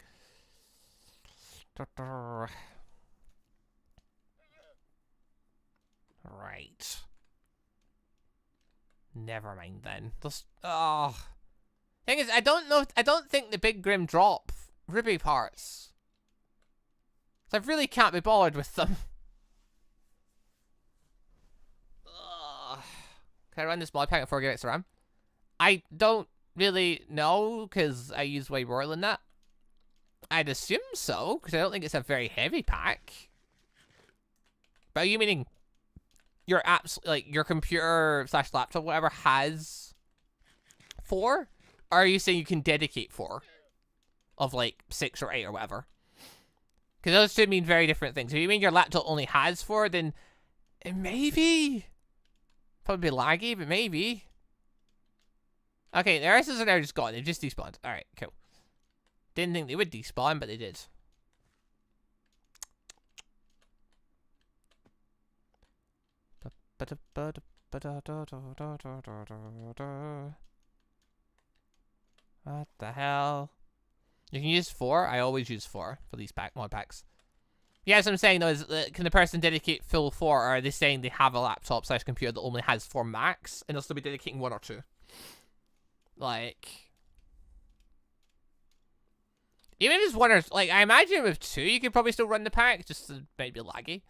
Right. Never mind then. Just thing is, I don't think the big Grimm drop RWBY parts. So I really can't be bothered with them. Can I run this mod pack before I get extra RAM? I don't really know, because I use way more than that. I'd assume so, because I don't think it's a very heavy pack. But are you meaning your apps, like your computer / laptop, whatever, has 4? Or are you saying you can dedicate 4? Of like 6 or 8 or whatever? Because those two mean very different things. If you mean your laptop only has 4, then it maybe. Probably laggy, but maybe. Okay, the rest are now just gone. They've just despawned. Alright, cool. Didn't think they would despawn, but they did. What the hell? You can use 4. I always use 4 for these mod packs. Yeah, that's what I'm saying though, is can the person dedicate full 4, or are they saying they have a laptop / computer that only has 4 max, and they'll still be dedicating 1 or 2? Like, even if it's 1 or, like, I imagine with 2 you could probably still run the pack, just it might be laggy.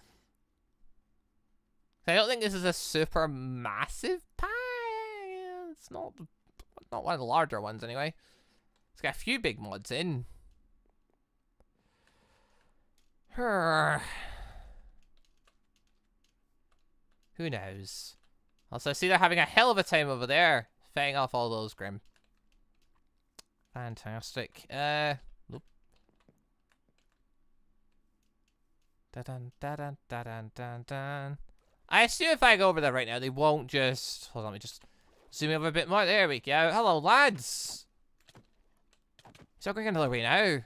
I don't think this is a super massive pack. It's not one of the larger ones anyway. It's got a few big mods in. Who knows? Also, I see they're having a hell of a time over there, fighting off all those Grimm. Fantastic. Nope. Da-dun, da-dun, da-dun, da-dun, da-dun. I assume if I go over there right now, they won't just... Hold on, let me just zoom over a bit more. There we go. Hello, lads. Still going another way now.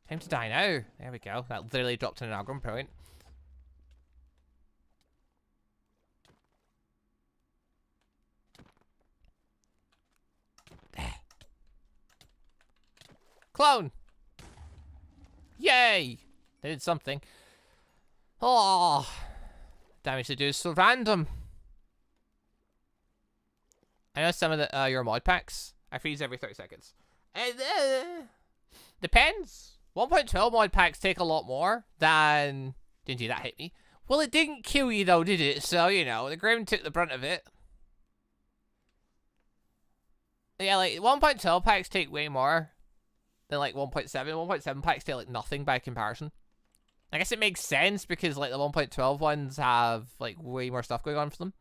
Time to die now. There we go. That literally dropped an Eragon point. Clone! Yay! They did something. Oh, damage they do is so random. I know some of the your mod packs, I freeze every 30 seconds. Depends. 1.12 mod packs take a lot more than... Didn't you, that hit me? Well, it didn't kill you though, did it? So, you know, the Grimm took the brunt of it. Yeah, like, 1.12 packs take way more than, like, 1.7. 1.7 packs take, like, nothing by comparison. I guess it makes sense because, like, the 1.12 ones have, like, way more stuff going on for them.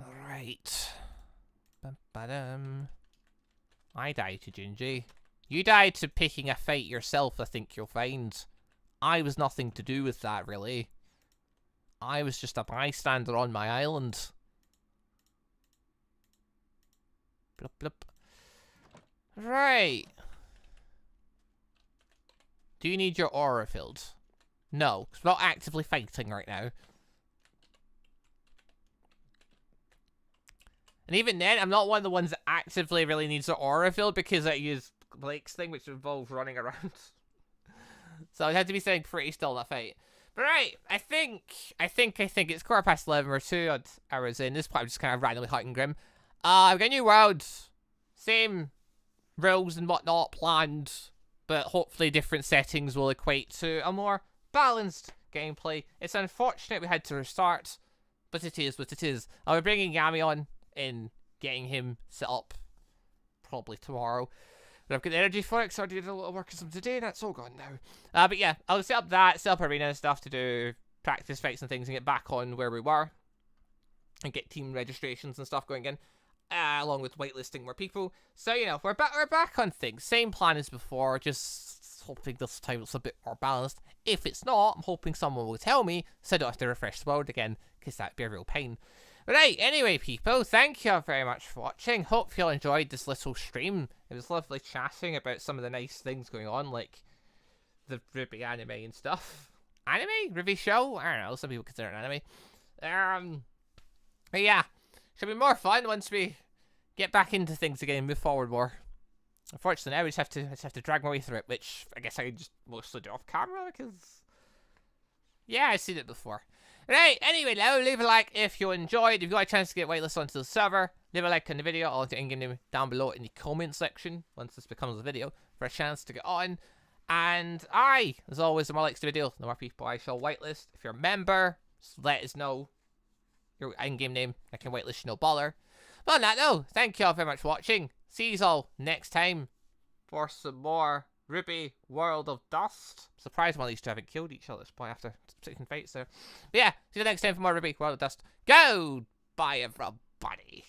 Alright. Ba-ba-dum. I died to Gingy. You died to picking a fight yourself, I think you'll find. I was nothing to do with that, really. I was just a bystander on my island. Blup, blup. Right. Do you need your aura filled? No, because we're not actively fighting right now. And even then, I'm not one of the ones that actively really needs the aura filled because I use Blake's thing, which involves running around. So I'd have to be staying pretty still in that fight. But right, I think it's 11:15 or 2 odd hours in. This part I'm just kind of randomly hunting Grimm. I've got a new world. Same rules and whatnot planned, but hopefully different settings will equate to a more balanced gameplay. It's unfortunate we had to restart, but it is what it is. I'll be bringing Yami on and getting him set up probably tomorrow. But I've got the energy for it, so I did a little work on some today, and that's all gone now. But yeah, I'll set up that, set up arena and stuff to do practice fights and things and get back on where we were. And get team registrations and stuff going in. Along with whitelisting more people. So, you know, we're back on things. Same plan as before, just hoping this time it's a bit more balanced. If it's not, I'm hoping someone will tell me so I don't have to refresh the world again, because that'd be a real pain. Right, anyway, people, thank you very much for watching. Hope you all enjoyed this little stream. It was lovely chatting about some of the nice things going on, like the RWBY anime and stuff. Anime? RWBY show? I don't know, some people consider it anime. But yeah, should be more fun once we get back into things again and move forward more. Unfortunately, now we just have to drag my way through it, which I guess I can just mostly do off camera because, yeah, I've seen it before. Right, anyway, now leave a like if you enjoyed. If you got a chance to get whitelisted onto the server, leave a like on the video. I'll do in-game name down below in the comment section once this becomes a video for a chance to get on. And as always, the more likes the video, the more people I shall whitelist. If you're a member, just let us know your in-game name. I can whitelist you, no bother. But on that though, thank you all very much for watching. See you all next time for some more RWBY World of Dust. I'm surprised one of these two haven't killed each other at this point after 16 fights there. But yeah, see you next time for more RWBY World of Dust. Goodbye, everybody.